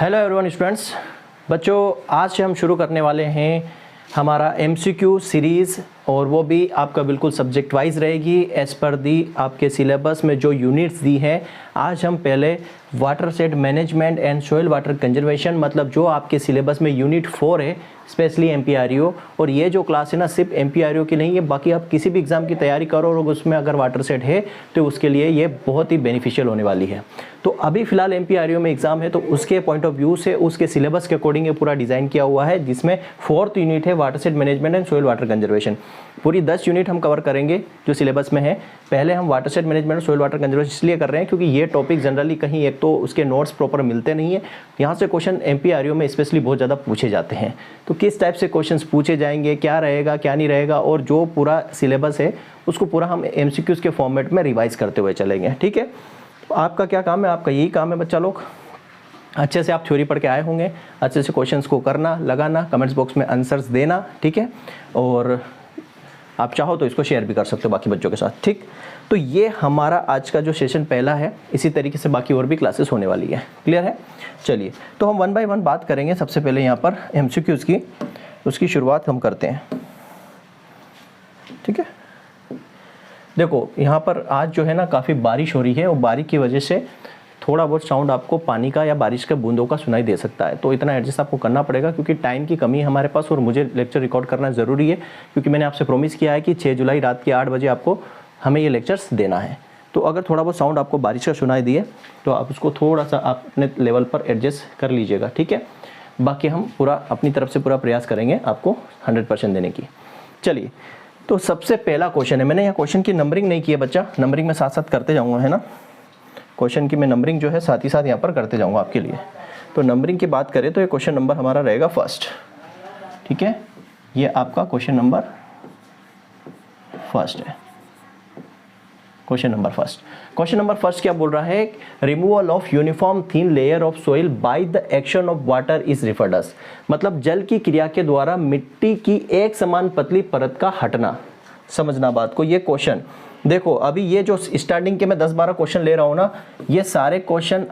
Hello everyone students, बच्चों आज से हम शुरू करने वाले हैं हमारा एमसीक्यू सीरीज़ और वो भी आपका बिल्कुल सब्जेक्ट वाइज रहेगी एज़ पर दी आपके सिलेबस में जो यूनिट्स दी हैं। आज हम पहले water set management and soil water conservation मतलब जो आपके सिलेबस में यूनिट 4 है स्पेशली एमपीआरईओ, और ये जो क्लास है ना सिर्फ एमपीआरईओ की नहीं है, बाकी आप किसी भी एग्ज़ाम की तैयारी करो और उसमें अगर वाटर सेट है तो उसके लिए ये बहुत ही बेनिफिशियल होने वाली है। तो अभी फ़िलहाल एमपीआरईओ में एग्ज़ाम है तो उसके पॉइंट ऑफ व्यू से उसके सिलेबस के अकॉर्डिंग ये पूरा डिज़ाइन किया हुआ है, जिसमें 4th यूनिट है watershed management and soil water conservation. पूरी 10 यूनिट हम कवर करेंगे जो सिलेबस में है। पहले हम वाटर सेट मैनेजमेंट और सॉइल वाटर कंजर्वेशन इसलिए कर रहे हैं क्योंकि ये टॉपिक जनरली कहीं एक तो उसके नोट्स प्रॉपर मिलते नहीं है, यहाँ से क्वेश्चन एमपीआरईओ में स्पेशली बहुत ज़्यादा पूछे जाते हैं। तो किस टाइप से क्वेश्चंस पूछे जाएंगे, क्या रहेगा क्या नहीं रहेगा, और जो पूरा सिलेबस है उसको पूरा हम एमसीक्यूज़ के फॉर्मेट में रिवाइज करते हुए चलेंगे। ठीक है, तो आपका क्या काम है, आपका यही काम है बच्चा लोग, अच्छे से आप थ्योरी पढ़ के आए होंगे, अच्छे से क्वेश्चंस को करना, लगाना, कमेंट्स बॉक्स में आंसर्स देना। ठीक है, और आप चाहो तो इसको शेयर भी कर सकते हो बाकी बच्चों के साथ। ठीक, तो ये हमारा आज का जो सेशन पहला है, इसी तरीके से बाकी और भी क्लासेस होने वाली है। क्लियर है? चलिए, तो हम 1 बाय 1 बात करेंगे। सबसे पहले यहाँ पर एमसीक्यूज़ की उसकी शुरुआत हम करते हैं। ठीक है, देखो यहाँ पर आज जो है ना काफ़ी बारिश हो रही है और बारिश की वजह से थोड़ा बहुत साउंड आपको पानी का या बारिश के बूंदों का सुनाई दे सकता है, तो इतना एडजस्ट आपको करना पड़ेगा क्योंकि टाइम की कमी है हमारे पास और मुझे लेक्चर रिकॉर्ड करना ज़रूरी है क्योंकि मैंने आपसे प्रॉमिस किया है कि 6 जुलाई रात के 8 बजे आपको हमें ये लेक्चर्स देना है। तो अगर थोड़ा बहुत साउंड आपको बारिश का सुनाई दिए तो आप उसको थोड़ा सा आप अपने लेवल पर एडजस्ट कर लीजिएगा। ठीक है, बाकी हम पूरा अपनी तरफ से पूरा प्रयास करेंगे आपको 100% देने की। चलिए, तो सबसे पहला क्वेश्चन है, मैंने यहाँ क्वेश्चन की नंबरिंग नहीं की है बच्चा, नंबरिंग में साथ साथ करते जाऊँगा, है ना। क्वेश्चन की मैं नंबरिंग जो है साथ ही साथ यहाँ पर करते जाऊँगा आपके लिए। तो नंबरिंग की बात करें तो ये क्वेश्चन नंबर हमारा रहेगा फर्स्ट। ठीक है, ये आपका क्वेश्चन नंबर फर्स्ट है। Question number first, question number first क्या बोल रहा है, removal of uniform thin layer of soil by the action of water is referred as, मतलब जल की क्रिया के द्वारा मिट्टी की एक समान पतली परत का हटना। समझना बात को, ये क्वेश्चन देखो, अभी ये जो स्टार्टिंग के मैं 10-12 क्वेश्चन ले रहा हूँ ना, ये सारे क्वेश्चन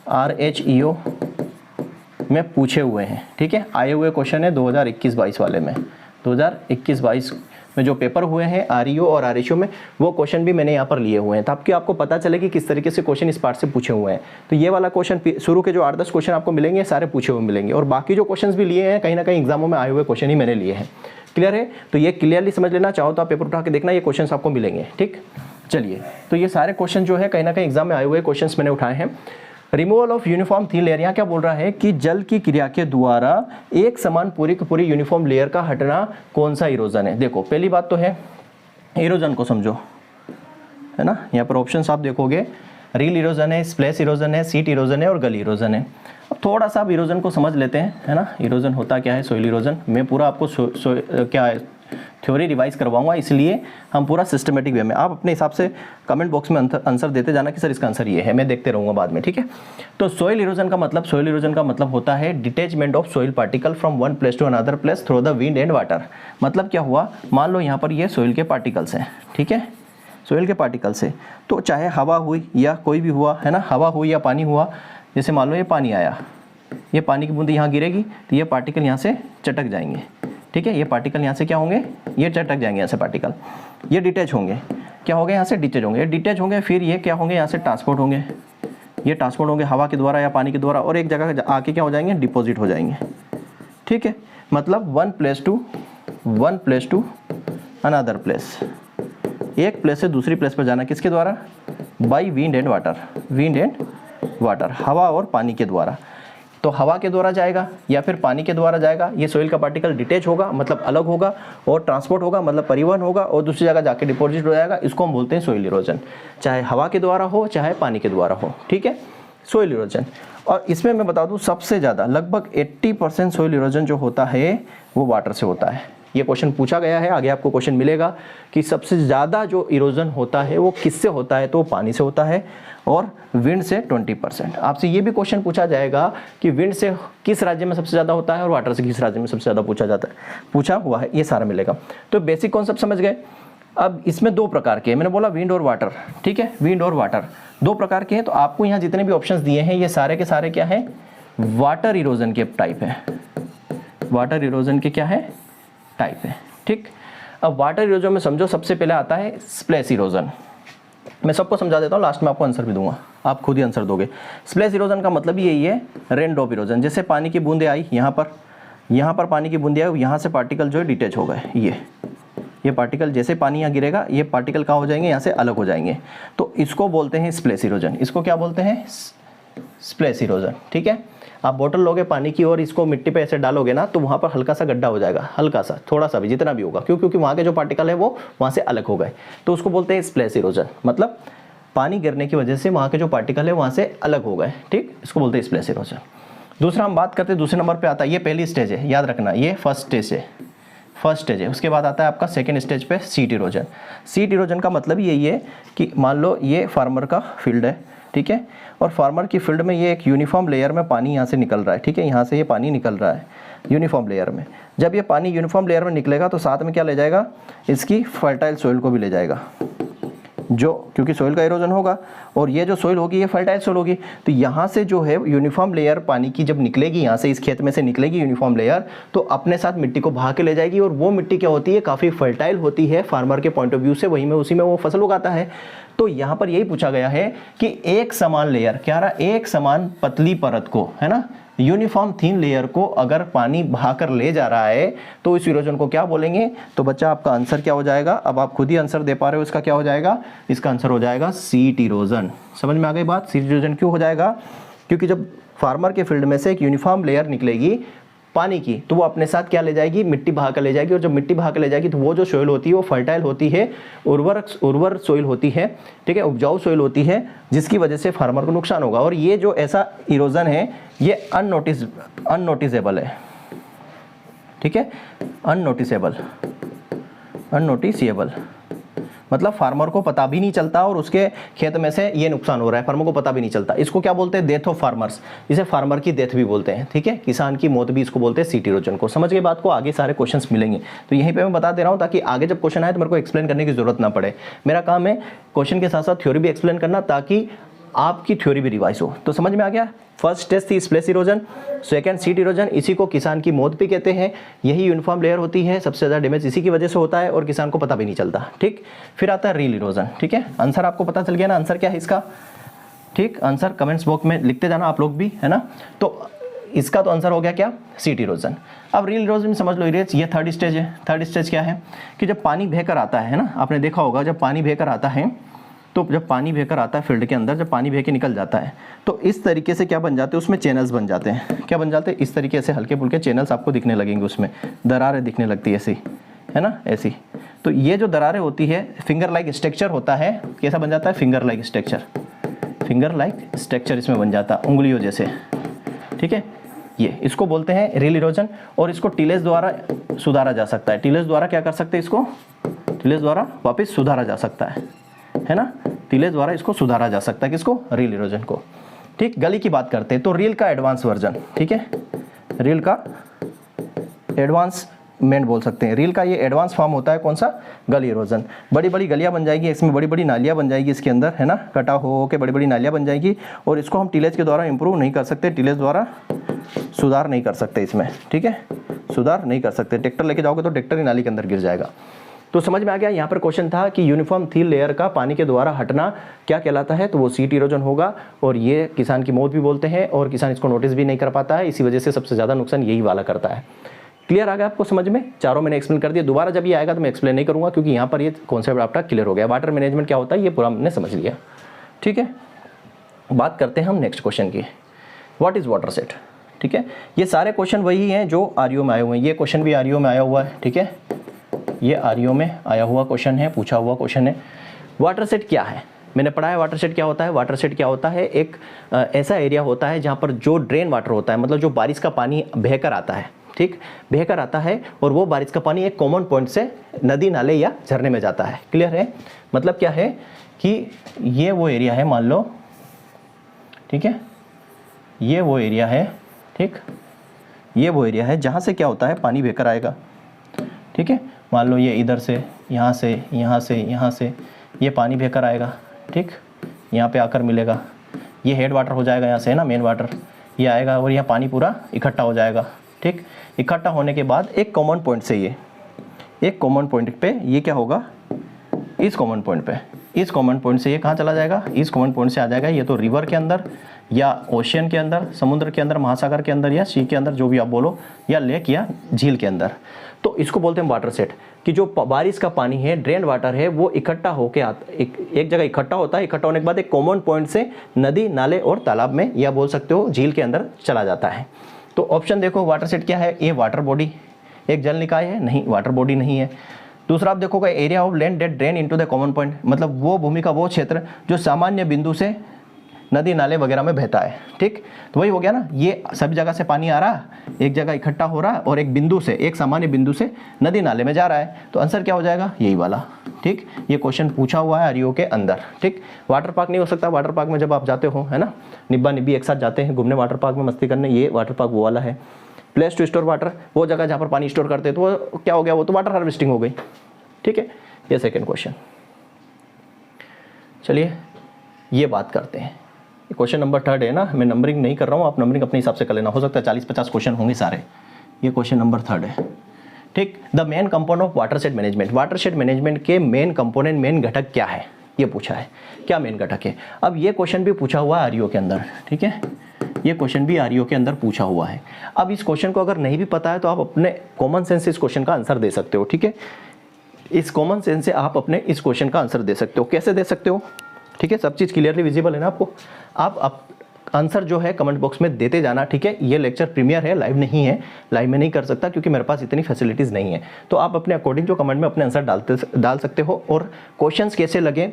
RHEO में पूछे हुए हैं। ठीक है, आए हुए क्वेश्चन है 2021-22 वाले में, 2021-22 में जो पेपर हुए हैं REO और RHO में, वो क्वेश्चन भी मैंने यहाँ पर लिए हुए हैं ताकि आपको पता चले कि किस तरीके से क्वेश्चन इस पार्ट से पूछे हुए हैं। तो ये वाला क्वेश्चन शुरू के जो 8-10 क्वेश्चन आपको मिलेंगे सारे पूछे हुए मिलेंगे, और बाकी जो क्वेश्चन भी लिए हैं कहीं ना कहीं एग्जामों में आए हुए क्वेश्चन ही मैंने लिए हैं। क्लियर है? तो ये क्लियरली समझ लेना, चाहो तो आप पेपर उठा के देखना, ये क्वेश्चंस आपको मिलेंगे। ठीक, चलिए, तो ये सारे क्वेश्चन जो है कहीं ना कहीं एग्जाम में आए हुए क्वेश्चंस मैंने उठाए हैं। Removal of uniform thin layer, यहाँ क्या बोल रहा है कि जल की क्रिया के द्वारा एक समान पूरी की पूरी यूनिफॉर्म लेयर का हटना कौन सा इरोजन है। देखो, पहली बात तो है इरोजन को समझो, है ना। यहाँ पर ऑप्शंस आप देखोगे, रील इरोजन है, स्प्लैश इरोजन है, सीट इरोजन है और गली इरोजन है। अब थोड़ा सा आप इरोजन को समझ लेते हैं, है ना। इरोजन होता क्या है, सोइल इरोजन। मैं पूरा आपको क्या है थ्योरी रिवाइज करवाऊंगा, इसलिए हम पूरा सिस्टमेटिक वे में, आप अपने हिसाब से कमेंट बॉक्स में आंसर देते जाना कि सर इसका आंसर ये है, मैं देखते रहूँगा बाद में। ठीक है, तो सोइल इरोजन का मतलब होता है detachment of soil particle from one place to another place through the wind and water. मतलब क्या हुआ, मान लो यहाँ पर ये सोइल के पार्टिकल्स हैं। ठीक है, सोइल के पार्टिकल से, तो चाहे हवा हुई या कोई भी हुआ, है ना, हवा हुई या पानी हुआ, जैसे मान लो ये पानी आया, ये पानी की बूंद यहाँ गिरेगी तो ये पार्टिकल यहाँ से चटक जाएंगे। ठीक है, ये पार्टिकल यहाँ से क्या होंगे, ये चटक जाएंगे यहाँ से पार्टिकल, ये डिटैच होंगे, क्या होंगे यहाँ से डिटैच होंगे, ये डिटैच होंगे, फिर ये क्या होंगे यहाँ से ट्रांसपोर्ट होंगे, ये ट्रांसपोर्ट होंगे हवा के द्वारा या पानी के द्वारा, और एक जगह आके क्या हो जाएंगे, डिपॉजिट हो जाएंगे। ठीक है, मतलब one place to another place, एक प्लेस से दूसरी प्लेस पर जाना किसके द्वारा, बाई विंड एंड वाटर, हवा और पानी के द्वारा। तो हवा के द्वारा जाएगा या फिर पानी के द्वारा जाएगा, ये सोइल का पार्टिकल डिटैच होगा मतलब अलग होगा, और ट्रांसपोर्ट होगा मतलब परिवहन होगा, और दूसरी जगह जाके डिपॉजिट हो जाएगा। इसको हम बोलते हैं सोइल इरोजन, चाहे हवा के द्वारा हो चाहे पानी के द्वारा हो। ठीक है, सोइल इरोजन। और इसमें मैं बता दूं सबसे ज़्यादा लगभग 80% सोइल इरोजन जो होता है वो वाटर से होता है। ये क्वेश्चन पूछा गया है, आगे आपको क्वेश्चन मिलेगा कि सबसे ज़्यादा जो इरोजन होता है वो किससे होता है, तो पानी से होता है, और विंड से 20%। आपसे ये भी क्वेश्चन पूछा जाएगा कि विंड से किस राज्य में सबसे ज़्यादा होता है और वाटर से किस राज्य में सबसे ज़्यादा पूछा हुआ है, ये सारा मिलेगा। तो बेसिक कॉन्सेप्ट समझ गए। अब इसमें दो प्रकार के, मैंने बोला विंड और वाटर। ठीक है, विंड और वाटर। दो प्रकार के हैं। तो आपको यहाँ जितने भी ऑप्शंस दिए हैं ये सारे के सारे क्या है, वाटर इरोजन के टाइप है, वाटर इरोजन के क्या है, टाइप है। ठीक, अब वाटर इरोजन में समझो सबसे पहले आता है स्प्लैश इरोजन। मैं सबको समझा देता हूँ, लास्ट में आपको आंसर भी दूंगा, आप खुद ही आंसर दोगे। स्प्लैश इरोजन का मतलब यही है, रेन ड्रॉप इरोजन। जैसे पानी की बूंदे आई यहाँ पर पानी की बूंदे आई, यहाँ से पार्टिकल जो है डिटेच हो गए, ये पार्टिकल जैसे पानी यहाँ गिरेगा ये पार्टिकल कहाँ हो जाएंगे, यहाँ से अलग हो जाएंगे। तो इसको बोलते हैं स्प्लैश इरोजन। इसको क्या बोलते हैं, स्प्लैश इरोजन। ठीक है, आप बोतल लोगे पानी की और इसको मिट्टी पे ऐसे डालोगे ना, तो वहाँ पर हल्का सा गड्ढा हो जाएगा, हल्का सा, थोड़ा सा भी, जितना भी होगा, क्योंकि वहाँ के जो पार्टिकल है वो वहाँ से अलग हो गए, तो उसको बोलते हैं स्प्लैश इरोजन। मतलब पानी गिरने की वजह से वहाँ के जो पार्टिकल है वहाँ से अलग हो गए। ठीक, इसको बोलते हैं स्प्लैश इरोजन। दूसरा हम बात करते हैं, दूसरे नंबर पे आता है, ये पहली स्टेज है, याद रखना, ये फर्स्ट स्टेज है। उसके बाद आता है आपका सेकंड स्टेज पे सीट इरोजन। सीट इरोजन का मतलब यही है कि मान लो ये फार्मर का फील्ड है, ठीक है, और फार्मर की फील्ड में ये एक यूनिफॉर्म लेयर में पानी यहाँ से निकल रहा है। ठीक है, यहाँ से ये पानी निकल रहा है यूनिफॉर्म लेयर में। जब ये पानी यूनिफॉर्म लेयर में निकलेगा तो साथ में क्या ले जाएगा, इसकी फर्टाइल सोइल को भी ले जाएगा, जो क्योंकि सोइल का इरोजन होगा और ये जो सोइल होगी ये फर्टाइल सोइल होगी। तो यहाँ से जो है यूनिफॉर्म लेयर पानी की जब निकलेगी, यहाँ से इस खेत में से निकलेगी यूनिफॉर्म लेयर, तो अपने साथ मिट्टी को बहा के ले जाएगी। और वो मिट्टी क्या होती है, काफ़ी फर्टाइल होती है फार्मर के पॉइंट ऑफ व्यू से, वही में उसी में वो फसल उगाता है। तो यहाँ पर यही पूछा गया है कि एक समान लेयर, क्या रहा, एक समान पतली परत को, है ना, यूनिफॉर्म थिन लेयर को अगर पानी बहाकर ले जा रहा है तो इस इरोजन को क्या बोलेंगे। तो बच्चा आपका आंसर क्या हो जाएगा, अब आप खुद ही आंसर दे पा रहे हो, इसका क्या हो जाएगा, इसका आंसर हो जाएगा सीट इरोजन। समझ में आ गई बात। सीट इरोजन क्यों हो जाएगा, क्योंकि जब फार्मर के फील्ड में से एक यूनिफॉर्म लेयर निकलेगी पानी की, तो वो अपने साथ क्या ले जाएगी, मिट्टी बहा कर ले जाएगी। और जब मिट्टी बहा कर ले जाएगी तो वो जो सोइल होती है वो फर्टाइल होती है, उर्वर सोइल होती है, ठीक है, उपजाऊ सोइल होती है, जिसकी वजह से फार्मर को नुकसान होगा। और ये जो ऐसा इरोजन है ये अननोटिसेबल है, ठीक है, अननोटिसेबल, मतलब फार्मर को पता भी नहीं चलता और उसके खेत में से ये नुकसान हो रहा है, फार्मर को पता भी नहीं चलता। इसको क्या बोलते हैं, डेथ ऑफ फार्मर्स, इसे फार्मर की डेथ भी बोलते हैं। ठीक है, किसान की मौत भी इसको बोलते हैं, सीट इरोजन को। समझ गए बात को, आगे सारे क्वेश्चंस मिलेंगे। तो यहीं पे मैं बता दे रहा हूँ ताकि आगे जब क्वेश्चन आए तो मेरे को एक्सप्लेन करने की जरूरत ना पड़े। मेरा काम है क्वेश्चन के साथ साथ थ्योरी भी एक्सप्लेन करना, ताकि आपकी थ्योरी भी रिवाइज हो। तो समझ में आ गया। फर्स्ट टेस्ट थी splash erosion, second seat erosion, इसी को किसान की मौत भी कहते हैं। यही यूनिफॉर्म लेयर होती है, सबसे ज़्यादा डैमेज इसी की वजह से होता है और किसान को पता भी नहीं चलता। ठीक, फिर आता है रील इरोजन। ठीक है, आंसर आपको पता चल गया ना, आंसर क्या है इसका। ठीक, आंसर कमेंट्स बॉक्स में लिखते जाना आप लोग भी, है ना। तो इसका तो आंसर हो गया क्या, सीट इरोजन। अब रील इरोजन समझ लो, ये थर्ड स्टेज है। थर्ड स्टेज क्या है कि जब पानी बहकर आता है ना, आपने देखा होगा जब पानी बहकर आता है, तो जब पानी बहकर आता है फील्ड के अंदर, जब पानी बह के निकल जाता है तो इस तरीके से क्या बन जाते हैं, उसमें चैनल्स बन जाते हैं। क्या बन जाते हैं, इस तरीके से हल्के फुल्के चैनल्स आपको दिखने लगेंगे, उसमें दरारें दिखने लगती है ऐसी, है ना, ऐसी। तो ये जो दरारें होती है, फिंगर लाइक स्ट्रक्चर होता है। कैसा बन जाता है, फिंगर लाइक स्ट्रक्चर इसमें बन जाता है, उंगलियों जैसे। ठीक है, ये इसको बोलते हैं रील इरोजन। और इसको टिलेज द्वारा सुधारा जा सकता है। टिलेज द्वारा क्या कर सकते हैं, इसको टिलेज द्वारा वापस सुधारा जा सकता है ना, टिलेज द्वारा इसको सुधारा जा सकता है, किसको, रील इरोजन को। ठीक, गली की बात करते हैं तो रील का एडवांस वर्जन, ठीक है, रील का एडवांसमेंट बोल सकते हैं। रील का ये एडवांस फॉर्म होता है, कौन सा, गली इरोजन। बड़ी बड़ी गलियां बन जाएगी, इसमें बड़ी बड़ी नालियां बन जाएगी इसके अंदर, है ना, कटा हो के बड़ी बड़ी नालियां बन जाएगी। और इसको हम टिलेज के द्वारा इंप्रूव नहीं कर सकते, टिलेज द्वारा सुधार नहीं कर सकते इसमें। ठीक है, सुधार नहीं कर सकते। ट्रैक्टर लेके जाओगे तो ट्रैक्टर ही नाली के अंदर गिर जाएगा। तो समझ में आ गया। यहाँ पर क्वेश्चन था कि यूनिफॉर्म थिन लेयर का पानी के द्वारा हटना क्या कहलाता है, तो वो सीट इरोजन होगा। और ये किसान की मौत भी बोलते हैं और किसान इसको नोटिस भी नहीं कर पाता है, इसी वजह से सबसे ज़्यादा नुकसान यही वाला करता है। क्लियर आ गया आपको समझ में, चारों मैंने एक्सप्लेन कर दिया। दोबारा जब ये आएगा तो मैं एक्सप्लेन नहीं करूँगा, क्योंकि यहाँ पर ये कॉन्सेप्ट आपका क्लियर हो गया। वाटर मैनेजमेंट क्या होता है ये पूरा हमने समझ लिया। ठीक है, बात करते हैं हम नेक्स्ट क्वेश्चन की, व्हाट इज़ वाटर सेट। ठीक है, ये सारे क्वेश्चन वही हैं जो आरईओ में आए हुए हैं। ये क्वेश्चन भी आरईओ में आया हुआ है। ठीक है, ये आरईओ में आया हुआ क्वेश्चन है, पूछा हुआ क्वेश्चन है। वाटर सेट क्या है, मैंने पढ़ा है वाटर सेट क्या होता है। वाटर सेट क्या होता है, एक ऐसा एरिया होता है जहाँ पर जो ड्रेन वाटर होता है, मतलब जो बारिश का पानी बहकर आता है, ठीक, बहकर आता है और वो बारिश का पानी एक कॉमन पॉइंट से नदी नाले या झरने में जाता है। क्लियर है, मतलब क्या है कि ये वो एरिया है, मान लो, ठीक है, ये वो एरिया है, ठीक, ये वो एरिया है जहाँ से क्या होता है, पानी बहकर आएगा। ठीक है, मान लो ये इधर से, यहाँ से, यहाँ से, यहाँ से ये पानी बहकर आएगा। ठीक, यहाँ पे आकर मिलेगा, ये हेड वाटर हो जाएगा यहाँ से ना, मेन वाटर ये आएगा और यह पानी पूरा इकट्ठा हो जाएगा। ठीक, इकट्ठा होने के बाद एक कॉमन पॉइंट से एक कॉमन पॉइंट पे ये क्या होगा, इस कॉमन पॉइंट पे, इस कॉमन पॉइंट से ये कहाँ चला जाएगा, इस कॉमन पॉइंट से आ जाएगा ये तो रिवर के अंदर या ओशियन के अंदर, समुद्र के अंदर, महासागर के अंदर या सी के अंदर, जो भी आप बोलो, या लेक या झील के अंदर। तो इसको बोलते हैं वाटर सेट, कि जो बारिश का पानी है, ड्रेन वाटर है, वो इकट्ठा होके एक जगह इकट्ठा होता है। इकट्ठा होने के बाद एक कॉमन पॉइंट से नदी, नाले और तालाब में, या बोल सकते हो झील के अंदर चला जाता है। तो ऑप्शन देखो वाटर सेट क्या है, ए वाटर बॉडी, एक जल निकाय है, नहीं वाटर बॉडी नहीं है। दूसरा आप देखोगे area of land that drain into the common point, मतलब वो भूमि का वो क्षेत्र जो सामान्य बिंदु से नदी नाले वगैरह में बहता है। ठीक, तो वही हो गया ना, ये सभी जगह से पानी आ रहा, एक जगह इकट्ठा हो रहा और एक बिंदु से, एक सामान्य बिंदु से नदी नाले में जा रहा है। तो आंसर क्या हो जाएगा, यही वाला। ठीक, ये क्वेश्चन पूछा हुआ है आरईओ के अंदर। ठीक, वाटर पार्क नहीं हो सकता, वाटर पार्क में जब आप जाते हो, है ना, निब्बा निब्बी एक साथ जाते हैं घूमने वाटर पार्क में मस्ती करने, ये वाटर पार्क वो वाला है। प्लेस टू स्टोर वाटर, वो जगह जहाँ पर पानी स्टोर करते हैं, तो वो क्या हो गया, वो तो वाटर हार्वेस्टिंग हो गई। ठीक है, ये सेकंड क्वेश्चन। चलिए ये बात करते हैं, क्वेश्चन नंबर 3 है ना, मैं नंबरिंग नहीं कर रहा हूँ, आप नंबरिंग अपने हिसाब से कर लेना, हो सकता है 40-50 क्वेश्चन होंगे सारे। ये क्वेश्चन नंबर 3 है। ठीक, the main component of water shade management, water shade management के मेन कंपोनेंट, मेन घटक क्या है, ये पूछा है, क्या मेन घटक है। अब ये क्वेश्चन भी पूछा हुआ है आरईओ के अंदर। ठीक है, ये क्वेश्चन भी आरईओ के अंदर पूछा हुआ है। अब इस क्वेश्चन को अगर नहीं भी पता है तो आप अपने कॉमन सेंस से इस क्वेश्चन का आंसर दे सकते हो। ठीक है, इस कॉमन सेंस से आप अपने इस क्वेश्चन का आंसर दे सकते हो। कैसे दे सकते हो, ठीक है, सब चीज़ क्लियरली विजिबल है ना आपको। आप आंसर जो है कमेंट बॉक्स में देते जाना। ठीक है, ये लेक्चर प्रीमियर है, लाइव नहीं है, लाइव में नहीं कर सकता क्योंकि मेरे पास इतनी फैसिलिटीज़ नहीं है। तो आप अपने अकॉर्डिंग जो कमेंट में अपने आंसर डाल सकते हो। और क्वेश्चंस कैसे लगे,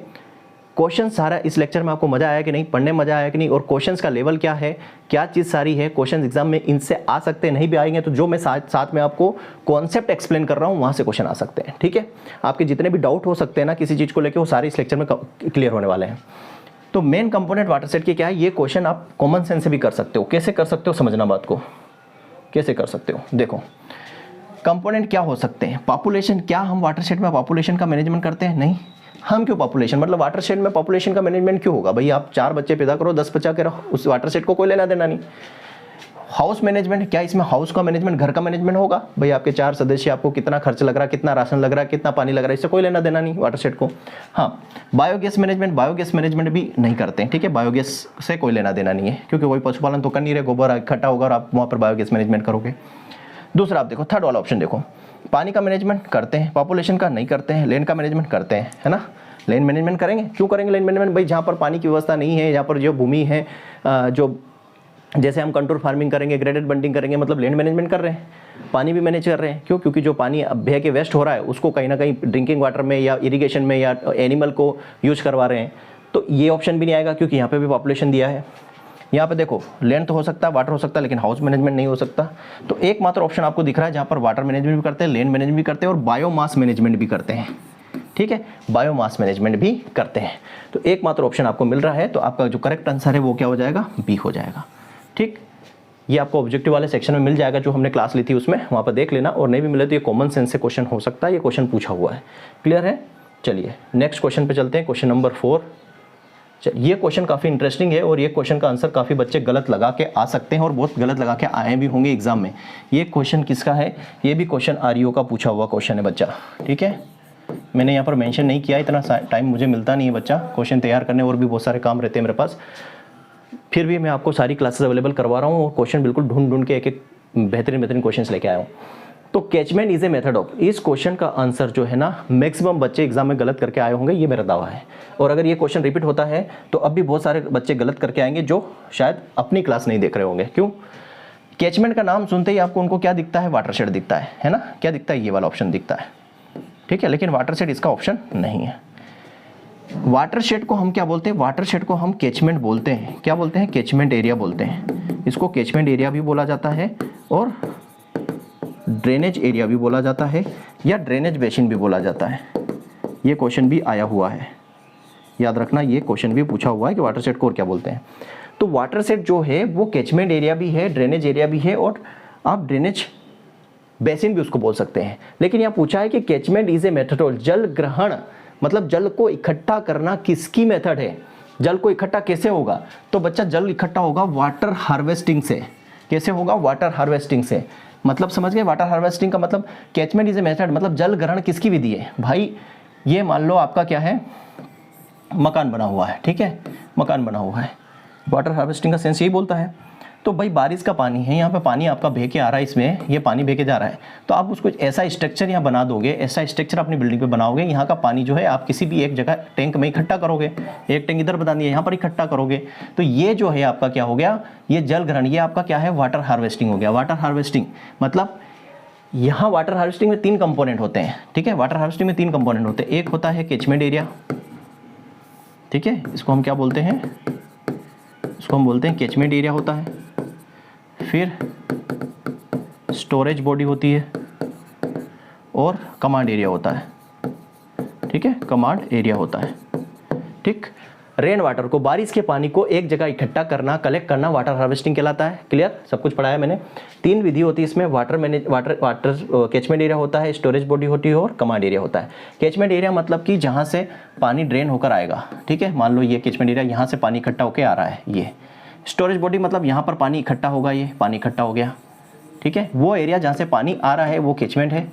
क्वेश्चन सारा इस लेक्चर में आपको मजा आया कि नहीं, पढ़ने मजा आया कि नहीं, और क्वेश्चंस का लेवल क्या है, क्या चीज़ सारी है, क्वेश्चन एग्जाम में इनसे आ सकते हैं, नहीं भी आएंगे तो जो मैं साथ में आपको कॉन्सेप्ट एक्सप्लेन कर रहा हूँ वहाँ से क्वेश्चन आ सकते हैं। ठीक है, आपके जितने भी डाउट हो सकते हैं ना किसी चीज़ को लेकर, वो सारे इस लेक्चर में क्लियर होने वाले हैं। तो मेन कंपोनेंट वाटर सेट की क्या है, ये क्वेश्चन आप कॉमन सेंस से भी कर सकते हो। कैसे कर सकते हो, समझना बात को, कैसे कर सकते हो। देखो कंपोनेंट क्या हो सकते हैं, पॉपुलेशन, क्या हम वाटर सेट में पॉपुलेशन का मैनेजमेंट करते हैं, नहीं। हम क्यों पॉपुलेशन, मतलब वाटर सेट में पॉपुलेशन का मैनेजमेंट क्यों होगा, भाई आप 4 बच्चे पैदा करो, 10 बच्चा के रहो, उस वाटर सेट को कोई लेना देना नहीं। हाउस मैनेजमेंट, क्या इसमें हाउस का मैनेजमेंट, घर का मैनेजमेंट होगा, भाई आपके 4 सदस्य, आपको कितना खर्च लग रहा है, कितना राशन लग रहा है, कितना पानी लग रहा है, इससे कोई लेना देना नहीं वाटर सेट को। हाँ, बायोगैस मैनेजमेंट, बायोगैस मैनेजमेंट भी नहीं करते हैं। ठीक है, बायोगैस से कोई लेना देना नहीं है क्योंकि कोई पशुपालन तो कर नहीं रहे, गोबर इकट्ठा होगा और आप वहाँ पर बायोगैस मैनेजमेंट करोगे। दूसरा आप देखो, थर्ड वाला ऑप्शन देखो, पानी का मैनेजमेंट करते हैं, पॉपुलेशन का नहीं करते हैं, लैंड का मैनेजमेंट करते हैं, है ना। लैंड मैनेजमेंट करेंगे, क्यों करेंगे लैंड मैनेजमेंट, भाई जहाँ पर पानी की व्यवस्था नहीं है, जहाँ पर जो भूमि है, जो जैसे हम कंटूर फार्मिंग करेंगे, ग्रेडेड बंटिंग करेंगे, मतलब लैंड मैनेजमेंट कर रहे हैं, पानी भी मैनेज कर रहे हैं। क्यों, क्योंकि जो पानी बह के वेस्ट हो रहा है उसको कहीं ना कहीं ड्रिंकिंग वाटर में या इरिगेशन में या एनिमल को यूज करवा रहे हैं। तो ये ऑप्शन भी नहीं आएगा क्योंकि यहाँ पे भी पॉपुलेशन दिया है। यहाँ पे देखो लैंड तो हो सकता है, वाटर हो सकता है, लेकिन हाउस मैनेजमेंट नहीं हो सकता। तो एकमात्र ऑप्शन आपको दिख रहा है जहाँ पर वाटर मैनेजमेंट भी करते हैं, लैंड मैनेजमेंट भी करते हैं और बायोमास मैनेजमेंट भी करते हैं। ठीक है, बायोमास मैनेजमेंट भी करते हैं। तो एकमात्र ऑप्शन आपको मिल रहा है, तो आपका जो करेक्ट आंसर है वो क्या हो जाएगा, बी हो जाएगा। ठीक, ये आपको ऑब्जेक्टिव वाले सेक्शन में मिल जाएगा, जो हमने क्लास ली थी उसमें, वहाँ पर देख लेना। और नहीं भी मिले तो ये कॉमन सेंस से क्वेश्चन हो सकता है, ये क्वेश्चन पूछा हुआ है। क्लियर है, चलिए नेक्स्ट क्वेश्चन पे चलते हैं, क्वेश्चन नंबर 4। ये क्वेश्चन काफ़ी इंटरेस्टिंग है और ये क्वेश्चन का आंसर काफ़ी बच्चे गलत लगा के आ सकते हैं और बहुत गलत लगा के आए भी होंगे एग्जाम में। ये क्वेश्चन किसका है, ये भी क्वेश्चन आरईओ का पूछा हुआ क्वेश्चन है बच्चा। ठीक है, मैंने यहाँ पर मेंशन नहीं किया, इतना टाइम मुझे मिलता नहीं है बच्चा क्वेश्चन तैयार करने, और भी बहुत सारे काम रहते हैं मेरे पास। फिर भी मैं आपको सारी क्लासेस अवेलेबल करवा रहा हूँ और क्वेश्चन बिल्कुल ढूंढ के एक बेहतरीन क्वेश्चन लेके आया हूँ। तो catchment is a method of, इस क्वेश्चन का आंसर जो है ना मैक्सिमम बच्चे एग्जाम में गलत करके आए होंगे, ये मेरा दावा है। और अगर ये क्वेश्चन रिपीट होता है तो अब भी बहुत सारे बच्चे गलत करके आएंगे जो शायद अपनी क्लास नहीं देख रहे होंगे। क्यों, कैचमेंट का नाम सुनते ही आपको उनको क्या दिखता है, वाटर शेड दिखता है ना, क्या दिखता है, ये वाला ऑप्शन दिखता है। ठीक है, लेकिन वाटर शेड इसका ऑप्शन नहीं है। वाटर शेड को हम क्या बोलते हैं, वाटर शेड को हम कैचमेंट बोलते हैं। क्या बोलते हैं, कैचमेंट एरिया बोलते हैं। इसको कैचमेंट एरिया भी बोला जाता है और ड्रेनेज एरिया भी बोला जाता है या ड्रेनेज बेसिन भी बोला जाता है। ये क्वेश्चन भी आया हुआ है, याद रखना, ये क्वेश्चन भी पूछा हुआ है कि वाटर शेड को और क्या बोलते हैं। तो वाटर शेड जो है वो कैचमेंट एरिया भी है, ड्रेनेज एरिया भी है और आप ड्रेनेज बेसिन भी उसको बोल सकते हैं। लेकिन यहाँ पूछा है कि catchment is a method of, जल ग्रहण मतलब जल को इकट्ठा करना किसकी मेथड है, जल को इकट्ठा कैसे होगा? तो बच्चा जल इकट्ठा होगा वाटर हार्वेस्टिंग से। कैसे होगा? वाटर हार्वेस्टिंग से। मतलब समझ गए? वाटर हार्वेस्टिंग का मतलब कैचमेंट इज ए मेथड, मतलब जल ग्रहण किसकी विधि है भाई? ये मान लो आपका क्या है, मकान बना हुआ है, ठीक है, मकान बना हुआ है। वाटर हार्वेस्टिंग का सेंस यही बोलता है। तो भाई बारिश का पानी है, यहाँ पे पानी आपका बह के आ रहा है, इसमें ये पानी बह के जा रहा है, तो आप उसको ऐसा स्ट्रक्चर यहाँ बना दोगे, ऐसा स्ट्रक्चर अपनी बिल्डिंग पे बनाओगे, यहाँ का पानी जो है आप किसी भी एक जगह टैंक में इकट्ठा करोगे, एक टैंक इधर बना दिया, यहाँ पर इकट्ठा करोगे, तो ये जो है आपका क्या हो गया, ये जल ग्रहण, ये आपका क्या है, वाटर हार्वेस्टिंग हो गया। वाटर हार्वेस्टिंग मतलब यहाँ वाटर हार्वेस्टिंग में 3 कंपोनेंट होते हैं, ठीक है, वाटर हार्वेस्टिंग में 3 कंपोनेंट होते हैं। एक होता है कैचमेंट एरिया, ठीक है, इसको हम क्या बोलते हैं, इसको हम बोलते हैं कैचमेंट एरिया होता है। फिर स्टोरेज बॉडी होती है और कमांड एरिया होता है, ठीक है, कमांड एरिया होता है, ठीक। रेन वाटर को, बारिश के पानी को एक जगह इकट्ठा करना, कलेक्ट करना, वाटर हार्वेस्टिंग कहलाता है। क्लियर? सब कुछ पढ़ाया मैंने। 3 विधि होती है इसमें, वाटर कैचमेंट एरिया होता है, स्टोरेज बॉडी होती है और कमांड एरिया होता है। कैचमेंट एरिया मतलब कि जहाँ से पानी ड्रेन होकर आएगा, ठीक है, मान लो ये कैचमेंट एरिया, यहाँ से पानी इकट्ठा होकर आ रहा है ये। स्टोरेज बॉडी मतलब यहाँ पर पानी इकट्ठा होगा, ये पानी इकट्ठा हो गया, ठीक है, वो एरिया जहाँ से पानी आ रहा है वो कैचमेंट है,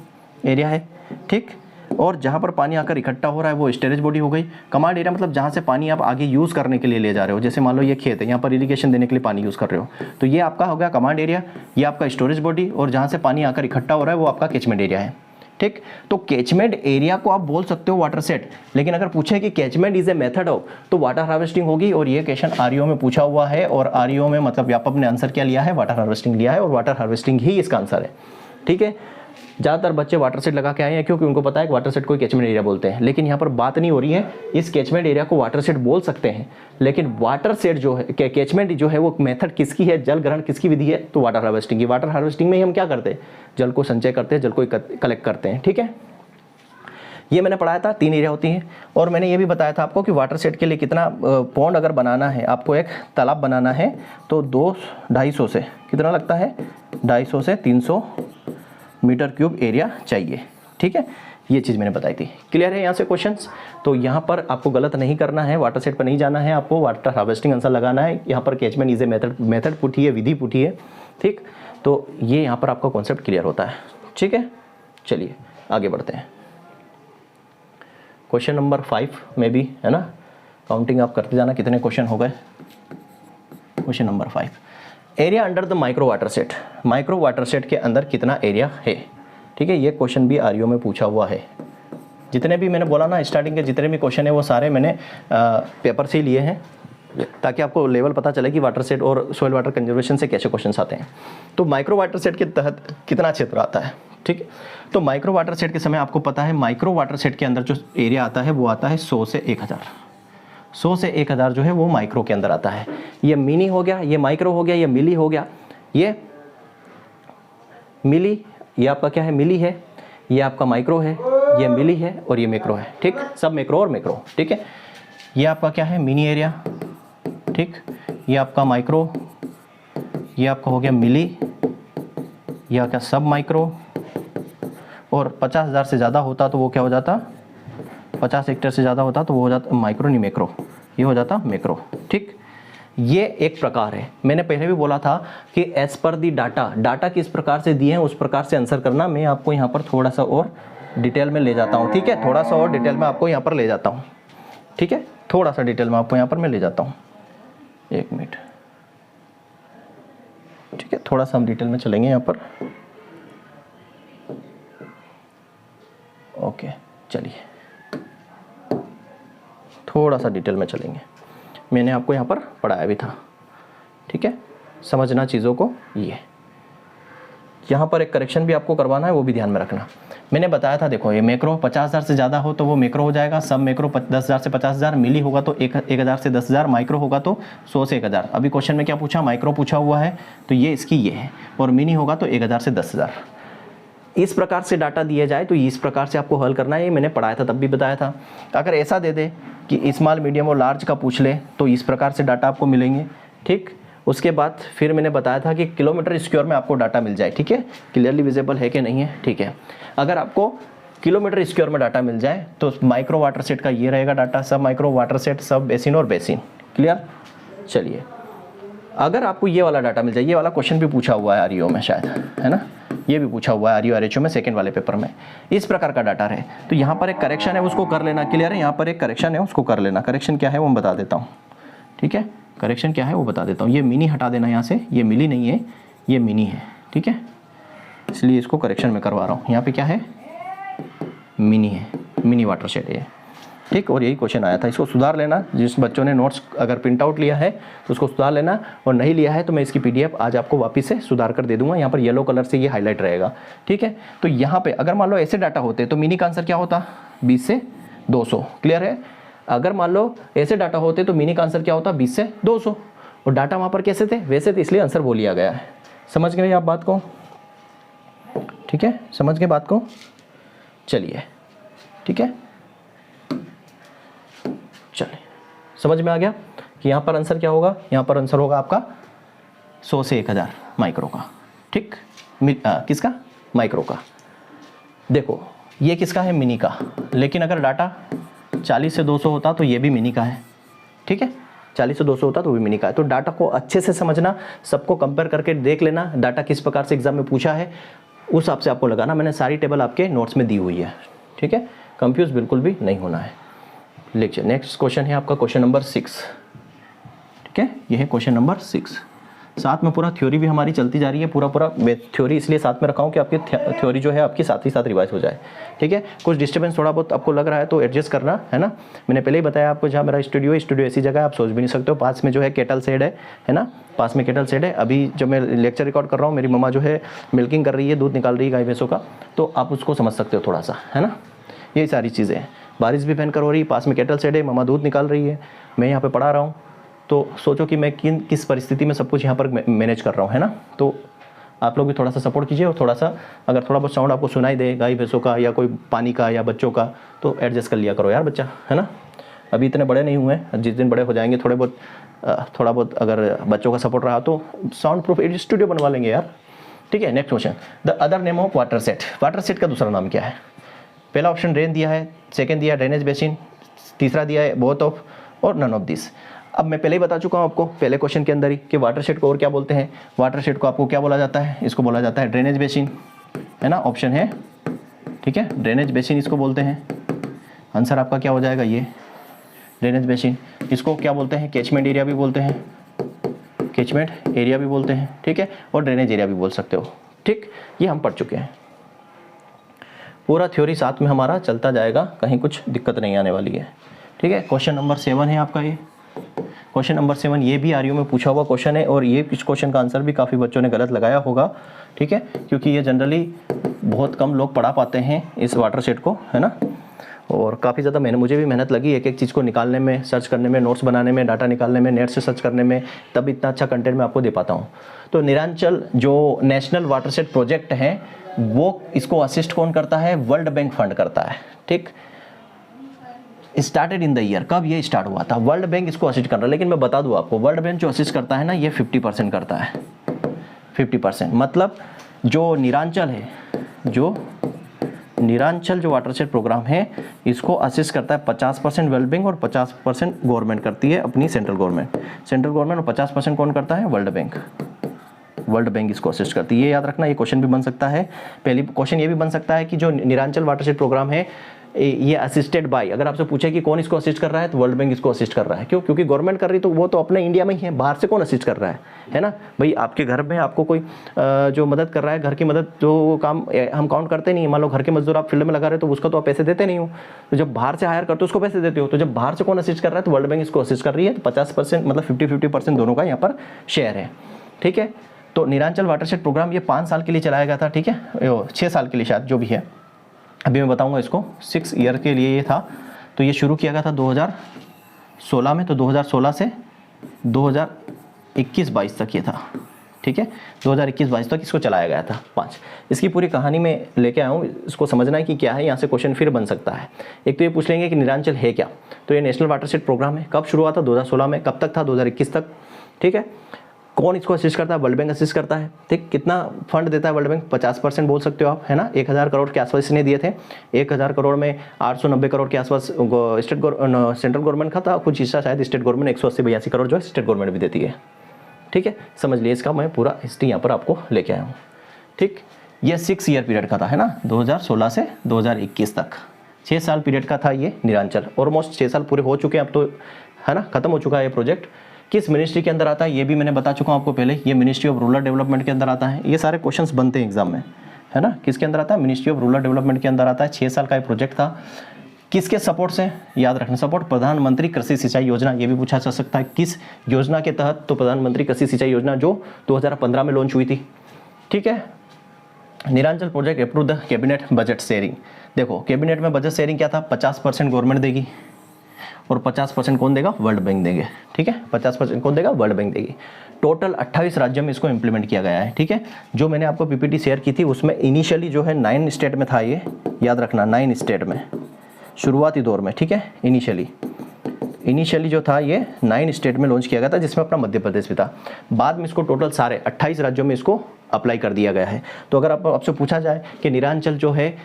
एरिया है, ठीक। और जहाँ पर पानी आकर इकट्ठा हो रहा है वो स्टोरेज बॉडी हो गई। कमांड एरिया मतलब जहाँ से पानी आप आगे यूज़ करने के लिए ले जा रहे हो, जैसे मान लो ये खेत है, यहाँ पर इरिगेशन देने के लिए पानी यूज़ कर रहे हो, तो ये आपका हो गया कमांड एरिया, ये आपका स्टोरेज बॉडी, और जहाँ से पानी आकर इकट्ठा हो रहा है वो आपका कैचमेंट एरिया है, ठीक। तो कैचमेंट एरिया को आप बोल सकते हो वाटर सेट, लेकिन अगर पूछे कि कैचमेंट इज ए मेथड हो तो वाटर हार्वेस्टिंग होगी। और ये क्वेश्चन आरईओ में पूछा हुआ है, और आरईओ में मतलब व्यापक ने आंसर क्या लिया है, वाटर हार्वेस्टिंग लिया है, और वाटर हार्वेस्टिंग ही इसका आंसर है, ठीक है। ज़्यादातर बच्चे वाटर सेट लगा के आए हैं क्योंकि उनको पता है कि वाटर सेट को कैचमेंट एरिया बोलते हैं, लेकिन यहाँ पर बात नहीं हो रही है, इस कैचमेंट एरिया को वाटर सेट बोल सकते हैं, लेकिन वाटर सेट जो है, कैचमेंट जो है वो मेथड किसकी है, जल ग्रहण किसकी विधि है, तो वाटर हार्वेस्टिंग की। वाटर हार्वेस्टिंग में ही हम क्या करते हैं, जल को संचय करते हैं, जल को कलेक्ट करते हैं, ठीक है। ये मैंने पढ़ाया था, 3 एरिया होती हैं, और मैंने ये भी बताया था आपको कि वाटर सेट के लिए कितना पॉन्ड अगर बनाना है, आपको एक तालाब बनाना है तो 250 से कितना लगता है, 250 से 300 मीटर क्यूब एरिया चाहिए, ठीक है। ये चीज़ मैंने बताई थी। क्लियर है यहाँ से क्वेश्चंस? तो यहाँ पर आपको गलत नहीं करना है, वाटर सेट पर नहीं जाना है, आपको वाटर हार्वेस्टिंग आंसर लगाना है। यहाँ पर कैचमेंट इज ए मेथड पूछी है, विधि पूछी है, ठीक। तो ये यहाँ पर आपका कॉन्सेप्ट क्लियर होता है, ठीक है। चलिए आगे बढ़ते हैं। क्वेश्चन नंबर 5 में भी है ना, काउंटिंग आप करते जाना कितने क्वेश्चन हो गए। Question number 5, area under the micro water set, micro water set के अंदर कितना एरिया है, ठीक है। ये क्वेश्चन भी आरईओ में पूछा हुआ है। जितने भी मैंने बोला ना स्टार्टिंग के जितने भी क्वेश्चन है वो सारे मैंने पेपर से ही लिए हैं, ताकि आपको लेवल पता चले कि वाटर सेट और सॉइल वाटर कंजर्वेशन से कैसे क्वेश्चन आते हैं। तो माइक्रो वाटर सेट के तहत कितना क्षेत्र आता है, ठीक है। तो माइक्रो वाटर सेट के समय आपको पता है, माइक्रो वाटर सेट के अंदर जो एरिया आता है वो आता है 100 से 1000, 100 से 1000 जो है वो माइक्रो के अंदर आता है। ये मिनी हो गया, ये माइक्रो हो गया, ये मिली हो गया, ये मिली, ये आपका क्या है, मिली है, ये आपका माइक्रो है, ये मिली है, और ये मैक्रो है, ठीक। सब मैक्रो और मैक्रो, ठीक है। ये आपका क्या है, मिनी एरिया, ठीक। ये आपका माइक्रो, ये आपका हो गया मिली, ये आपका सब माइक्रो, और 50,000 से ज़्यादा होता तो वो क्या हो जाता, 50 हेक्टेयर से ज़्यादा होता तो वो हो जाता माइक्रो, नहीं मैक्रो, ये हो जाता मैक्रो, ठीक। ये एक प्रकार है। मैंने पहले भी बोला था कि एज पर दी डाटा किस प्रकार से दिए हैं उस प्रकार से आंसर करना। मैं आपको यहाँ पर थोड़ा सा और डिटेल में ले जाता हूँ, ठीक है, थोड़ा सा और डिटेल में आपको यहाँ पर ले जाता हूँ, ठीक है, थोड़ा सा डिटेल में आपको यहाँ पर मैं ले जाता हूँ। 1 मिनट, ठीक है, थोड़ा सा हम डिटेल में चलेंगे यहाँ पर। ओके, चलिए थोड़ा सा डिटेल में चलेंगे। मैंने आपको यहाँ पर पढ़ाया भी था, ठीक है, समझना चीज़ों को। ये यहाँ पर एक करेक्शन भी आपको करवाना है, वो भी ध्यान में रखना। मैंने बताया था, देखो ये मैक्रो 50,000 से ज़्यादा हो तो वो मैक्रो हो जाएगा, सब मैक्रो 10,000 से 50,000, मिली होगा तो 1,000 से 10,000, माइक्रो होगा तो 100 से 1,000। अभी क्वेश्चन में क्या पूछा, माइक्रो पूछा हुआ है तो ये इसकी ये है, और मिनी होगा तो 1,000 से 10,000। इस प्रकार से डाटा दिया जाए तो इस प्रकार से आपको हल करना है। ये मैंने पढ़ाया था, तब भी बताया था। अगर ऐसा दे दे कि स्मॉल, मीडियम और लार्ज का पूछ ले तो इस प्रकार से डाटा आपको मिलेंगे, ठीक। उसके बाद फिर मैंने बताया था कि किलोमीटर स्क्वायर में आपको डाटा मिल जाए, ठीक है, क्लियरली विजिबल है कि नहीं है, ठीक है। अगर आपको किलोमीटर स्क्वायर में डाटा मिल जाए तो माइक्रो वाटर सेट का ये रहेगा डाटा, सब माइक्रो वाटर सेट, सब बेसिन और बेसिन, क्लियर। चलिए, अगर आपको ये वाला डाटा मिल जाए, ये वाला क्वेश्चन भी पूछा हुआ है आरईओ में शायद, है ना, ये भी पूछा हुआ है आरईओ आरएचओ में सेकंड वाले पेपर में, इस प्रकार का डाटा रहे तो यहाँ पर एक करेक्शन है उसको कर लेना। क्लियर है, यहाँ पर एक करेक्शन है उसको कर लेना। करेक्शन क्या है वो मैं बता देता हूँ, ठीक है, करेक्शन क्या है वो बता देता हूँ। ये मिनी हटा देना यहाँ से, ये मिली नहीं है, ये मिनी है, ठीक है, इसलिए इसको करेक्शन में करवा रहा हूँ। यहाँ पे क्या है, मिनी है, मिनी वाटरशेड है, ठीक। और यही क्वेश्चन आया था, इसको सुधार लेना। जिस बच्चों ने नोट्स अगर प्रिंट आउट लिया है तो उसको सुधार लेना, और नहीं लिया है तो मैं इसकी पीडीएफ आज आपको वापस से सुधार कर दे दूंगा। यहाँ पर येलो कलर से ये हाईलाइट रहेगा, ठीक है। तो यहाँ पे अगर मान लो ऐसे डाटा होते तो मिनी का आंसर क्या होता, 20 से 200। क्लियर है, अगर मान लो ऐसे डाटा होते तो मिनी का आंसर क्या होता, 20 से 200। और डाटा वहाँ पर कैसे थे, वैसे थे, इसलिए आंसर वो लिया गया है। समझ गए आप बात को, ठीक है, समझ गए बात को। चलिए, ठीक है, चलिए, समझ में आ गया कि यहाँ पर आंसर क्या होगा। यहाँ पर आंसर होगा आपका 100 से 1000 माइक्रो का, ठीक। किसका, माइक्रो का। देखो ये किसका है, मिनी का, लेकिन अगर डाटा 40 से 200 होता तो ये भी मिनी का है, ठीक है, 40 से 200 होता तो भी मिनी का है। तो डाटा को अच्छे से समझना, सबको कंपेयर करके देख लेना डाटा किस प्रकार से एग्जाम में पूछा है, उस हिसाब से आपको लगाना। मैंने सारी टेबल आपके नोट्स में दी हुई है, ठीक है, कंफ्यूज बिल्कुल भी नहीं होना है। लिखिए, नेक्स्ट क्वेश्चन है आपका क्वेश्चन नंबर 6, ठीक है, ये है क्वेश्चन नंबर 6। साथ में पूरा थ्योरी भी हमारी चलती जा रही है, पूरा थ्योरी इसलिए साथ में रखा हूँ कि आपकी थ्योरी जो है आपकी साथ ही साथ रिवाइज हो जाए, ठीक है। कुछ डिस्टर्बेंस थोड़ा बहुत आपको लग रहा है तो एडजस्ट करना, है ना। मैंने पहले ही बताया आपको, जहाँ मेरा स्टूडियो ऐसी जगह आप सोच भी नहीं सकते हो। पास में जो है केटल शेड है ना, पास में केटल शेड है। अभी जब मैं लेक्चर रिकॉर्ड कर रहा हूँ, मेरी मम्मा जो है मिल्किंग कर रही है, दूध निकाल रही है गाय भैंसों का, तो आप उसको समझ सकते हो थोड़ा सा, है ना। यही सारी चीज़ें हैं, बारिश भी भयंकर हो रही है, पास में केटल शेड है, मम्मा दूध निकाल रही है, मैं यहाँ पे पढ़ा रहा हूँ। तो सोचो कि मैं किस परिस्थिति में सब कुछ यहाँ पर मैनेज कर रहा हूँ, है ना। तो आप लोग भी थोड़ा सा सपोर्ट कीजिए, और थोड़ा सा अगर थोड़ा बहुत साउंड आपको सुनाई दे गाय भैंसों का या कोई पानी का या बच्चों का, तो एडजस्ट कर लिया करो यार बच्चा, है ना। अभी इतने बड़े नहीं हुए हैं, जिस दिन बड़े हो जाएंगे थोड़ा बहुत अगर बच्चों का सपोर्ट रहा तो साउंड प्रूफ स्टूडियो बनवा लेंगे यार, ठीक है। Next question, the other name of water set. Water set का दूसरा नाम क्या है। पहला ऑप्शन रेन दिया है, सेकंड दिया ड्रेनेज बेसिन, तीसरा दिया है बोथ ऑफ और नन ऑफ दिस। अब मैं पहले ही बता चुका हूँ आपको पहले क्वेश्चन के अंदर ही कि वाटर शेड को और क्या बोलते हैं। वाटर शेड को आपको क्या बोला जाता है, इसको बोला जाता है ड्रेनेज बेसिन, है ना, ऑप्शन है, ठीक है, ड्रेनेज बेसिन इसको बोलते हैं। आंसर आपका क्या हो जाएगा, ये ड्रेनेज बेसिन। इसको क्या बोलते हैं, कैचमेंट एरिया भी बोलते हैं, कैचमेंट एरिया भी बोलते हैं, ठीक है, और ड्रेनेज एरिया भी बोल सकते हो, ठीक। ये हम पढ़ चुके हैं, पूरा थ्योरी साथ में हमारा चलता जाएगा, कहीं कुछ दिक्कत नहीं आने वाली है, ठीक है। क्वेश्चन नंबर 7 है आपका, ये क्वेश्चन नंबर 7, ये भी आरईओ में पूछा हुआ क्वेश्चन है, और ये इस क्वेश्चन का आंसर भी काफ़ी बच्चों ने गलत लगाया होगा, ठीक है, क्योंकि ये जनरली बहुत कम लोग पढ़ा पाते हैं इस वाटर शेड को, है ना। और काफ़ी ज़्यादा मुझे भी मेहनत लगी एक एक चीज़ को निकालने में, सर्च करने में, नोट्स बनाने में, डाटा निकालने में, नेट से सर्च करने में, तब इतना अच्छा कंटेंट मैं आपको दे पाता हूँ। तो निरांचल जो नेशनल वाटर शेड प्रोजेक्ट है, वो इसको असिस्ट कौन करता है, वर्ल्ड बैंक फंड करता है, ठीक। स्टार्टेड इन द ईयर, कब ये स्टार्ट हुआ था, वर्ल्ड बैंक इसको असिस्ट कर रहा है। लेकिन मैं बता दूं आपको, वर्ल्ड बैंक जो असिस्ट करता है ना, ये 50% करता है, 50%। मतलब जो निरांचल है, जो निरांचल जो वाटरशेड प्रोग्राम है, इसको असिस्ट करता है 50% वर्ल्ड बैंक और 50% गवर्नमेंट करती है अपनी सेंट्रल गवर्नमेंट और 50% कौन करता है, वर्ल्ड बैंक। वर्ल्ड बैंक इसको असिस्ट करती है, ये याद रखना। ये क्वेश्चन भी बन सकता है, पहली क्वेश्चन ये भी बन सकता है कि जो निरांचल वाटरशेड प्रोग्राम है ये असिस्टेड बाय, अगर आपसे पूछे कि कौन इसको असिस्ट कर रहा है तो वर्ल्ड बैंक इसको असिस्ट कर रहा है। क्यों, क्योंकि गवर्नमेंट कर रही तो वो तो अपने इंडिया में ही है, बाहर से कौन असिस्ट कर रहा है ना भाई। आपके घर में आपको कोई जो मदद कर रहा है, घर की मदद जो काम हम काउंट करते नहीं। मान लो घर के मजदूर आप फील्ड में लगा रहे हो तो उसको तो आप पैसे देते नहीं हो, तो जब बाहर से हायर करते हो उसको पैसे देते हो। तो जब बाहर से कौन असिस्ट कर रहा है तो वर्ल्ड बैंक इसको असिस्ट कर रही है। तो 50% मतलब 50-50% दोनों का यहाँ पर शेयर है, ठीक है। तो निरांचल वाटरशेड प्रोग्राम ये 5 साल के लिए चलाया गया था, ठीक है, 6 साल के लिए शायद, जो भी है अभी मैं बताऊंगा इसको। 6 ईयर के लिए ये था। तो ये शुरू किया गया था 2016 में, तो 2016 से 2021-22 तक ये था, ठीक है। 2021-22 तक इसको चलाया गया था 5। इसकी पूरी कहानी में लेके आया हूँ, इसको समझना है कि क्या है। यहाँ से क्वेश्चन फिर बन सकता है। एक तो ये पूछ लेंगे कि निरांचल है क्या। तो ये नेशनल वाटरशेड प्रोग्राम है, कब शुरू हुआ था, 2016 में, कब तक था, 2021 तक, ठीक है। कौन इसको असिस्ट करता है? वर्ल्ड बैंक असिस्ट करता है। ठीक, कितना फंड देता है वर्ल्ड बैंक? 50% बोल सकते हो आप, है ना। 1000 करोड़ के आसपास इसने दिए थे। 1000 करोड़ में 890 करोड़ के आसपास सेंट्रल गवर्नमेंट का था, कुछ हिस्सा शायद स्टेट गवर्नमेंट, 180-82 करोड़ जो है स्टेट गवर्नमेंट भी देती है। ठीक है, समझ लिए, इसका मैं पूरा हिस्ट्री यहाँ पर आपको लेके आया हूँ। ठीक, ये 6 ईयर पीरियड का था, है ना, 2016 से 2021 तक 6 साल पीरियड का था ये निरांचल। ऑलमोस्ट 6 साल पूरे हो चुके हैं अब तो, है ना, खत्म हो चुका है ये प्रोजेक्ट। किस मिनिस्ट्री के अंदर आता है ये भी मैंने बता चुका हूँ आपको पहले, ये मिनिस्ट्री ऑफ रूरल डेवलपमेंट के अंदर आता है। ये सारे क्वेश्चंस बनते हैं एग्जाम में, है ना। किसके अंदर आता है? मिनिस्ट्री ऑफ रूरल डेवलपमेंट के अंदर आता है। 6 साल का ये प्रोजेक्ट था। किसके सपोर्ट से? याद रखना, सपोर्ट प्रधानमंत्री कृषि सिंचाई योजना, ये भी पूछा जा सकता है। किस योजना के तहत? तो प्रधानमंत्री कृषि सिंचाई योजना जो 2015 में लॉन्च हुई थी। ठीक है, Neeranchal project approve the cabinet budget sharing. देखो, कैबिनेट में बजट शेयरिंग क्या था? 50% गवर्नमेंट देगी और 50% कौन देगा? वर्ल्ड बैंक देंगे। ठीक है, 50% कौन देगा? वर्ल्ड बैंक देगी। टोटल 28 राज्यों में इसको इंप्लीमेंट किया गया है। ठीक है, जो मैंने आपको पीपीटी शेयर की थी उसमें इनिशियली जो है 9 स्टेट में था ये, याद रखना, 9 स्टेट में शुरुआती दौर में। ठीक है, इनिशियली जो था ये 9 स्टेट में लॉन्च किया गया था, जिसमें अपना मध्य प्रदेश भी था। बाद में इसको टोटल सारे 28 राज्यों में इसको अप्लाई कर दिया गया है। तो अगर आपसे पूछा जाए कि निरांचल जो है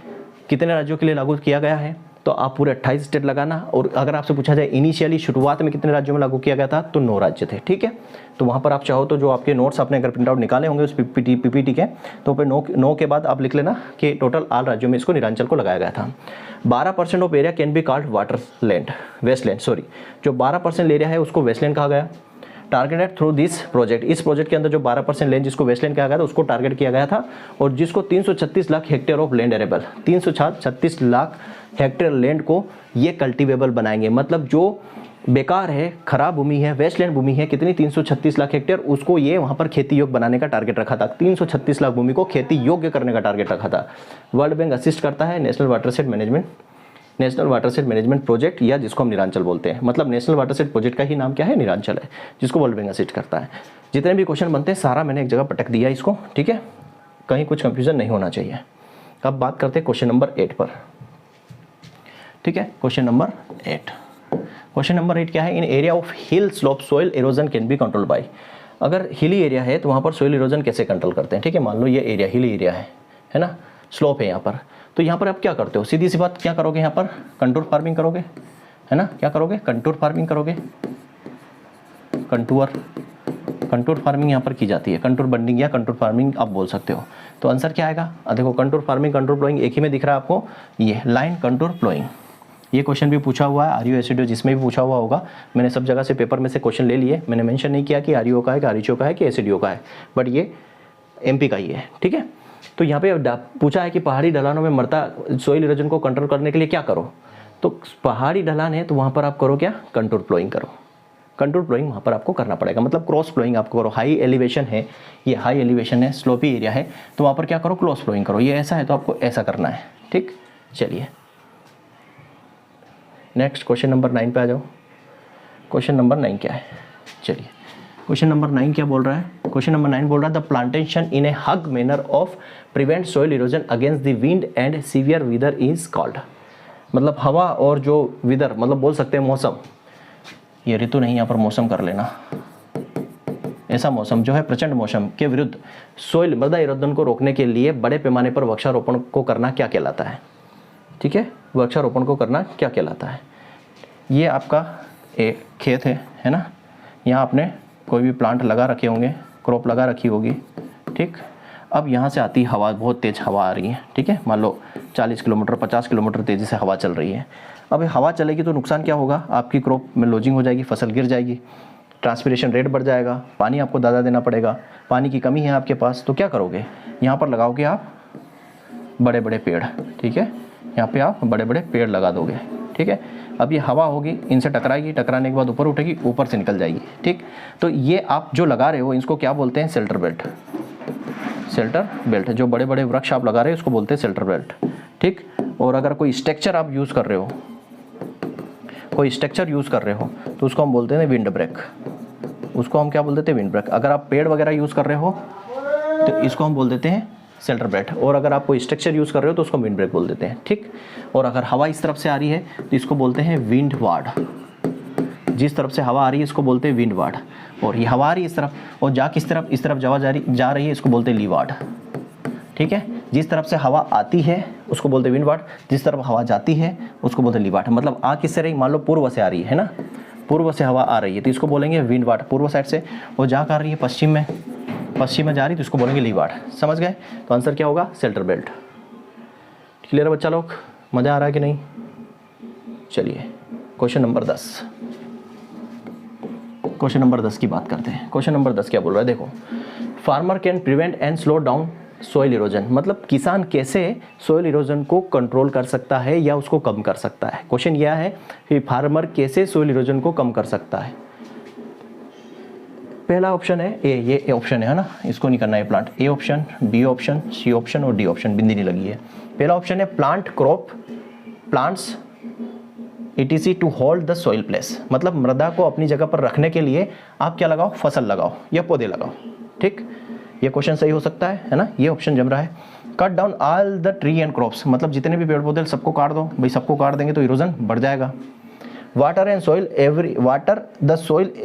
कितने राज्यों के लिए लागू किया गया है, तो आप पूरे 28 स्टेट लगाना। और अगर आपसे पूछा जाए इनिशियली शुरुआत में कितने राज्यों में लागू किया गया था, तो 9 राज्य थे। ठीक है, तो वहाँ पर आप चाहो तो जो आपके नोट्स आपने अगर प्रिंट आउट निकाले होंगे उस पीपीटी के, तो फिर 9 के बाद आप लिख लेना कि टोटल आल राज्यों में इसको निरांचल को लगाया गया था। 12% of area can be called water land, wasteland, sorry, जो 12% एरिया है उसको वेस्टलैंड कहा गया। टारगेटेड थ्रू दिस प्रोजेक्ट, इस प्रोजेक्ट के अंदर जो 12% लैंड जिसको वेस्टलैंड कहा गया था उसको टारगेट किया गया था, और जिसको 336 lakh hectare of land arable, 336 lakh hectare land को ये कल्टीवेबल बनाएंगे। मतलब जो बेकार है, खराब भूमि है, वेस्टलैंड भूमि है, कितनी? 336 लाख हेक्टेयर, उसको ये वहाँ पर खेती योग्य बनाने का टारगेट रखा था। 336 लाख भूमि को खेती योग्य करने का टारगेट रखा था। वर्ल्ड बैंक असिस्ट करता है नेशनल वाटरशेड मैनेजमेंट प्रोजेक्ट, या जिसको हम निरांचल बोलते हैं। मतलब नेशनल वाटरशेड प्रोजेक्ट का ही नाम क्या है? निरांचल है, जिसको वर्ल्ड बैंक असिस्ट करता है। जितने भी क्वेश्चन बनते हैं सारा मैंने एक जगह पटक दिया इसको। ठीक है, कहीं कुछ कंफ्यूजन नहीं होना चाहिए। अब बात करते हैं क्वेश्चन नंबर 8 पर। ठीक है, क्वेश्चन नंबर 8 क्या है? In area of hill slope soil erosion can be control by. अगर हिली एरिया है तो वहाँ पर सोइल इरोजन कैसे कंट्रोल करते हैं? ठीक है, मान लो ये एरिया हिली एरिया है ना, स्लोप है यहाँ पर, तो यहाँ पर आप क्या करते हो? सीधी सी बात, क्या करोगे? यहाँ पर कंटूर फार्मिंग करोगे, है ना। क्या करोगे? कंटूर फार्मिंग करोगे। कंटूर फार्मिंग यहाँ पर की जाती है, कंटूर बंडिंग या कंटूर फार्मिंग आप बोल सकते हो। तो आंसर क्या आएगा? देखो, कंटूर फार्मिंग, कंटूर प्लोइंग एक ही में दिख रहा है आपको, ये लाइन कंटूर प्लोइंग। ये क्वेश्चन भी पूछा हुआ है, आरयू एसडीओ जिसमें भी पूछा हुआ होगा। मैंने सब जगह से पेपर में से क्वेश्चन ले लिए, मैंने मेंशन नहीं किया कि आरयू का है कि आरएचओ का है कि एसडीओ का है, बट ये एमपी का ही है। ठीक है, तो यहाँ पे पूछा है कि पहाड़ी ढलानों में मरता सोइल इरोजन को कंट्रोल करने के लिए क्या करो? तो पहाड़ी ढलान है तो वहाँ पर आप करो क्या? कंटूर प्लोइंग करो। कंटूर प्लोइंग वहाँ पर आपको करना पड़ेगा, मतलब क्रॉस प्लोइंग आपको करो। हाई एलिवेशन है, ये हाई एलिवेशन है, स्लोपी एरिया है, तो वहाँ पर क्या करो? क्रॉस प्लोइंग करो। ये ऐसा है तो आपको ऐसा करना है। ठीक, चलिए नेक्स्ट क्वेश्चन नंबर 9 पे आ जाओ। क्वेश्चन नंबर 9 क्या है? चलिए, क्वेश्चन नंबर 9 क्या बोल रहा है? क्वेश्चन नंबर 9 बोल रहा है the plantation in a huge manner of prevent soil erosion against the wind and severe weather is called. मतलब हवा और जो वेदर, मतलब बोल सकते हैं मौसम, ये ऋतु नहीं, यहाँ पर मौसम कर लेना। ऐसा मौसम जो है प्रचंड मौसम के विरुद्ध सोइल मृदा इरोजन को रोकने के लिए बड़े पैमाने पर वृक्षारोपण को करना क्या कहलाता है? ठीक है, वृक्षारोपण को करना क्या कहलाता है? ये आपका एक खेत है ना, यहाँ आपने कोई भी प्लांट लगा रखे होंगे, क्रॉप लगा रखी होगी। ठीक, अब यहाँ से आती हवा, बहुत तेज़ हवा आ रही है। ठीक है, मान लो 40 किलोमीटर 50 किलोमीटर तेज़ी से हवा चल रही है। अब हवा चलेगी तो नुकसान क्या होगा? आपकी क्रॉप में लॉजिंग हो जाएगी, फसल गिर जाएगी, ट्रांसपिरेशन रेट बढ़ जाएगा, पानी आपको ज़्यादा देना पड़ेगा, पानी की कमी है आपके पास, तो क्या करोगे? यहाँ पर लगाओगे आप बड़े बड़े पेड़। ठीक है, यहाँ पे आप बड़े बड़े पेड़ लगा दोगे। ठीक है, अब ये हवा होगी, इनसे टकराएगी, टकराने के बाद ऊपर उठेगी, ऊपर से निकल जाएगी। ठीक, तो ये आप जो लगा रहे हो इसको क्या बोलते हैं? Shelter belt. शेल्टर बेल्ट, जो बड़े बड़े वृक्ष आप लगा रहे हो उसको बोलते हैं शेल्टर बेल्ट। ठीक, और अगर कोई स्ट्रक्चर आप यूज़ कर रहे हो, तो उसको हम बोलते हैं विंड ब्रेक। उसको हम क्या बोल देते हैं? Windbreak. अगर आप पेड़ वगैरह यूज़ कर रहे हो तो इसको हम बोल देते हैं शेल्टर बेल्ट, और अगर आप कोई स्ट्रक्चर यूज़ कर रहे हो तो उसको विंड ब्रेक बोल देते हैं। ठीक, और अगर हवा इस तरफ से आ रही है तो इसको बोलते हैं विंड वार्ड। जिस तरफ से हवा आ रही है इसको बोलते हैं विंडवार्ड, और ये हवा आ रही है इस तरफ और जा किस तरफ, इस तरफ जा रही है, इसको बोलते हैं लीवार्ड। ठीक है, जिस तरफ से हवा आती है उसको बोलते हैं विंडवार्ड, जिस तरफ हवा जाती है उसको बोलते हैं लीवार्ड। मतलब आ किससे रही, मान लो पूर्व से आ रही है ना, पूर्व से हवा आ रही है तो इसको बोलेंगे विंडवार्ड पूर्व साइड से, और जा कर रही है पश्चिम में जा रही है तो इसको बोलेंगे लीवार्ड। समझ गए? तो आंसर क्या होगा, सेल्टर बेल्ट। क्लियर है बच्चा लोग, मज़ा आ रहा है कि नहीं? चलिए क्वेश्चन नंबर 10, क्वेश्चन नंबर 10 की बात करते हैं। क्वेश्चन नंबर 10 क्या बोल रहा है, देखो, farmer can prevent and slow down soil erosion, मतलब किसान कैसे सोइल इरोजन को कंट्रोल कर सकता है या उसको कम कर सकता है। क्वेश्चन यह है कि फार्मर कैसे सोइल इरोजन को कम कर सकता है। पहला ऑप्शन है ए, ये ऑप्शन है ना, इसको नहीं करना है plant, A option, B option, C option और डी ऑप्शन, बिंदी नहीं लगी है। पहला ऑप्शन है plant crop plants ETC to hold the soil place, मतलब मृदा को अपनी जगह पर रखने के लिए आप क्या लगाओ, फसल लगाओ या पौधे लगाओ। ठीक, ये क्वेश्चन सही हो सकता है ना, ये ऑप्शन जम रहा है। Cut down all the tree and crops, मतलब जितने भी पेड़ पौधे सबको काट दो, भाई सबको काट देंगे तो इरोजन बढ़ जाएगा। Water and soil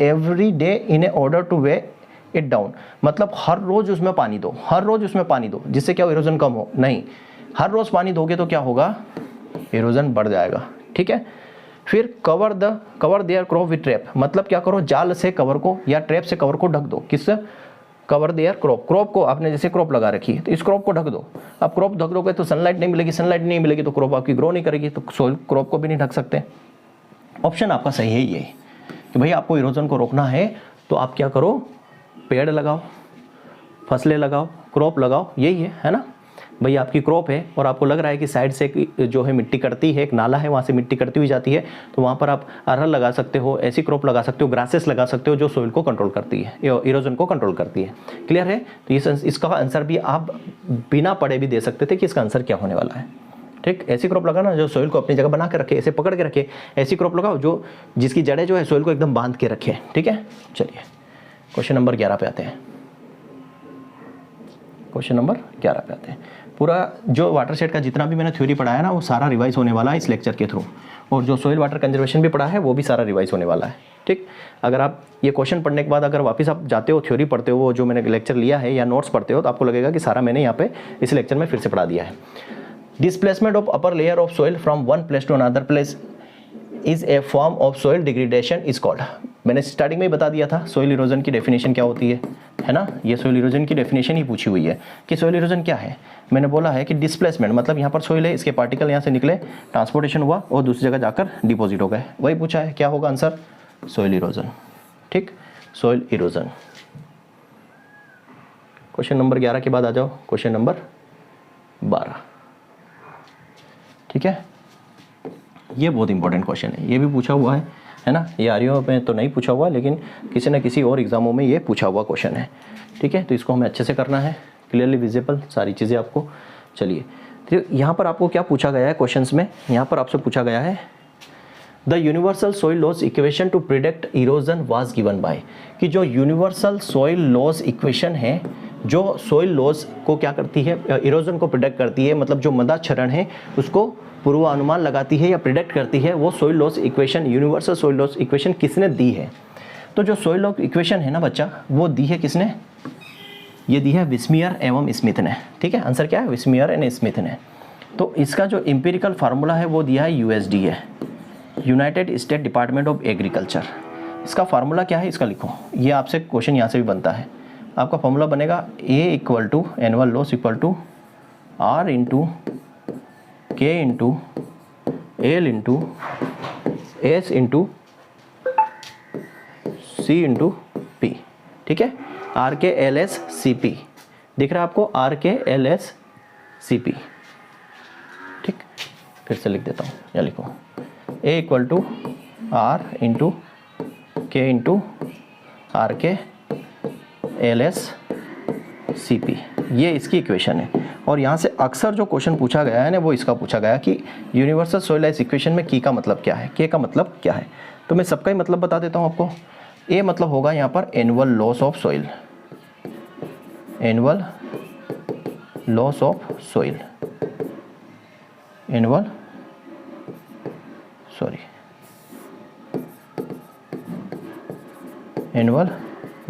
every day in A order two way it down, मतलब हर रोज उसमें पानी दो, हर रोज उसमें पानी दो, जिससे क्या हो, इरोजन कम हो। नहीं, हर रोज पानी दोगे तो क्या होगा, इरोजन बढ़ जाएगा। ठीक है, फिर cover their crop with trap, मतलब क्या करो, जाल से कवर को या ट्रैप से कवर को ढक दो। किससे, कवर देयर क्रॉप को, आपने जैसे क्रॉप लगा रखी है तो इस क्रॉप को ढक दो। अब क्रॉप ढक दोगे तो सनलाइट नहीं मिलेगी, सनलाइट नहीं मिलेगी तो क्रॉप आपकी ग्रो नहीं करेगी, तो सोइल क्रॉप को भी नहीं ढक सकते। ऑप्शन आपका सही है ये कि भाई आपको इरोजन को रोकना है तो आप क्या करो, पेड़ लगाओ, फसलें लगाओ, क्रॉप लगाओ, यही है ना। भाई आपकी क्रॉप है और आपको लग रहा है कि साइड से जो है मिट्टी कटती है, एक नाला है वहाँ से मिट्टी कटती हुई जाती है, तो वहाँ पर आप अरहर लगा सकते हो, ऐसी क्रॉप लगा सकते हो, ग्रासेस लगा सकते हो जो सोइल को कंट्रोल करती है, इरोजन को कंट्रोल करती है। क्लियर है? तो इसका आंसर भी आप बिना पढ़े भी दे सकते थे कि इसका आंसर क्या होने वाला है। ठीक, ऐसी क्रॉप लगाना जो सोइल को अपनी जगह बना के रखे, ऐसे पकड़ के रखे, ऐसी क्रॉप लगाओ जो जिसकी जड़ें जो है सोइल को एकदम बांध के रखे। ठीक है, चलिए क्वेश्चन नंबर 11 पे आते हैं। क्वेश्चन नंबर 11 पे आते हैं। पूरा जो वाटरशेड का जितना भी मैंने थ्योरी पढ़ाया ना वो सारा रिवाइज होने वाला है इस लेक्चर के थ्रू, और जो सोइल वाटर कंजर्वेशन भी पढ़ा है वो भी सारा रिवाइज होने वाला है। ठीक, अगर आप ये क्वेश्चन पढ़ने के बाद अगर वापस आप जाते हो, थ्योरी पढ़ते हो, वो जो मैंने लेक्चर लिया है या नोट्स पढ़ते हो, तो आपको लगेगा कि सारा मैंने यहाँ पे इस लेक्चर में फिर से पढ़ा दिया है। Displacement of upper layer of soil from one place to another place is a form of soil degradation is called. मैंने स्टार्टिंग में ही बता दिया था सोइल इरोजन की डेफिनेशन क्या होती है ना। ये सोइल इरोजन की डेफिनेशन ही पूछी हुई है कि सोइल इरोजन क्या है। मैंने बोला है कि डिस्प्लेसमेंट मतलब यहाँ पर सोइल है, इसके पार्टिकल यहाँ से निकले, ट्रांसपोर्टेशन हुआ और दूसरी जगह जाकर डिपॉजिट हो गए, वही पूछा है। क्या होगा आंसर, सोइल इरोजन। ठीक, सोइल इरोजन। क्वेश्चन नंबर 11 के बाद आ जाओ क्वेश्चन नंबर 12। ठीक है, ये बहुत इंपॉर्टेंट क्वेश्चन है, ये भी पूछा हुआ है ना। ये आरओ में तो नहीं पूछा हुआ, लेकिन किसी न किसी और एग्जामों में ये पूछा हुआ क्वेश्चन है। ठीक है, तो इसको हमें अच्छे से करना है, क्लियरली विजिबल सारी चीज़ें आपको। चलिए, तो यहाँ पर आपको क्या पूछा गया है क्वेश्चंस में, यहाँ पर आपसे पूछा गया है the universal soil loss equation to predict erosion was given by, कि जो यूनिवर्सल सोइल लॉज इक्वेशन है जो सोइल लॉज को क्या करती है, इरोजन को प्रिडिक्ट करती है, मतलब जो मृदा क्षरण है उसको पूर्वानुमान लगाती है या प्रिडिक्ट करती है, वो soil loss equation, universal soil loss equation किसने दी है। तो जो सोइल लॉज इक्वेशन है ना बच्चा, वो दी है किसने, ये दी है विस्मियर एवं स्मिथ ने। ठीक है, आंसर क्या है, विस्मियर एंड स्मिथ ने। तो इसका जो एम्पिरिकल फार्मूला है वो दिया है USDA, United state department of agriculture. इसका फार्मूला क्या है, इसका लिखो, ये आपसे क्वेश्चन यहाँ से भी बनता है। आपका फार्मूला बनेगा A equal to annual loss equal to R into K into L into S into C into P। ठीक है, RKLSCP दिख रहा है आपको, RKLSCP। ठीक, फिर से लिख देता हूँ, या लिखो A equal to R into K into RKLSCP, ये इसकी इक्वेशन है। और यहाँ से अक्सर जो क्वेश्चन पूछा गया है ना वो इसका पूछा गया कि यूनिवर्सल सोइल लॉज इक्वेशन में की का मतलब क्या है, के का मतलब क्या है। तो मैं सबका ही मतलब बता देता हूँ आपको। ए मतलब होगा यहाँ पर annual loss of soil, annual loss of soil, annual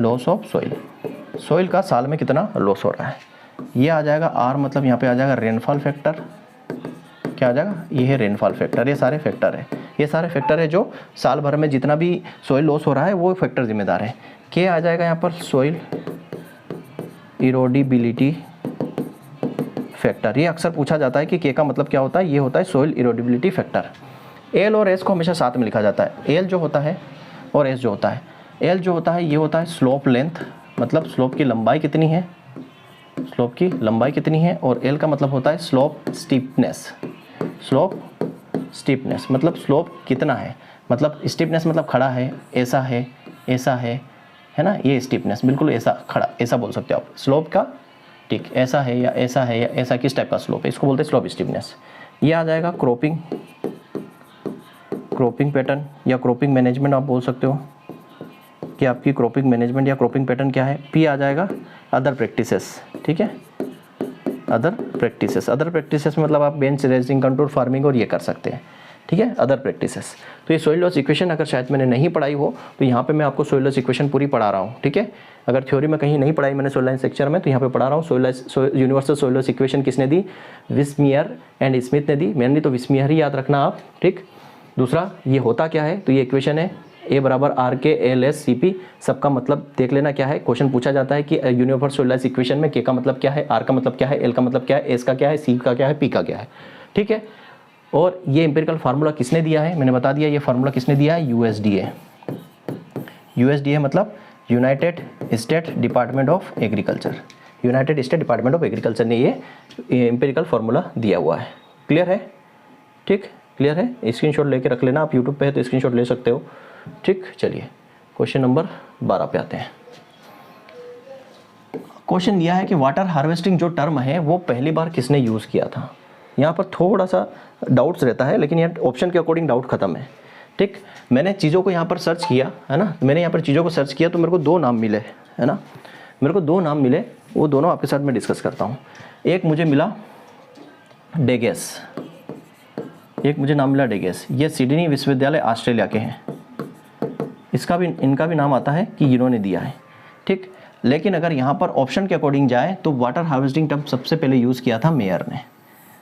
loss of soil, soil का साल में कितना लॉस हो रहा है। ये आ जाएगा आर, मतलब यहाँ पे आ जाएगा रेनफॉल फैक्टर। क्या आ जाएगा, ये है रेनफॉल फैक्टर। ये सारे फैक्टर है, ये सारे फैक्टर है जो साल भर में जितना भी सॉइल लॉस हो रहा है वो फैक्टर जिम्मेदार है। के आ जाएगा यहाँ पर सॉइल इरोडिबिलिटी फैक्टर। ये अक्सर पूछा जाता है कि के का मतलब क्या होता है, ये होता है सॉइल इरोडिबिलिटी फैक्टर। एल और एस को हमेशा साथ में लिखा जाता है। एल जो होता है और एस जो होता है, एल जो होता है ये होता है स्लोप लेंथ, मतलब स्लोप की लंबाई कितनी है, स्लोप की लंबाई कितनी है। और एल का मतलब होता है स्लोप स्टीपनेस, स्लोप स्टीपनेस मतलब स्लोप कितना है, मतलब स्टीपनेस मतलब खड़ा है, ऐसा है, ऐसा है ना, ये स्टीपनेस बिल्कुल ऐसा खड़ा, ऐसा बोल सकते हो आप स्लोप का, ठीक, ऐसा है या ऐसा है या ऐसा, किस टाइप का स्लोप है, इसको बोलते हैं स्लोप स्टीपनेस। ये आ जाएगा क्रॉपिंग, क्रॉपिंग पैटर्न या क्रॉपिंग मैनेजमेंट आप बोल सकते हो कि आपकी क्रॉपिंग मैनेजमेंट या क्रॉपिंग पैटर्न क्या है। पी आ जाएगा अदर प्रैक्टिसेस, ठीक है, अदर प्रैक्टिसेस। अदर प्रैक्टिसेस मतलब आप बेंच रेजिंग, कंट्रोल फार्मिंग और ये कर सकते हैं, ठीक है, अदर प्रैक्टिसेस। तो ये सॉइल लॉस इक्वेशन अगर शायद मैंने नहीं पढ़ाई हो तो यहाँ पे मैं आपको सॉइल लॉस इक्वेशन पूरी पढ़ा रहा हूँ, ठीक है। अगर थ्योरी में कहीं नहीं पढ़ाई मैंने सॉइल लाइन सेक्चर में, तो यहाँ पे पढ़ा रहा हूँ। यूनिवर्सल सॉइल लॉस इक्वेशन किसने दी, विस्मियर एंड स्मिथ ने दी, मैंने तो विस्मियर ही याद रखना आप, ठीक। दूसरा ये होता क्या है, तो ये इक्वेशन है ए बराबर आर के एल एस सी पी, सबका मतलब देख लेना क्या है। क्वेश्चन पूछा जाता है कि यूनिवर्सल सॉइल लॉस इक्वेशन में के का मतलब क्या है, आर का मतलब क्या है, एल का मतलब क्या है, एस का क्या है, सी का क्या है, पी का क्या है, ठीक है। और ये एम्पिरिकल फार्मूला किसने दिया है, मैंने बता दिया, ये फार्मूला किसने दिया है, यूएसडीए। यूएसडीए मतलब United state department of agriculture, United state department of agriculture ने ये एम्पिरिकल फार्मूला दिया हुआ है। क्लियर है, ठीक, क्लियर है। स्क्रीनशॉट लेके रख लेना, आप यूट्यूब पे है तो स्क्रीनशॉट ले सकते हो, ठीक। चलिए क्वेश्चन नंबर 12 पे आते हैं। क्वेश्चन दिया है कि वाटर हार्वेस्टिंग जो टर्म है वो पहली बार किसने यूज़ किया था। यहाँ पर थोड़ा सा डाउट्स रहता है, लेकिन यहाँ ऑप्शन के अकॉर्डिंग डाउट खत्म है, ठीक। मैंने चीज़ों को यहाँ पर सर्च किया है ना, मैंने यहाँ पर चीज़ों को सर्च किया तो मेरे को दो नाम मिले, है ना, मेरे को दो नाम मिले, वो दोनों आपके साथ मैं डिस्कस करता हूँ। एक मुझे मिला डेगेस, एक मुझे नाम मिला डेगेस, ये सिडनी विश्वविद्यालय ऑस्ट्रेलिया के हैं, इसका भी इनका भी नाम आता है कि इन्होंने दिया है, ठीक। लेकिन अगर यहाँ पर ऑप्शन के अकॉर्डिंग जाए तो वाटर हार्वेस्टिंग टर्म सबसे पहले यूज़ किया था मेयर ने,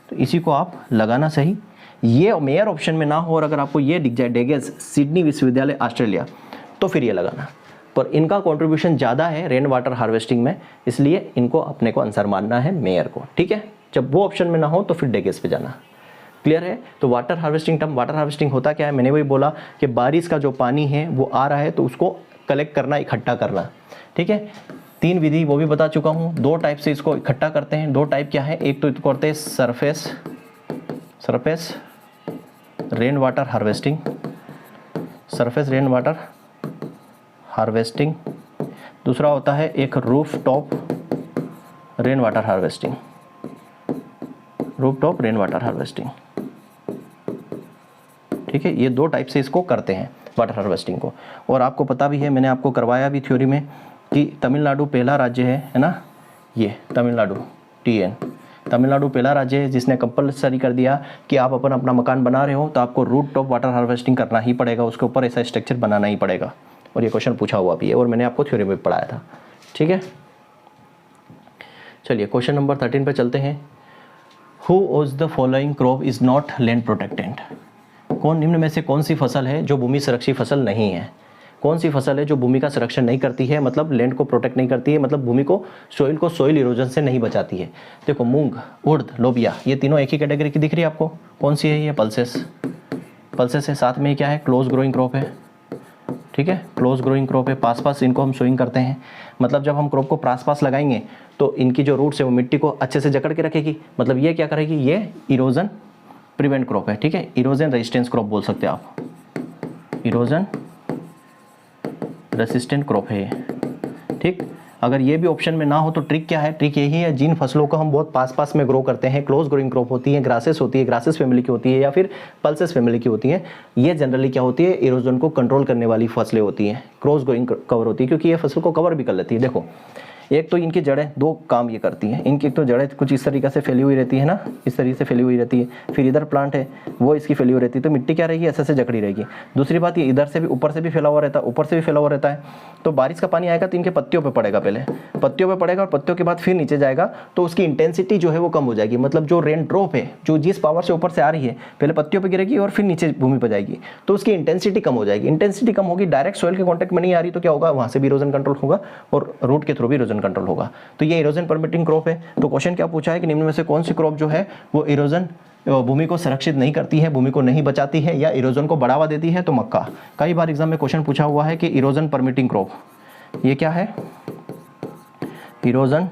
तो इसी को आप लगाना सही। ये मेयर ऑप्शन में ना हो और अगर आपको ये दिख जाए डेगेस सिडनी विश्वविद्यालय ऑस्ट्रेलिया, तो फिर ये लगाना। पर इनका कंट्रीब्यूशन ज़्यादा है रेन वाटर हार्वेस्टिंग में, इसलिए इनको अपने को आंसर मानना है मेयर को, ठीक है। जब वो ऑप्शन में ना हो तो फिर डेगेस पे जाना। क्लियर है। तो water harvesting term, water harvesting होता क्या है, मैंने वही बोला कि बारिश का जो पानी है वो आ रहा है तो उसको कलेक्ट करना, इकट्ठा करना, ठीक है। तीन विधि वो भी बता चुका हूँ, दो टाइप से इसको इकट्ठा करते हैं। दो टाइप क्या है, एक तो इसको करते हैं surface rain water harvesting, surface rain water harvesting. दूसरा होता है एक roof top rain water harvesting, roof top rain water harvesting, ठीक है। ये दो टाइप से इसको करते हैं वाटर हार्वेस्टिंग को। और आपको पता भी है, मैंने आपको करवाया भी थ्योरी में कि तमिलनाडु पहला राज्य है ना, ये तमिलनाडु TN, तमिलनाडु पहला राज्य है जिसने कंपल्सरी कर दिया कि आप अपना मकान बना रहे हो तो आपको रूफ टॉप वाटर हार्वेस्टिंग करना ही पड़ेगा, उसके ऊपर ऐसा स्ट्रक्चर बनाना ही पड़ेगा। और ये क्वेश्चन पूछा हुआ भी है और मैंने आपको थ्योरी में पढ़ाया था, ठीक है। चलिए क्वेश्चन नंबर 13 पे चलते हैं। Who of the following crop is not land protectant, कौन निम्न में से कौन सी फसल है जो भूमि संरक्षित फसल नहीं है। कौन सी फसल है जो भूमि का संरक्षण नहीं करती है, मतलब लैंड को प्रोटेक्ट नहीं करती है, मतलब भूमि को सॉइल इरोजन से नहीं बचाती है। देखो मूंग, उड़द, लोबिया, ये तीनों एक ही कैटेगरी की दिख रही है आपको। कौन सी है ये, पल्सेस, पल्सेस है। साथ में क्या है, क्लोज ग्रोइंग क्रॉप है, ठीक है, क्लोज ग्रोइंग क्रॉप है। पास इनको हम सोइंग करते हैं, मतलब जब हम क्रॉप को पास लगाएंगे तो इनकी जो रूट्स है वो मिट्टी को अच्छे से जकड़ के रखेगी, मतलब ये क्या करेगी, ये इरोजन प्रिवेंट क्रॉप है, ठीक है। इरोजन रेजिस्टेंस क्रॉप बोल सकते हैं आप, इरोजन रेसिस्टेंट क्रॉप है ये, ठीक। अगर ये भी ऑप्शन में ना हो तो ट्रिक क्या है, ट्रिक यही है, जिन फसलों को हम बहुत पास में ग्रो करते हैं, क्लोज ग्रोइंग क्रॉप होती है, ग्रासेस होती है, ग्रासेस फैमिली की होती है या फिर पल्सेस फैमिली की होती है, ये जनरली क्या होती है, इरोजन को कंट्रोल करने वाली फसलें होती हैं, क्लोज ग्रोइंग कवर होती है, क्योंकि ये फसल को कवर भी कर लेती है। देखो एक तो इनकी जड़ें दो काम ये करती हैं, इनकी एक तो जड़ें कुछ इस तरीके से फैली हुई रहती है ना, इस तरीके से फैली हुई रहती है, फिर इधर प्लांट है वो इसकी फैली हुई रहती है, तो मिट्टी क्या रहेगी, ऐसे जकड़ी रहेगी। दूसरी बात ये इधर से भी ऊपर से भी फैला हुआ रहता है, ऊपर से भी फैला हुआ रहता है, तो बारिश का पानी आएगा तो इनके पत्तियों पे पड़ेगा, पहले पत्तियों पे पड़ेगा और पत्तियों के बाद फिर नीचे जाएगा, तो उसकी इंटेंसिटी जो है वो कम हो जाएगी। मतलब जो रेन ड्रॉप है जो जिस पावर से ऊपर से आ रही है पहले पत्तियों पे गिरेगी और फिर नीचे भूमि पर जाएगी, तो उसकी इंटेंसिटी कम हो जाएगी। इंटेंसिटी कम होगी, डायरेक्ट सॉइल के कॉन्टेक्ट में नहीं आ रही, तो क्या होगा, वहां से भी इरोजन कंट्रोल होगा और रूट के थ्रू भी इरोजन कंट्रोल होगा। तो ये इरोजन परमिटिंग क्रॉप है। तो क्वेश्चन क्या पूछा है कि निम्न में से कौन सी क्रॉप जो है वो इरोजन भूमि को संरक्षित नहीं करती है, भूमि को नहीं बचाती है या इरोजन को बढ़ावा देती है, तो मक्का। कई बार एग्जाम में क्वेश्चन पूछा हुआ है कि इरोजन परमिटिंग क्रॉप, ये क्या है, इरोजन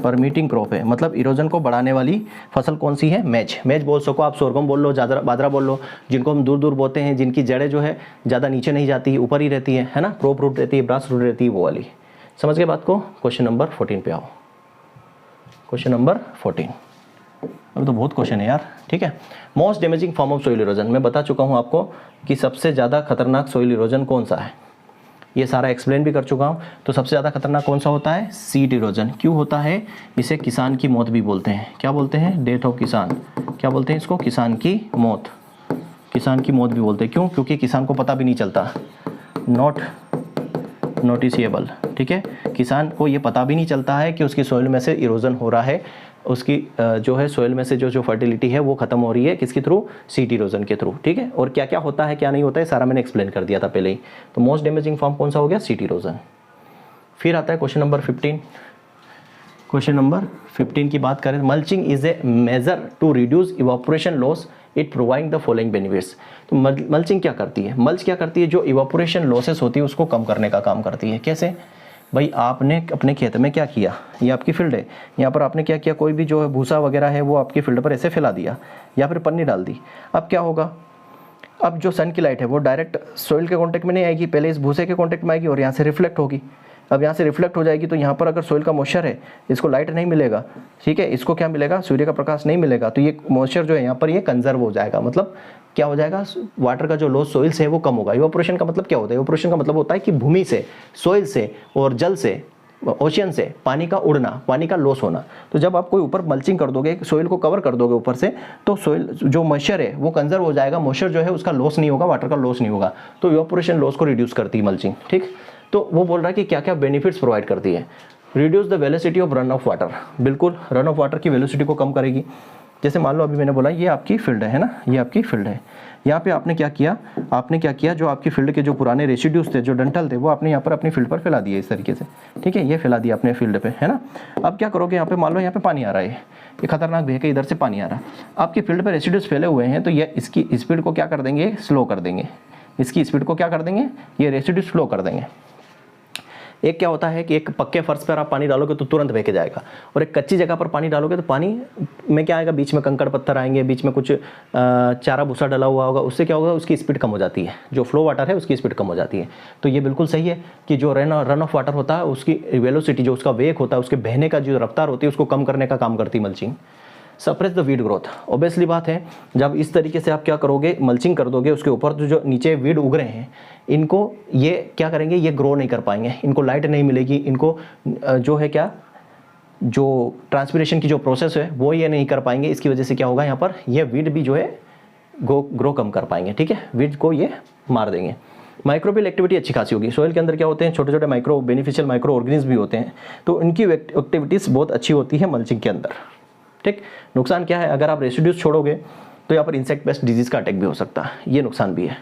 परमिटिंग क्रॉप है, मतलब इरोजन को बढ़ाने वाली फसल कौन सी है, मैच। मैच बोल सको आप, सोरगम बोल लो, बाजरा बोल लो, जिनको हम दूर दूर बोते हैं, जिनकी जड़ें जो है ज़्यादा नीचे नहीं जाती, ऊपर ही रहती है ना, प्रोप रूट रहती है, ब्रास रूट रहती है, वो वाली। समझ गए बात को। क्वेश्चन नंबर 14 पे आओ। क्वेश्चन नंबर 14, अब तो बहुत क्वेश्चन है यार, ठीक है। Most damaging form of soil erosion, मैं बता चुका हूँ आपको कि सबसे ज़्यादा खतरनाक सोइल इरोजन कौन सा है, ये सारा एक्सप्लेन भी कर चुका हूँ। तो सबसे ज़्यादा खतरनाक कौन सा होता है, सीड इरोजन। क्यों होता है, इसे किसान की मौत भी बोलते हैं। क्या बोलते हैं, डेथ ऑफ किसान। क्या बोलते हैं इसको, किसान की मौत। किसान की मौत भी बोलते हैं, क्यों, क्योंकि किसान को पता भी नहीं चलता, नॉट नोटिसेबल, ठीक है। किसान को ये पता भी नहीं चलता है कि उसकी सोइल में से इरोजन हो रहा है, उसकी जो है सोइल में से जो फर्टिलिटी है वो खत्म हो रही है, किसके थ्रू, सीड इरोजन के थ्रू, ठीक है। और क्या क्या होता है क्या नहीं होता है सारा मैंने एक्सप्लेन कर दिया था पहले ही। तो मोस्ट डैमेजिंग फॉर्म कौन सा हो गया, सीड इरोजन। फिर आता है क्वेश्चन नंबर 15। क्वेश्चन नंबर 15 की बात करें, mulching is a measure to reduce evaporation loss, it provide the following benefits. तो मल्चिंग क्या करती है, मल्च क्या करती है, जो इवापोरेशन लॉसेस होती है उसको कम करने का काम करती है। कैसे भाई, आपने अपने खेत में क्या किया, ये आपकी फील्ड है, यहाँ पर आपने क्या किया, कोई भी जो है भूसा वगैरह है वो आपकी फील्ड पर ऐसे फैला दिया या फिर पन्नी डाल दी। अब क्या होगा, अब जो सन की लाइट है वो डायरेक्ट सॉइल के कांटेक्ट में नहीं आएगी, पहले इस भूसे के कांटेक्ट में आएगी और यहाँ से रिफ्लेक्ट होगी। अब यहाँ से रिफ्लेक्ट हो जाएगी तो यहाँ पर अगर सॉइल का मॉइस्चर है, इसको लाइट नहीं मिलेगा, ठीक है, इसको क्या मिलेगा, सूर्य का प्रकाश नहीं मिलेगा, तो ये मॉइस्चर जो है यहाँ पर ये कंजर्व हो जाएगा। मतलब क्या हो जाएगा, वाटर का जो लॉस सॉइल से है वो कम होगा। इवापोरेशन का मतलब क्या होता है, इवापोरेशन का मतलब होता है कि भूमि से, सॉइल से और जल से, ओशियन से पानी का उड़ना, पानी का लॉस होना। तो जब आप कोई ऊपर मल्चिंग कर दोगे, सॉइल को कवर कर दोगे ऊपर से, तो सॉइल जो मॉइस्चर है वो कंजर्व हो जाएगा, मॉइस्चर जो है उसका लॉस नहीं होगा, वाटर का लॉस नहीं होगा। तो इवापोरेशन लॉस को रिड्यूस करती है मल्चिंग, ठीक। तो वो बोल रहा है कि क्या क्या बेनिफिट्स प्रोवाइड करती है। Reduce the velocity of run off water, बिल्कुल रन ऑफ वाटर की वेलोसिटी को कम करेगी। जैसे मान लो अभी मैंने बोला ये आपकी फील्ड है ना, ये आपकी फील्ड है, यहाँ पे आपने क्या किया, जो आपकी फील्ड के जो पुराने रेसिड्यूज थे, जो डंठल थे, वो आपने यहाँ पर अपनी फील्ड पर फैला दिए इस तरीके से, ठीक है, ये फैला दिया अपने फील्ड पे, है ना। अब क्या करोगे, यहाँ पे मान लो यहाँ पे पानी आ रहा है, ये खतरनाक भी है कि इधर से पानी आ रहा है, आपकी फील्ड पर रेसिड्यूज फैले हुए हैं, तो ये इसकी स्पीड को क्या कर देंगे, स्लो कर देंगे। इसकी स्पीड को क्या कर देंगे, ये रेसिड्यूज स्लो कर देंगे। एक क्या होता है कि एक पक्के फर्श पर आप पानी डालोगे तो तुरंत बह के जाएगा, और एक कच्ची जगह पर पानी डालोगे तो पानी में क्या आएगा, बीच में कंकड़ पत्थर आएंगे, बीच में कुछ चारा भूसा डला हुआ होगा, उससे क्या होगा, उसकी स्पीड कम हो जाती है, जो फ्लो वाटर है उसकी स्पीड कम हो जाती है। तो ये बिल्कुल सही है कि जो रन ऑफ वाटर होता है उसकी वेलोसिटी, जो उसका वेग होता है, उसके बहने का जो रफ्तार होती है उसको कम करने का काम करती है mulching. Suppress the weed growth, obviously बात है, जब इस तरीके से आप क्या करोगे, मल्चिंग कर दोगे, उसके ऊपर जो नीचे वीड उग रहे हैं इनको ये क्या करेंगे, ये ग्रो नहीं कर पाएंगे, इनको लाइट नहीं मिलेगी, इनको जो है क्या, जो ट्रांसपिरेशन की जो प्रोसेस है वो ये नहीं कर पाएंगे। इसकी वजह से क्या होगा, यहाँ पर ये वीड भी जो है ग्रो कम कर पाएंगे, ठीक है, वीड को ये मार देंगे। माइक्रोबियल एक्टिविटी अच्छी खासी होगी। सोइल के अंदर क्या होते हैं, छोटे छोटे बेनिफिशियल माइक्रो ऑर्गेनिज्म भी होते हैं, तो इनकी एक्टिविटीज़ बहुत अच्छी होती है मल्चिंग के अंदर, ठीक। नुकसान क्या है, अगर आप रेसिड्यूज छोड़ोगे तो यहाँ पर इंसेक्ट पेस्ट डिजीज का अटैक भी हो सकता है, ये नुकसान भी है,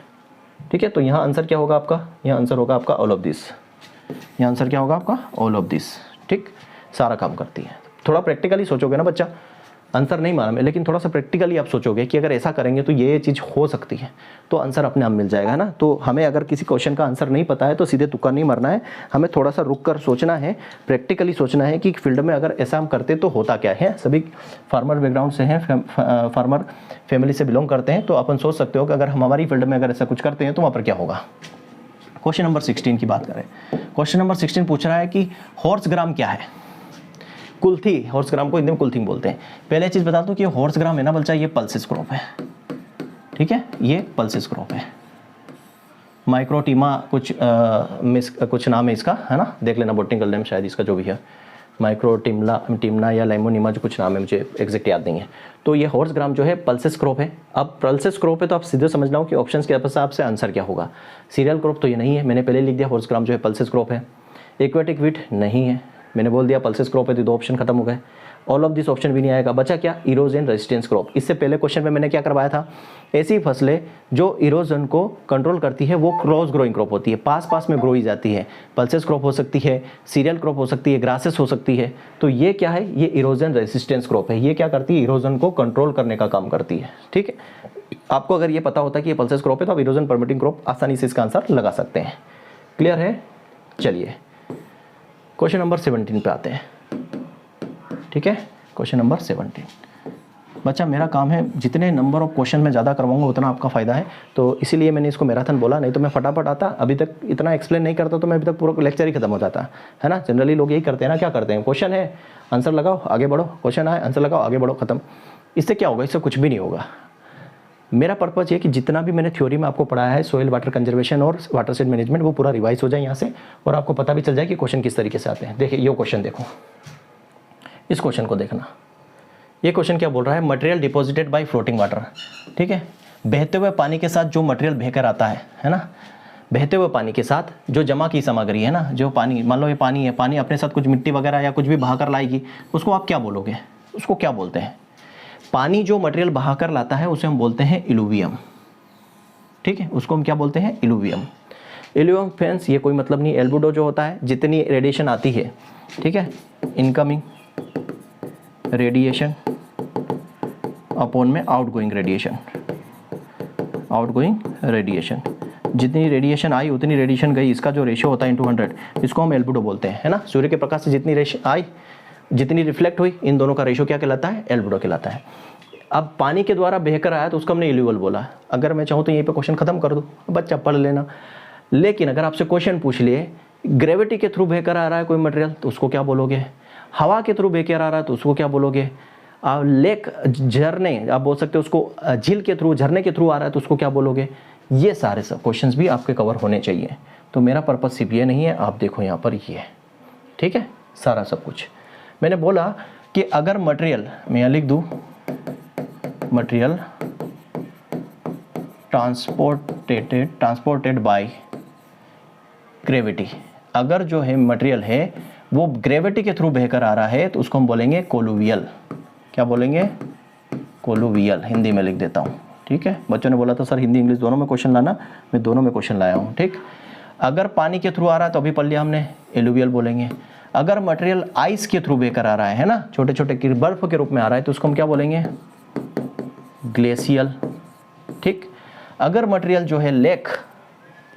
ठीक है। तो यहाँ आंसर क्या होगा आपका, यहाँ आंसर होगा आपका ऑल ऑफ दिस, यहाँ आंसर क्या होगा आपका ऑल ऑफ दिस, ठीक। सारा काम करती है। थोड़ा प्रैक्टिकली सोचोगे ना बच्चा, आंसर नहीं मालूम है लेकिन थोड़ा सा प्रैक्टिकली आप सोचोगे कि अगर ऐसा करेंगे तो ये चीज़ हो सकती है, तो आंसर अपने आप मिल जाएगा ना। तो हमें अगर किसी क्वेश्चन का आंसर नहीं पता है तो सीधे तुक्का नहीं मारना है, हमें थोड़ा सा रुक कर सोचना है, प्रैक्टिकली सोचना है कि फील्ड में अगर ऐसा हम करते तो होता क्या है। सभी फार्मर बैकग्राउंड से हैं, फार्मर फैमिली से बिलोंग करते हैं, तो अपन सोच सकते हो कि अगर हम हमारी फील्ड में अगर ऐसा कुछ करते हैं तो वहाँ पर क्या होगा। क्वेश्चन नंबर 16 की बात करें, क्वेश्चन नंबर 16 पूछ रहा है कि हॉर्स ग्राम क्या है। कुल्थी, हॉर्स ग्राम को हिंदी में कुल्थी बोलते हैं। पहले चीज़ बता दूं कि हॉर्स ग्राम है ना बच्चा, ये पल्सिस क्रॉप है, ठीक है, ये पल्सिस क्रॉप है, माइक्रोटीमा कुछ नाम है इसका, है ना, देख लेना बोटनिकल नेम शायद इसका जो भी है, टीमना या लाइमोनिमा जो कुछ नाम है, मुझे एग्जैक्ट याद नहीं है। तो ये हॉर्स ग्राम जो है पल्सेस क्रॉप है। अब पल्सेस क्रॉप है तो आप सीधे समझ लो कि ऑप्शंस के हिसाब से आंसर क्या होगा। सीरियल क्रॉप तो ये नहीं है, मैंने पहले लिख दिया हॉर्स ग्राम जो है पल्सेस क्रॉप है। एक्वेटिक वीट नहीं है, मैंने बोल दिया पल्सेस क्रॉप है, तो 2 ऑप्शन खत्म हो गए। ऑल ऑफ दिस ऑप्शन भी नहीं आएगा। बचा क्या? Erosion resistance crop. इससे पहले क्वेश्चन में मैंने क्या करवाया था, ऐसी फसलें जो इरोजन को कंट्रोल करती है वो क्रॉस ग्रोइंग क्रॉप होती है, पास पास में ग्रो ही जाती है। पल्सेस क्रॉप हो सकती है, सीरियल क्रॉप हो सकती है, ग्रासेस हो सकती है। तो ये क्या है? ये इरोजन रेजिस्टेंस क्रॉप है। ये क्या करती है? इरोजन को कंट्रोल करने का काम करती है। ठीक है, आपको अगर ये पता होता है कि ये पल्सेस क्रॉप है तो आप इरोजन परमिटिंग क्रॉप आसानी से इसका आंसर लगा सकते हैं। क्लियर है? चलिए क्वेश्चन नंबर 17 पे आते हैं। ठीक है, क्वेश्चन नंबर 17। बच्चा मेरा काम है जितने नंबर ऑफ क्वेश्चन में ज़्यादा करवाऊंगा उतना आपका फ़ायदा है, तो इसीलिए मैंने इसको मैराथन बोला, नहीं तो मैं फटाफट आता, अभी तक इतना एक्सप्लेन नहीं करता तो मैं अभी तक पूरा लेक्चर ही खत्म हो जाता है ना। जनरली लोग यही करते हैं ना, क्या करते हैं, क्वेश्चन है आंसर लगाओ आगे बढ़ो, क्वेश्चन आए आंसर लगाओ आगे बढ़ो, खत्म। इससे क्या होगा? इससे कुछ भी नहीं होगा। मेरा पर्पज़ ये कि जितना भी मैंने थ्योरी में आपको पढ़ाया है, सोइल वाटर कंजर्वेशन और वाटर शेड मैनेजमेंट, वो पूरा रिवाइज हो जाए यहाँ से, और आपको पता भी चल जाए कि क्वेश्चन किस तरीके से आते हैं। देखिए ये क्वेश्चन देखो, इस क्वेश्चन को देखना। ये क्वेश्चन क्या बोल रहा है? Material deposited bye floating water. ठीक है, बहते हुए पानी के साथ जो मटेरियल बहकर आता है ना, बहते हुए पानी के साथ जो जमा की सामग्री है ना, जो पानी, मान लो ये पानी है, पानी अपने साथ कुछ मिट्टी वगैरह या कुछ भी बहाकर लाएगी, उसको आप क्या बोलोगे? उसको क्या बोलते हैं? पानी जो मटेरियल बहाकर लाता है उसे हम बोलते हैं इलुवियम। ठीक है, उसको हम क्या बोलते हैं? इलुवियम। इलुवियम फ्रेंड्स ये कोई मतलब नहीं, एल्बुडो जो होता है, जितनी रेडिएशन आती है, ठीक है, इनकमिंग रेडिएशन अपॉन में आउटगोइंग रेडिएशन, आउटगोइंग रेडिएशन, जितनी रेडिएशन आई उतनी रेडिएशन गई, इसका जो रेशियो होता है इंटू 100, इसको हम एल्बुडो बोलते हैं, है ना। सूर्य के प्रकाश से जितनी रेडिएशन आई, जितनी रिफ्लेक्ट हुई, इन दोनों का रेशियो क्या कहलाता है? एल्बुडो कहलाता है। अब पानी के द्वारा बहकर आया तो उसको हमने इल्यूवल बोला। अगर मैं चाहूँ तो यहीं पे क्वेश्चन खत्म कर दूँ, बच्चा पढ़ लेना। लेकिन अगर आपसे क्वेश्चन पूछ लिए ग्रेविटी के थ्रू बहकर आ रहा है कोई मटेरियल तो उसको क्या बोलोगे? हवा के थ्रू बहकर आ रहा है तो उसको क्या बोलोगे? लेक, झरने, आप बोल सकते हो उसको, झील के थ्रू, झरने के थ्रू आ रहा है तो उसको क्या बोलोगे? ये सारे सब क्वेश्चंस भी आपके कवर होने चाहिए। तो मेरा पर्पस सिर्फ ये नहीं है, आप देखो यहाँ पर ये, ठीक है, सारा सब कुछ मैंने बोला कि अगर मटेरियल, मैं यहाँ लिख दूँ, मटेरियल ट्रांसपोर्टेड बाय ग्रेविटी, अगर जो है मटेरियल है वो ग्रेविटी के थ्रू बहकर आ रहा है तो उसको हम बोलेंगे कोलुवियल। क्या बोलेंगे? कोलुवियल। हिंदी में लिख देता हूँ, ठीक है। बच्चों ने बोला था सर हिंदी इंग्लिश दोनों में क्वेश्चन लाना, मैं दोनों में क्वेश्चन लाया हूँ, ठीक। अगर पानी के थ्रू आ रहा है तो अभी पढ़ लिया हमने, एलुवियल बोलेंगे। अगर मटेरियल आइस के थ्रू बहकर आ रहा है ना, छोटे छोटे बर्फ के रूप में आ रहा है तो उसको हम क्या बोलेंगे? ग्लेशियल, ठीक। अगर मटेरियल जो है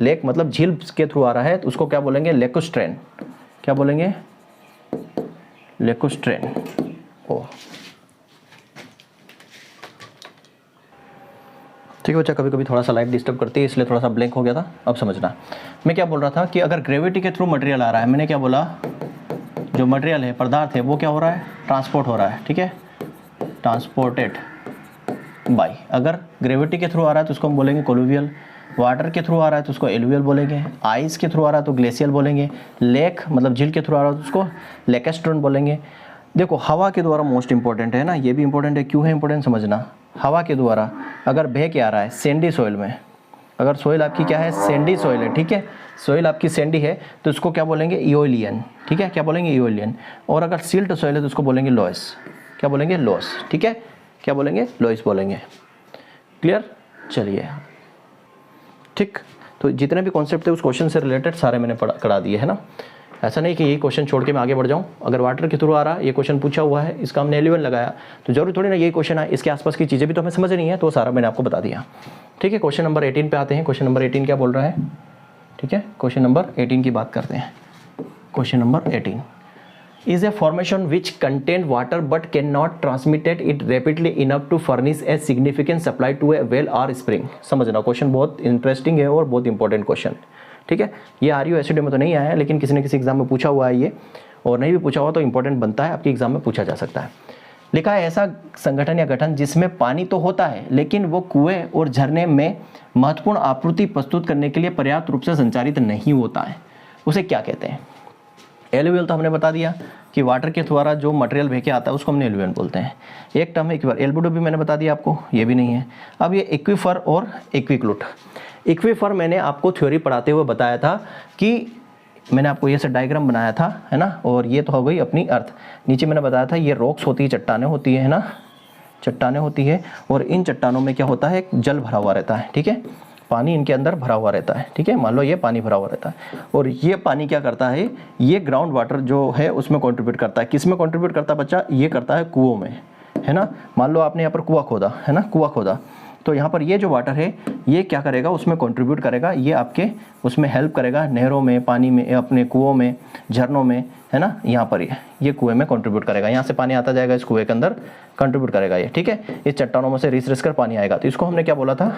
लेक मतलब झील के थ्रू आ रहा है तो उसको क्या बोलेंगे? लेकुस्ट्रेन। क्या बोलेंगे? लेकुस्ट्रेन। ओ ठीक है बच्चा, कभी कभी थोड़ा सा लाइट डिस्टर्ब करती है इसलिए थोड़ा सा ब्लैंक हो गया था। अब समझना मैं क्या बोल रहा था कि अगर ग्रेविटी के थ्रू मटेरियल आ रहा है, मैंने क्या बोला? जो मटेरियल है, पदार्थ है, वो क्या हो रहा है? ट्रांसपोर्ट हो रहा है, ठीक है, ट्रांसपोर्टेड बाय। अगर ग्रेविटी के थ्रू आ रहा है तो उसको हम बोलेंगे कोलुवियल। वाटर के थ्रू आ रहा है तो उसको एलुवियल बोलेंगे। आइस के थ्रू आ रहा है तो ग्लेशियल बोलेंगे। लेक मतलब झील के थ्रू आ रहा है तो उसको लेकेस्ट्रोन बोलेंगे। देखो हवा के द्वारा मोस्ट इंपॉर्टेंट है ना, ये भी इंपॉर्टेंट है। क्यों है इंपॉर्टेंट समझना। हवा के द्वारा अगर बह के आ रहा है सैंडी सॉइल में, अगर सॉइल आपकी क्या है? सैंडी सॉइल है, ठीक है, सॉइल आपकी सैंडी है तो उसको क्या बोलेंगे? इओलियन, ठीक है, क्या बोलेंगे? इओलियन। और अगर सिल्ट सॉइल है तो उसको बोलेंगे लॉयस। क्या बोलेंगे? लॉस, ठीक है, क्या बोलेंगे? लॉयस बोलेंगे। क्लियर? चलिए ठीक, तो जितने भी कॉन्सेप्ट थे उस क्वेश्चन से रिलेटेड सारे मैंने करा दिए है ना। ऐसा नहीं कि यही क्वेश्चन छोड़ के मैं आगे बढ़ जाऊं। अगर वाटर के थ्रू आ रहा है, ये क्वेश्चन पूछा हुआ है, इसका हमने 11 लगाया तो जरूरी थोड़ी ना यही क्वेश्चन है, इसके आसपास की चीज़ें भी तो हमें समझ नहीं है, तो सारा मैंने आपको बता दिया, ठीक है। क्वेश्चन नंबर 18 पे आते हैं। क्वेश्चन नंबर 18 क्या बोल रहा है? ठीक है, क्वेश्चन नंबर 18 की बात करते हैं। Question number 18 is a formation which contain water but cannot transmitted it rapidly enough to furnish a significant supply to a well or spring। समझना, क्वेश्चन बहुत इंटरेस्टिंग है और बहुत इंपॉर्टेंट क्वेश्चन, ठीक है। ये आरयू एसडी में तो नहीं आया है, लेकिन किसी न किसी एग्जाम में पूछा हुआ है ये, और नहीं भी पूछा हुआ तो इंपॉर्टेंट बनता है, आपके एग्जाम में पूछा जा सकता है। लिखा है ऐसा संगठन या गठन जिसमें पानी तो होता है लेकिन वो कुएं और झरने में महत्वपूर्ण आपूर्ति प्रस्तुत करने के लिए पर्याप्त रूप से संचालित नहीं होता है, उसे क्या कहते हैं? एलुवियल तो हमने बता दिया कि वाटर के द्वारा जो मटेरियल बह के आता है उसको हमने एलुवियल बोलते हैं। एक टर्म है एक्वीफर, एल्बुडो भी मैंने बता दिया आपको, ये भी नहीं है। अब ये एक्वीफर और एक्वीक्लूट। एक्वीफर मैंने आपको थ्योरी पढ़ाते हुए बताया था कि मैंने आपको ये से डायग्राम बनाया था, है ना, और ये तो हो गई अपनी अर्थ। नीचे मैंने बताया था ये रॉक्स होती है, चट्टानें होती है ना, चट्टानें होती है, और इन चट्टानों में क्या होता है, जल भरा हुआ रहता है, ठीक है, पानी इनके अंदर भरा हुआ रहता है, ठीक है, मान लो ये पानी भरा हुआ रहता है, और ये पानी क्या करता है, ये ग्राउंड वाटर जो है उसमें कंट्रीब्यूट करता है। किस में कंट्रीब्यूट करता है बच्चा? ये करता है कुओं में, है ना। मान लो आपने यहाँ पर कुआं खोदा, है ना, कुआं खोदा, तो यहाँ पर ये जो वाटर है ये क्या करेगा, उसमें कंट्रीब्यूट करेगा, ये आपके उसमें हेल्प करेगा, नहरों में, पानी में, अपने कुओं में, झरनों में, है ना, यहाँ पर ये कुएं में कंट्रीब्यूट करेगा, यहाँ से पानी आता जाएगा, इस कुएं के अंदर कंट्रीब्यूट करेगा ये, ठीक है। इस चट्टानों में से रिस कर पानी आएगा, तो इसको हमने क्या बोला था,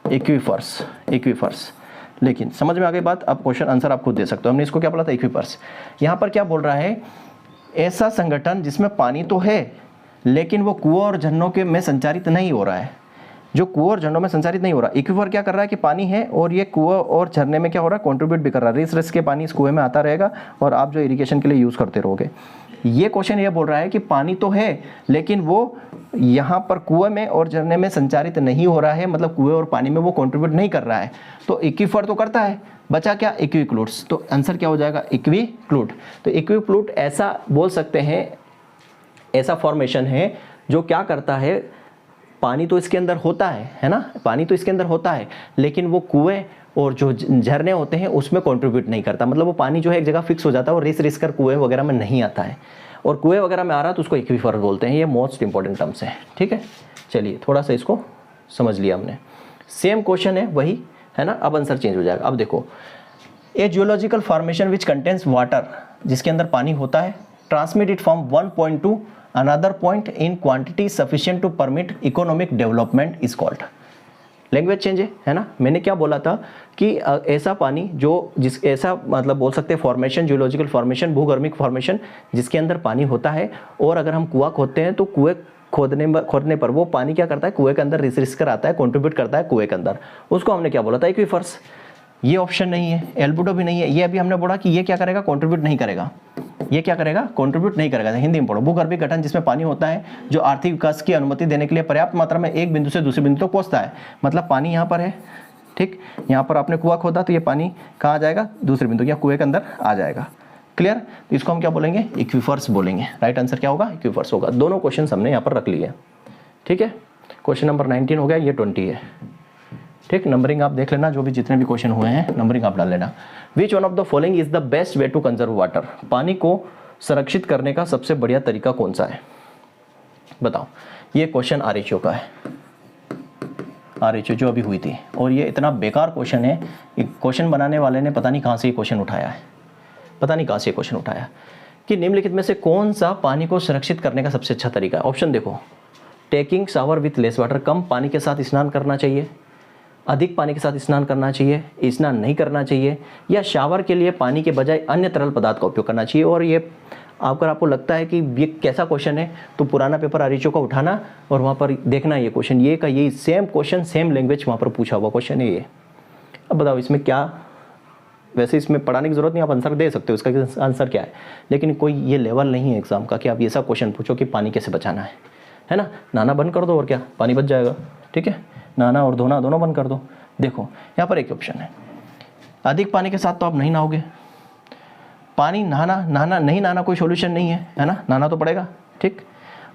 एक्वीफर्स, एक्वीफर्स। लेकिन समझ में आ गई बात? अब क्वेश्चन आंसर आप खुद दे सकते हो। हमने इसको क्या बोला था, एक्वीफर्स। यहाँ पर क्या बोल रहा है, ऐसा संगठन जिसमें पानी तो है लेकिन वो कुओं और झरनों के में संचारित नहीं हो रहा है, जो कुओं और झरनों में संचारित नहीं हो रहा। एक्वीफर क्या कर रहा है कि पानी है और ये कुआं और झरने में क्या हो रहा है, कंट्रीब्यूट भी कर रहा है, रिस के पानी इस कुएं में आता रहेगा और आप जो इरिगेशन के लिए यूज़ करते रहोगे। ये क्वेश्चन ये बोल रहा है कि पानी तो है लेकिन वो यहाँ पर कुएं में और झरने में संचारित नहीं हो रहा है, मतलब कुएं और पानी में वो कंट्रीब्यूट नहीं कर रहा है। तो एक्वीफर तो करता है, बचा क्या, एक्वीक्लूट्स। तो आंसर क्या हो जाएगा, एक्वीक्लूट। तो एक्वीक्लूट ऐसा बोल सकते हैं, ऐसा फॉर्मेशन है जो क्या करता है, पानी तो इसके अंदर होता है ना, पानी तो इसके अंदर होता है लेकिन वो कुएं और जो झरने होते हैं उसमें कंट्रीब्यूट नहीं करता, मतलब वो पानी जो है एक जगह फिक्स हो जाता है और रिस कर कुएं वगैरह में नहीं आता है, और कुएं वगैरह में आ रहा है तो उसको एक्वीफर बोलते हैं। ये मोस्ट इंपॉर्टेंट टर्म्स है, ठीक है। चलिए थोड़ा सा इसको समझ लिया हमने। सेम क्वेश्चन है वही, है ना। अब आंसर चेंज हो जाएगा। अब देखो, a geological formation which contains water, जिसके अंदर पानी होता है, transmit it from one point to another point in quantity sufficient to permit economic development is called. Language change है ना। मैंने क्या बोला था कि ऐसा पानी जो जिस ऐसा मतलब बोल सकते हैं फॉर्मेशन, जियोलॉजिकल फॉर्मेशन, भूगर्भिक फॉर्मेशन जिसके अंदर पानी होता है, और अगर हम कुआं खोदते हैं तो कुएं खोदने पर वो पानी क्या करता है, कुएं के अंदर रिस कर आता है, कंट्रीब्यूट करता है कुएं के अंदर, उसको हमने क्या बोला था, एक्वीफर्स। ये ऑप्शन नहीं है, एल्बुडो भी नहीं है, ये अभी हमने बोला कि ये क्या करेगा, कंट्रीब्यूट नहीं करेगा। ये क्या करेगा, कंट्रीब्यूट नहीं करेगा। हिंदी में पढ़ो, भूगर्भिक गठन जिसमें पानी होता है जो आर्थिक विकास की अनुमति देने के लिए पर्याप्त मात्रा में एक बिंदु से दूसरे बिंदु तक पहुंचता है। मतलब पानी यहाँ पर है, ठीक, यहाँ पर आपने कुआं खोदा तो ये पानी कहाँ आ जाएगा, दूसरे बिंदु या कुएं के अंदर आ जाएगा। क्लियर। तो इसको हम क्या बोलेंगे, एक्वीफर्स बोलेंगे। राइट आंसर क्या होगा, एक्वीफर्स होगा। दोनों क्वेश्चन हमने यहाँ पर रख लिए, ठीक है। क्वेश्चन नंबर 19 हो गया, ये 20 है, ठीक। नंबरिंग आप देख लेना, जो भी जितने भी क्वेश्चन हुए हैं नंबरिंग आप डाल लेना। Which one of the following is the best way to conserve water, पानी को संरक्षित करने का सबसे बढ़िया तरीका कौन सा है, बताओ। ये क्वेश्चन आरएचओ का है, आरएचओ जो अभी हुई थी, और ये इतना बेकार क्वेश्चन है, क्वेश्चन बनाने वाले ने पता नहीं कहाँ से ये क्वेश्चन उठाया है, पता नहीं कहाँ से ये क्वेश्चन उठाया कि निम्नलिखित में से कौन सा पानी को सुरक्षित करने का सबसे अच्छा तरीका है। ऑप्शन देखो, taking shower with less water, कम पानी के साथ स्नान करना चाहिए, अधिक पानी के साथ स्नान करना चाहिए, स्नान नहीं करना चाहिए, या शावर के लिए पानी के बजाय अन्य तरल पदार्थ का उपयोग करना चाहिए। और ये अगर आपको लगता है कि ये कैसा क्वेश्चन है तो पुराना पेपर आरएचओ का उठाना और वहाँ पर देखना ये क्वेश्चन, ये का यही सेम क्वेश्चन, सेम लैंग्वेज वहाँ पर पूछा हुआ क्वेश्चन है ये। अब बताओ इसमें क्या, वैसे इसमें पढ़ाने की जरूरत नहीं, आप आंसर दे सकते हो इसका आंसर क्या है, लेकिन कोई ये लेवल नहीं है एग्जाम का कि आप ऐसा क्वेश्चन पूछो कि पानी कैसे बचाना है ना। नहाना बंद कर दो और क्या, पानी बच जाएगा, ठीक है। नहाना और धोना दोनों बंद कर दो। देखो यहाँ पर एक ऑप्शन है, अधिक पानी के साथ तो आप नहीं नहाओगे, पानी नहाना नहीं, नहाना कोई सॉल्यूशन नहीं है ना, नहाना तो पड़ेगा, ठीक।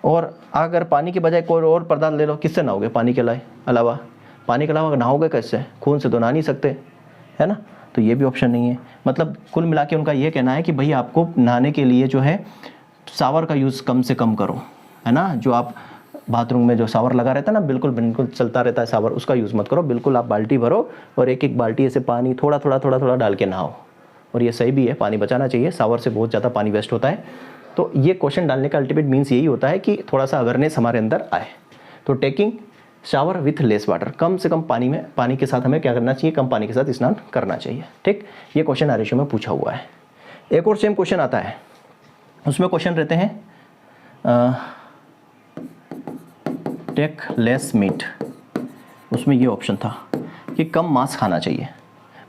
और अगर पानी के बजाय कोई और पदार्थ ले लो, किससे नहाओगे, पानी के अलावा, पानी के अलावा नहाओगे कैसे, खून से तो नहा नहीं सकते, है ना। तो ये भी ऑप्शन नहीं है। मतलब कुल मिला के उनका ये कहना है कि भाई आपको नहाने के लिए जो है शावर का यूज़ कम से कम करो, है ना। जो आप बाथरूम में जो शावर लगा रहता है ना, बिल्कुल चलता रहता है शावर, उसका यूज़ मत करो। बिल्कुल आप बाल्टी भरो और एक एक बाल्टी ऐसे पानी थोड़ा थोड़ा डाल के नहाओ। और ये सही भी है, पानी बचाना चाहिए, शावर से बहुत ज़्यादा पानी वेस्ट होता है। तो ये क्वेश्चन डालने का अल्टीमेट मीन्स यही होता है कि थोड़ा सा अवेयरनेस हमारे अंदर आए। तो taking shower with less water, कम से कम पानी के साथ हमें क्या करना चाहिए, कम पानी के साथ स्नान करना चाहिए, ठीक। ये क्वेश्चन आरएचओ में पूछा हुआ है। एक और सेम क्वेश्चन आता है, उसमें क्वेश्चन रहते हैं टेक लेस मीट, उसमें ये ऑप्शन था कि कम मांस खाना चाहिए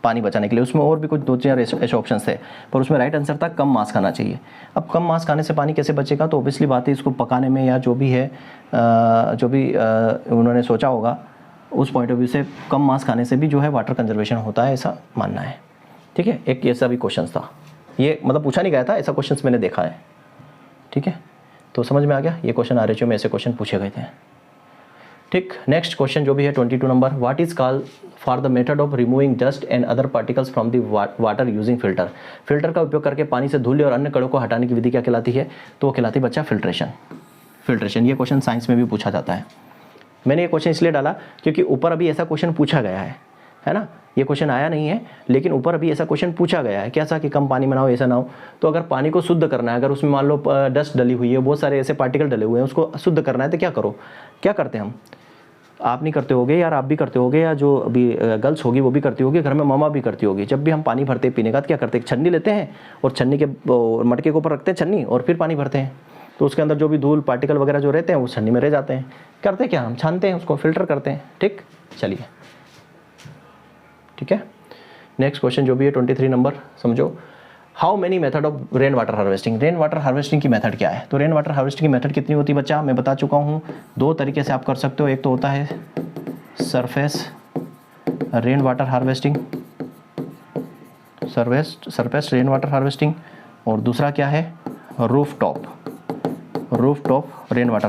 पानी बचाने के लिए। उसमें और भी कुछ 2-4 ऐसे ऑप्शन थे, पर उसमें राइट आंसर था कम मांस खाना चाहिए। अब कम मांस खाने से पानी कैसे बचेगा, तो ऑब्वियसली बात है इसको पकाने में या जो भी है उन्होंने सोचा होगा उस पॉइंट ऑफ व्यू से कम मांस खाने से भी जो है वाटर कंजर्वेशन होता है, ऐसा मानना है। ठीक है, एक ऐसा भी क्वेश्चन था, ये मतलब पूछा नहीं गया था, ऐसा क्वेश्चन मैंने देखा है। ठीक है, तो समझ में आ गया, ये क्वेश्चन आरएचओ में ऐसे क्वेश्चन पूछे गए थे। ठीक, नेक्स्ट क्वेश्चन जो भी है 22 number, what is called for the method of removing dust and other particles from the water using filter. Filter का उपयोग करके पानी से धूल और अन्य कणों को हटाने की विधि क्या कहलाती है, तो वो कहलाती है बच्चा फिल्ट्रेशन। फिल्ट्रेशन, ये क्वेश्चन साइंस में भी पूछा जाता है। मैंने ये क्वेश्चन इसलिए डाला क्योंकि ऊपर अभी ऐसा क्वेश्चन पूछा गया है ना, ये क्वेश्चन आया नहीं है लेकिन ऊपर अभी ऐसा क्वेश्चन पूछा गया है, कैसा कि कम पानी में ना हो, ऐसा ना हो। तो अगर पानी को शुद्ध करना है, अगर उसमें मान लो डस्ट डली हुई है, बहुत सारे ऐसे पार्टिकल डले हुए हैं, उसको शुद्ध करना है तो क्या करो, क्या करते हैं हम, आप नहीं करते होगे यार, आप भी करते होगे, या जो अभी गर्ल्स होगी वो भी करती होगी, घर में मामा भी करती होगी। जब भी हम पानी भरते हैं पीने का तो क्या करते हैं, छन्नी लेते हैं और छन्नी के मटके के ऊपर रखते हैं छन्नी, और फिर पानी भरते हैं। तो उसके अंदर जो भी धूल पार्टिकल वगैरह जो रहते हैं वो छन्नी में रह जाते हैं। करते क्या, हम छानते हैं उसको, फिल्टर करते हैं। ठीक, चलिए ठीक है। नेक्स्ट क्वेश्चन जो भी है 23 नंबर, समझो, how many method of rain water harvesting. Rain water harvesting की मेथड क्या है, तो रेन वाटर हार्वेस्टिंग की मेथड कितनी होती है बच्चा, मैं बता चुका हूँ। 2 तरीके से आप कर सकते हो, एक तो होता है surface rain water harvesting, surface rain water harvesting, और दूसरा क्या है roof top rain water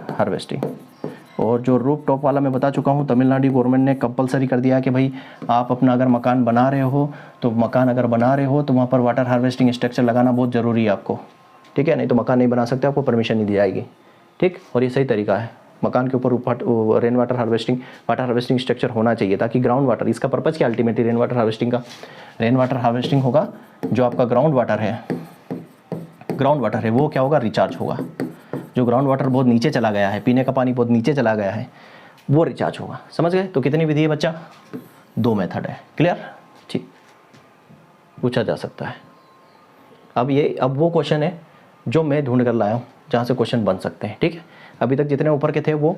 harvesting. और जो रूफ टॉप वाला मैं बता चुका हूँ, तमिलनाडु गवर्नमेंट ने कंपलसरी कर दिया है कि भाई आप अपना अगर मकान बना रहे हो तो वहाँ पर वाटर हार्वेस्टिंग स्ट्रक्चर लगाना बहुत ज़रूरी है आपको। ठीक है, नहीं तो मकान नहीं बना सकते, आपको परमिशन नहीं दी जाएगी। ठीक, और ये सही तरीका है, मकान के ऊपर रेन वाटर हार्वेस्टिंग स्ट्रक्चर होना चाहिए, ताकि ग्राउंड वाटर, इसका पर्पज़ क्या अल्टीमेटली रेन वाटर हार्वेस्टिंग होगा, जो आपका ग्राउंड वाटर है वो क्या होगा, रिचार्ज होगा। जो ग्राउंड वाटर बहुत नीचे चला गया है, पीने का पानी बहुत नीचे चला गया है, वो रिचार्ज होगा। समझ गए, तो कितनी विधि है बच्चा, 2 मेथड है। क्लियर, ठीक, पूछा जा सकता है। अब वो क्वेश्चन है जो मैं ढूंढ कर लाया हूँ जहाँ से क्वेश्चन बन सकते हैं। ठीक है, अभी तक जितने ऊपर के थे वो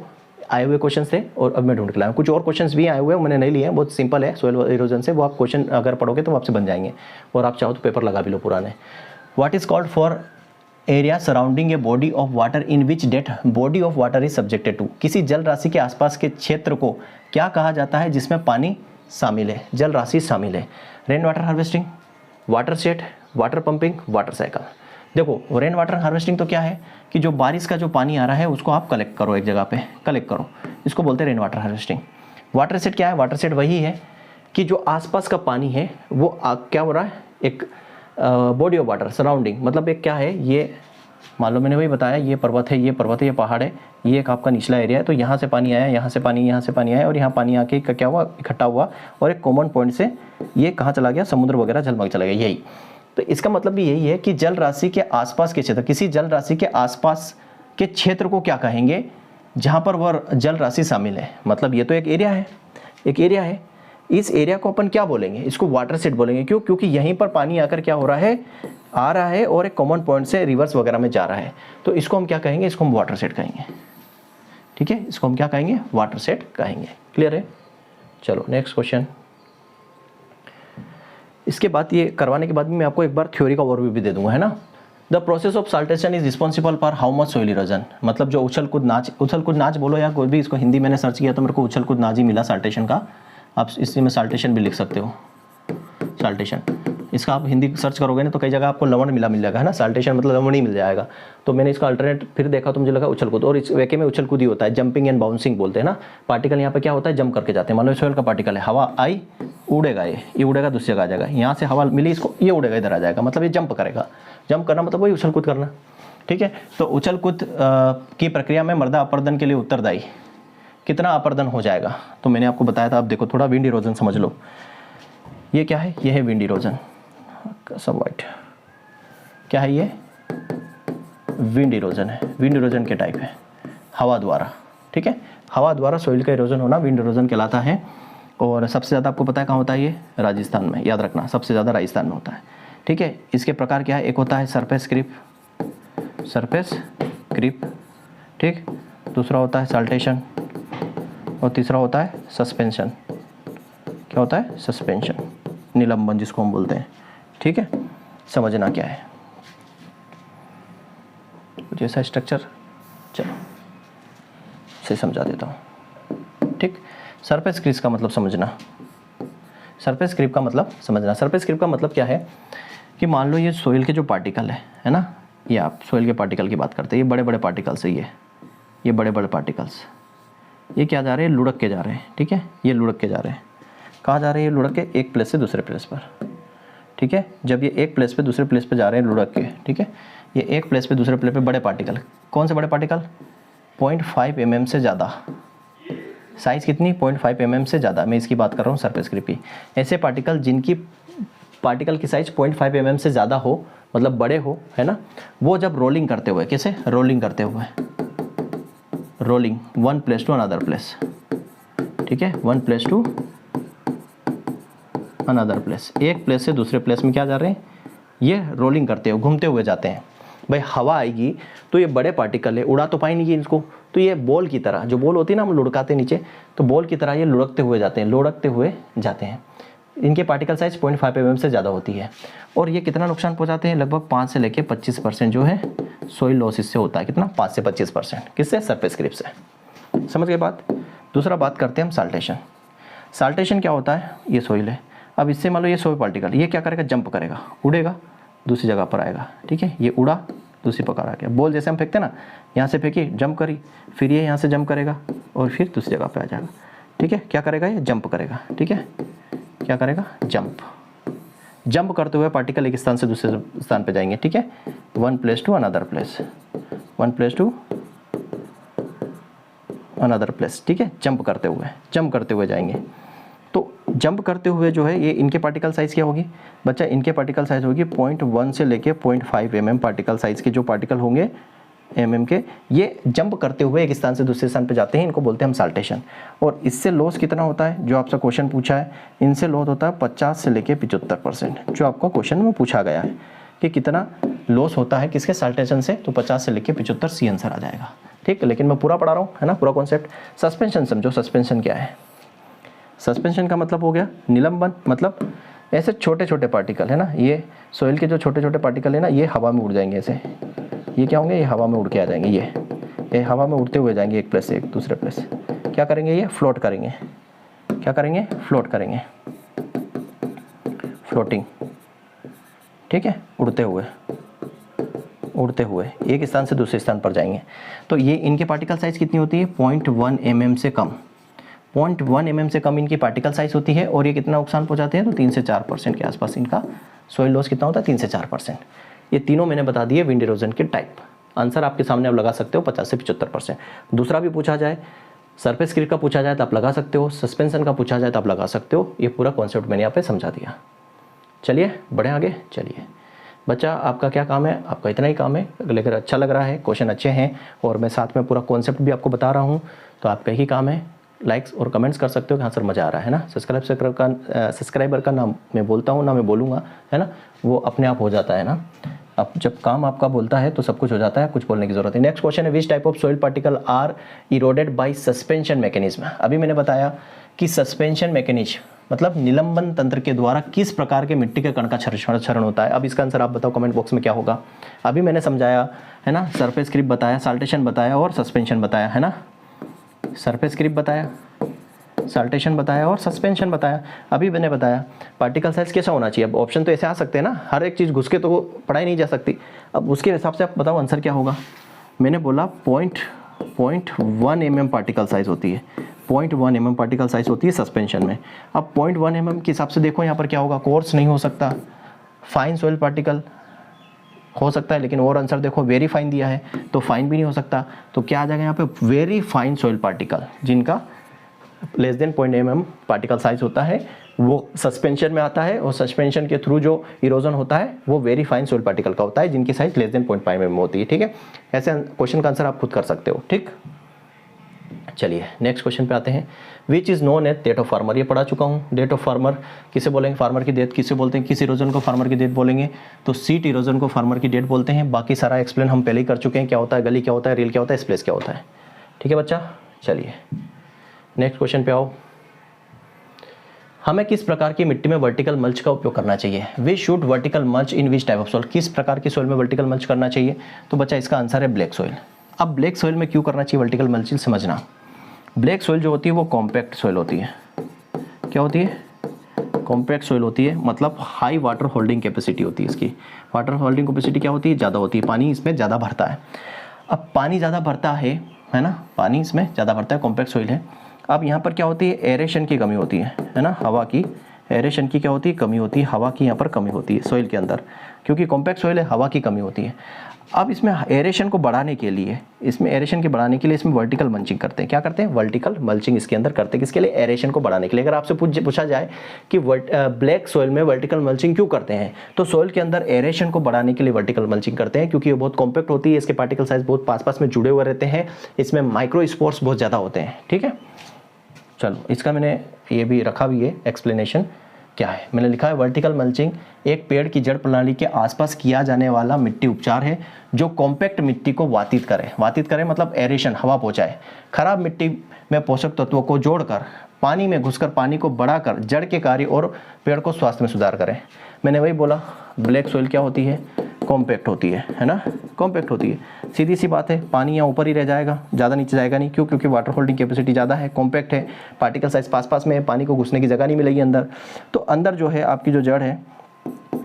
आए हुए क्वेश्चन थे, और अब मैं ढूंढ कर लाया हूँ। कुछ और क्वेश्चंस भी आए हुए हैं, मैंने नहीं लिए हैं, बहुत सिंपल है, सोइल इरोजन से। वो आप क्वेश्चन अगर पढ़ोगे तो आपसे बन जाएंगे, और आप चाहो तो पेपर लगा भी लो पुराने। What is called for area surrounding a body of water in which that body of water is subjected to. किसी जल राशि के आसपास के क्षेत्र को क्या कहा जाता है जिसमें पानी शामिल है, जल राशि शामिल है। Rain water harvesting, water shade, water pumping, water cycle. देखो, रेन वाटर हार्वेस्टिंग तो क्या है कि जो बारिश का जो पानी आ रहा है उसको आप कलेक्ट करो, एक जगह पे कलेक्ट करो, इसको बोलते हैं rain water harvesting. Water set क्या है, वाटर सेट वही है कि जो आसपास का पानी है वो क्या हो रहा है, एक बॉडी ऑफ वाटर सराउंडिंग, मतलब एक क्या है, ये मान लो मैंने वही बताया, ये पर्वत है, ये पहाड़ है, ये एक आपका निचला एरिया है, तो यहाँ से पानी आया, यहाँ से पानी आया, और यहाँ पानी आके क्या हुआ, इकट्ठा हुआ, और एक कॉमन पॉइंट से ये कहाँ चला गया, समुद्र वगैरह जलमग्न चला गया। यही तो इसका मतलब भी यही है कि जल राशि के आसपास के क्षेत्र, किसी जल राशि के आसपास के क्षेत्र को क्या कहेंगे, जहाँ पर वह जल राशि शामिल है। मतलब ये तो एक एरिया है, इस एरिया को अपन क्या बोलेंगे, इसको वाटर सेट बोलेंगे। क्यों, क्योंकि यहीं पर पानी आकर क्या हो रहा है, आ रहा है, और एक कॉमन पॉइंट से रिवर्स वगैरह में जा रहा है, तो इसको हम क्या कहेंगे, इसको हम वाटर सेट कहेंगे। ठीक है, इसको हम क्या कहेंगे, वाटर सेट कहेंगे। क्लियर है, चलो नेक्स्ट क्वेश्चन। इसके बाद ये करवाने के बाद भी मैं आपको एक बार थ्योरी का ओवरव्यू भी दे दूंगा, है ना। The process of saltation is responsible for how much soil erosion. मतलब जो उछल कूद नाच बोलो या कोई भी, इसको हिंदी मैंने सर्च किया तो मेरे को उछल कूद नाच ही मिला साल्टेशन का। आप इसी में साल्टेशन भी लिख सकते हो, साल्टेशन, इसका आप हिंदी सर्च करोगे ना तो कई जगह आपको लवण मिल जाएगा, है ना। साल्टेशन मतलब लवण ही मिल जाएगा। तो मैंने इसका अल्टरनेट फिर देखा तो मुझे लगा उछल कूद, और इस वेके में उछल कूद ही होता है, जंपिंग एंड बाउंसिंग बोलते हैं ना। पार्टिकल यहाँ पे क्या होता है, जंप करके जाते हैं। मान लो सोइल का पार्टिकल है, हवा आई, उड़ेगा, ये उड़ेगा दूसरी जगह आ जाएगा, यहाँ से हवा मिली इसको, ये उड़ेगा इधर आ जाएगा, मतलब ये जंप करेगा। जंप करना मतलब वही उछल कूद करना। ठीक है, तो उछल कूद की प्रक्रिया में मृदा अपरदन के लिए उत्तरदायी कितना अपरदन हो जाएगा, तो मैंने आपको बताया था। अब देखो थोड़ा विंड इरोजन समझ लो, ये क्या है, ये है विंड इरोजन, सब वाइट, क्या है ये, विंड इरोजन है, विंड इरोजन के टाइप है, हवा द्वारा। ठीक है, हवा द्वारा सोइल का इरोजन होना विंड इरोजन कहलाता है। और सबसे ज़्यादा आपको पता है कहाँ होता है, ये राजस्थान में, याद रखना, सबसे ज़्यादा राजस्थान में होता है। ठीक है, इसके प्रकार क्या है, एक होता है सरफेस क्रीप, ठीक। दूसरा होता है साल्टेशन और तीसरा होता है सस्पेंशन। क्या होता है? सस्पेंशन, निलंबन जिसको हम बोलते हैं। ठीक है, समझना क्या है कुछ ऐसा स्ट्रक्चर, चलो से समझा देता हूँ। ठीक, सरफेस क्रीप का मतलब समझना। सरफेस क्रीप का मतलब समझना। सरफेस क्रीप का मतलब क्या है कि मान लो ये सोइल के जो पार्टिकल है ना, ये आप सोइल के पार्टिकल की बात करते हैं, ये बड़े बड़े पार्टिकल्स है, ये बड़े बड़े पार्टिकल्स, ये क्या जा रहे हैं? लुढ़क के जा रहे हैं। ठीक है, ये लुढ़क के जा रहे हैं। कहाँ जा रहे हैं ये लुढ़क के? एक प्लेस से दूसरे प्लेस पर। ठीक है, जब ये एक प्लेस पे दूसरे प्लेस पे जा रहे हैं लुढ़क के, ठीक है, ये एक प्लेस पे दूसरे प्लेस पे बड़े पार्टिकल, कौन से बड़े पार्टिकल? 0.5 mm से ज़्यादा। साइज़ कितनी? 0.5 mm से ज़्यादा। मैं इसकी बात कर रहा हूँ सरफेस क्रीप की। ऐसे पार्टिकल जिनकी पार्टिकल की साइज़ 0.5 mm से ज़्यादा हो, मतलब बड़े हो, है ना, वो जब रोलिंग करते हुए, कैसे रोलिंग करते हुए, rolling one place to another place, ठीक है, one place to another place, एक प्लेस से दूसरे प्लेस में क्या जा रहे हैं? ये रोलिंग करते हुए, घूमते हुए जाते हैं। भाई हवा आएगी तो ये बड़े पार्टिकल है, उड़ा तो पाएंगे इनको, तो ये बॉल की तरह, जो बॉल होती है ना हम लुढ़काते नीचे, तो बॉल की तरह ये लुढ़कते हुए जाते हैं, लुढ़कते हुए जाते हैं। इनके पार्टिकल साइज 0.5 mm से ज़्यादा होती है। और ये कितना नुकसान पहुंचाते हैं? लगभग 5 से लेकर 25% जो है सोइल लॉस इससे होता है। कितना? 5 से 25%। किससे? सरफेस क्रीप से। समझ गए बात? दूसरा बात करते हैं हम साल्टेशन। साल्टेशन क्या होता है? ये सोइल है, अब इससे मान लो ये सोइल पार्टिकल, ये क्या करेगा? जंप करेगा, उड़ेगा, दूसरी जगह पर आएगा। ठीक है, ये उड़ा, दूसरी पकड़ आ गया। बॉल जैसे हम फेंकते हैं ना, यहाँ से फेंकी, जंप करी, फिर ये यहाँ से जंप करेगा और फिर दूसरी जगह पे आ जाएगा। ठीक है, क्या करेगा? ये जंप करेगा। ठीक है, क्या करेगा? जंप। जंप करते हुए पार्टिकल एक स्थान से दूसरे स्थान पे जाएंगे। ठीक है, one place to another place, one place to another place. ठीक है, जंप करते हुए जाएंगे। तो जंप करते हुए जो है ये इनके पार्टिकल साइज़ क्या होगी बच्चा? इनके पार्टिकल साइज़ होगी 0.1 से लेके 0.5 mm पार्टिकल साइज़ के जो पार्टिकल होंगे mm के, ये जंप करते हुए एक स्थान से दूसरे स्थान पे जाते हैं, इनको बोलते हैं हम साल्टेशन। और इससे लॉस कितना होता है? जो आपसे क्वेश्चन पूछा है, इनसे लॉस होता है 50 से लेके 75%। जो आपको क्वेश्चन में पूछा गया है कि कितना लॉस होता है किसके? साल्टेशन से, तो 50 से लेके 75 सी आंसर आ जाएगा। ठीक, लेकिन मैं पूरा पढ़ा रहा हूँ, है ना, पूरा कॉन्सेप्ट। सस्पेंशन समझो। सस्पेंशन क्या है? सस्पेंशन का मतलब हो गया निलंबन, मतलब ऐसे छोटे छोटे पार्टिकल, है ना, ये सोइल के जो छोटे छोटे पार्टिकल है ना, ये हवा में उड़ जाएंगे। ऐसे ये क्या होंगे? ये हवा में उड़ के आ जाएंगे। ये हवा में उड़ते हुए जाएंगे एक प्लेस से एक दूसरे प्लेस। क्या करेंगे? ये फ्लोट करेंगे। क्या करेंगे? फ्लोट करेंगे, फ्लोटिंग। ठीक है, उड़ते हुए एक स्थान से दूसरे स्थान पर जाएंगे। तो ये इनके पार्टिकल साइज़ कितनी होती है? 0.1 mm से कम। 0.1 mm से कम इनकी पार्टिकल साइज होती है। और ये कितना नुकसान पहुंचाते हैं? तो 3 से 4% के आसपास इनका सोइल लॉस कितना होता है? 3 से 4%। ये तीनों मैंने बता दिए विंड इरोजन के टाइप। आंसर आपके सामने आप लगा सकते हो 50 से 75%। दूसरा भी पूछा जाए, सरफेस क्रीप का पूछा जाए तो आप लगा सकते हो, सस्पेंशन का पूछा जाए तो आप लगा सकते हो। ये पूरा कॉन्सेप्ट मैंने यहाँ पे समझा दिया। चलिए बढ़े आगे। चलिए बच्चा, आपका क्या काम है? आपका इतना ही काम है। लेकर अच्छा लग रहा है, क्वेश्चन अच्छे हैं और मैं साथ में पूरा कॉन्सेप्ट भी आपको बता रहा हूँ, तो आपका ही काम है लाइक्स और कमेंट्स कर सकते हो कि हाँ सर मज़ा आ रहा है ना। सब्सक्राइबर का नाम मैं बोलता हूँ ना, मैं बोलूँगा, है ना, वो अपने आप हो जाता है ना। अब जब काम आपका बोलता है तो सब कुछ हो जाता है, कुछ बोलने की जरूरत है। नेक्स्ट क्वेश्चन है, which type of soil particle are eroded by suspension mechanism. अभी मैंने बताया कि सस्पेंशन मैकेनिज्म मतलब निलंबन तंत्र के द्वारा किस प्रकार के मिट्टी के कण का क्षरण होता है। अब इसका आंसर आप बताओ कमेंट बॉक्स में क्या होगा। अभी मैंने समझाया है ना, सरफेस क्रीप बताया, साल्टेशन बताया और सस्पेंशन बताया, है ना। सरफेस क्रीप बताया, साल्टेशन बताया और सस्पेंशन बताया। अभी मैंने बताया पार्टिकल साइज कैसा होना चाहिए। अब ऑप्शन तो ऐसे आ सकते हैं ना, हर एक चीज़ घुस के तो पढ़ाई नहीं जा सकती। अब उसके हिसाब से आप बताओ आंसर क्या होगा। मैंने बोला 0.1 mm पार्टिकल साइज होती है, 0.1 mm पार्टिकल साइज होती है सस्पेंशन में। अब 0.1 mm के हिसाब से देखो यहाँ पर क्या होगा, कोर्स नहीं हो सकता, फाइन सोइल पार्टिकल हो सकता है, लेकिन और आंसर देखो वेरी फाइन दिया है तो फाइन भी नहीं हो सकता। तो क्या आ जाएगा यहाँ पे, वेरी फाइन सोइल पार्टिकल जिनका less than 0.1 mm particle size होता है, वो सस्पेंशन में आता है। और सस्पेंशन के थ्रू जो इरोजन होता है वो वेरी फाइन सोइल पार्टिकल का होता है, जिनकी साइज लेस देन 0.5 mm होती है। ठीक है, ऐसे क्वेश्चन का आंसर आप खुद कर सकते हो। ठीक, चलिए नेक्स्ट क्वेश्चन पे आते हैं। Which is known as that of farmer, ये पढ़ा चुका हूँ। डेट ऑफ फार्मर किसे बोलेंगे, फार्मर की डेट किसे बोलते हैं, किस इरोजन को फार्मर की डेट बोलेंगे, तो सीट इरोजन को फार्मर की डेट बोलते हैं। बाकी सारा एक्सप्लेन हम पहले ही कर चुके हैं, क्या होता है गली क्या होता है, रील क्या होता है, स्प्लेश क्या होता है। ठीक है बच्चा, चलिए नेक्स्ट क्वेश्चन पे आओ। हमें किस प्रकार की मिट्टी में वर्टिकल मल्च का उपयोग करना चाहिए, we should vertical mulch in which type of soil, किस प्रकार की सॉइल में वर्टिकल मल्च करना चाहिए, तो बच्चा इसका आंसर है ब्लैक सॉइल। अब ब्लैक सॉइल में क्यों करना चाहिए वर्टिकल मल्चिंग, समझना। ब्लैक सॉइल जो होती है वो कॉम्पैक्ट सॉइल होती है। क्या होती है, कॉम्पैक्ट सॉइल होती है, मतलब हाई वाटर होल्डिंग कैपेसिटी होती है इसकी। वाटर होल्डिंग कैपेसिटी क्या होती है, ज़्यादा होती है, पानी इसमें ज़्यादा भरता है। अब पानी ज़्यादा भरता है ना, पानी इसमें ज़्यादा भरता है, कॉम्पैक्ट सॉइल है। अब यहाँ पर क्या होती है, एरेशन की कमी होती है ना, हवा की एरेशन की क्या होती है, कमी होती है, हवा की यहाँ पर कमी होती है सॉइल के अंदर, क्योंकि कॉम्पैक्ट सॉइल है, हवा की कमी होती है। अब इसमें एरेशन को बढ़ाने के लिए, इसमें एरेशन के बढ़ाने के लिए इसमें वर्टिकल मल्चिंग करते हैं। क्या करते हैं, वर्टिकल मल्चिंग इसके अंदर करते हैं, किसके लिए, एरेशन को बढ़ाने के लिए। अगर आपसे पूछा जाए कि ब्लैक सॉइल में वर्टिकल मल्चिंग क्यों करते हैं, तो सॉइल के अंदर एरेशन को बढ़ाने के लिए वर्टिकल मल्चिंग करते हैं, क्योंकि ये बहुत कॉम्पैक्ट होती है, इसके पार्टिकल साइज बहुत पास पास में जुड़े हुए रहते हैं, इसमें माइक्रो स्पोर्स बहुत ज़्यादा होते हैं। ठीक है, चलो इसका मैंने ये भी रखा भी है एक्सप्लेनेशन क्या है, मैंने लिखा है वर्टिकल मल्चिंग एक पेड़ की जड़ प्रणाली के आसपास किया जाने वाला मिट्टी उपचार है जो कॉम्पैक्ट मिट्टी को वातित करे मतलब एरेशन, हवा पहुंचाए, खराब मिट्टी में पोषक तत्वों को जोड़कर पानी में घुसकर पानी को बढ़ाकर जड़ के कार्य और पेड़ को स्वास्थ्य में सुधार करें। मैंने वही बोला, ब्लैक सॉइल क्या होती है, कॉम्पैक्ट होती है ना, कॉम्पैक्ट होती है, सीधी सी बात है, पानी यहाँ ऊपर ही रह जाएगा, ज़्यादा नीचे जाएगा नहीं, क्यों, क्योंकि वाटर होल्डिंग कैपेसिटी ज़्यादा है, कॉम्पैक्ट है, पार्टिकल साइज पास पास में है, पानी को घुसने की जगह नहीं मिलेगी अंदर, तो अंदर जो है आपकी जो जड़ है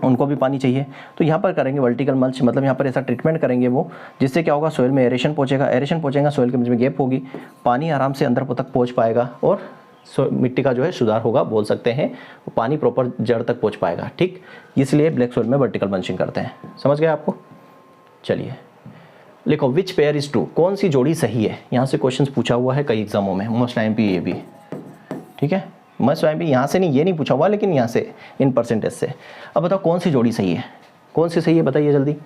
उनको भी पानी चाहिए। तो यहाँ पर करेंगे वर्टिकल मल्च, मतलब यहाँ पर ऐसा ट्रीटमेंट करेंगे वो, जिससे क्या होगा, सॉइल में एरेशन पहुँचेगा, सॉइल के बीच में गैप होगी, पानी आराम से अंदर तक पहुँच पाएगा और मिट्टी का जो है सुधार होगा, बोल सकते हैं, वो पानी प्रॉपर जड़ तक पहुँच पाएगा। ठीक, इसलिए ब्लैक सॉइल में वर्टिकल मल्चिंग करते हैं। समझ गए आपको, चलिए लिखो विच पेयर इज ट्रू, कौन सी जोड़ी सही है। यहाँ से क्वेश्चन पूछा हुआ है कई एग्जामों में, मोस्ट टाइम पे ये भी। ठीक है, मोस्ट टाइम पे यहाँ से नहीं, ये नहीं पूछा हुआ, लेकिन यहाँ से इन परसेंटेज से। अब बताओ कौन सी जोड़ी सही है, कौन सी सही है, बताइए जल्दी।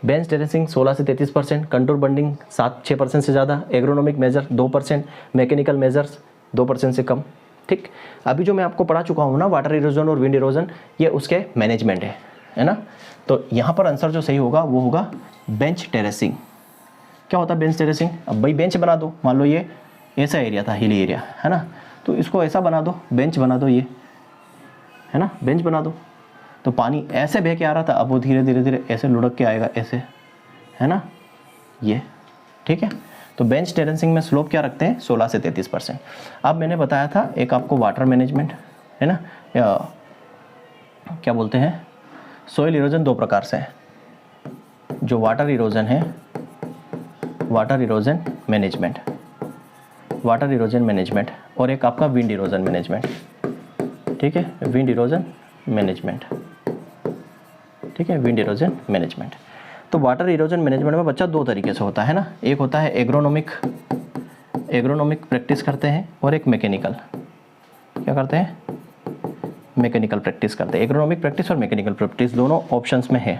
बेंच टेरेसिंग 16 से 33%, कंटूर बंडिंग 7-6% से ज़्यादा, एग्रोनॉमिक मेजर 2%, मैकेनिकल मेजर्स 2% से कम। ठीक, अभी जो मैं आपको पढ़ा चुका हूँ ना, वाटर इरोजन और विंड इरोजन, ये उसके मैनेजमेंट है ना। तो यहाँ पर आंसर जो सही होगा वो होगा बेंच टेरेसिंग। क्या होता है बेंच टेरेसिंग, अब भाई बेंच बना दो, मान लो ये ऐसा एरिया था, हिली एरिया है ना, तो इसको ऐसा बना दो, बेंच बना दो, ये है ना, बेंच बना दो, तो पानी ऐसे बह के आ रहा था, अब वो धीरे धीरे धीरे ऐसे लुढ़क के आएगा, ऐसे, है ना, ये। ठीक है, तो बेंच टेरेसिंग में स्लोप क्या रखते हैं, 16 से 33%। अब मैंने बताया था एक आपको वाटर मैनेजमेंट, है ना, या क्या बोलते हैं, सॉइल इरोजन दो प्रकार से है, जो वाटर इरोजन है, वाटर इरोजन मैनेजमेंट, और एक आपका विंड इरोजन मैनेजमेंट। ठीक है, विंड इरोजन मैनेजमेंट, ठीक है, विंड इरोजन मैनेजमेंट। तो वाटर इरोजन मैनेजमेंट में बच्चा दो तरीके से होता है ना, एक होता है एग्रोनॉमिक प्रैक्टिस करते हैं, और एक मैकेनिकल, क्या करते हैं, मैकेनिकल प्रैक्टिस करते हैं। एग्रोनॉमिक प्रैक्टिस और मैकेनिकल प्रैक्टिस दोनों ऑप्शंस में है।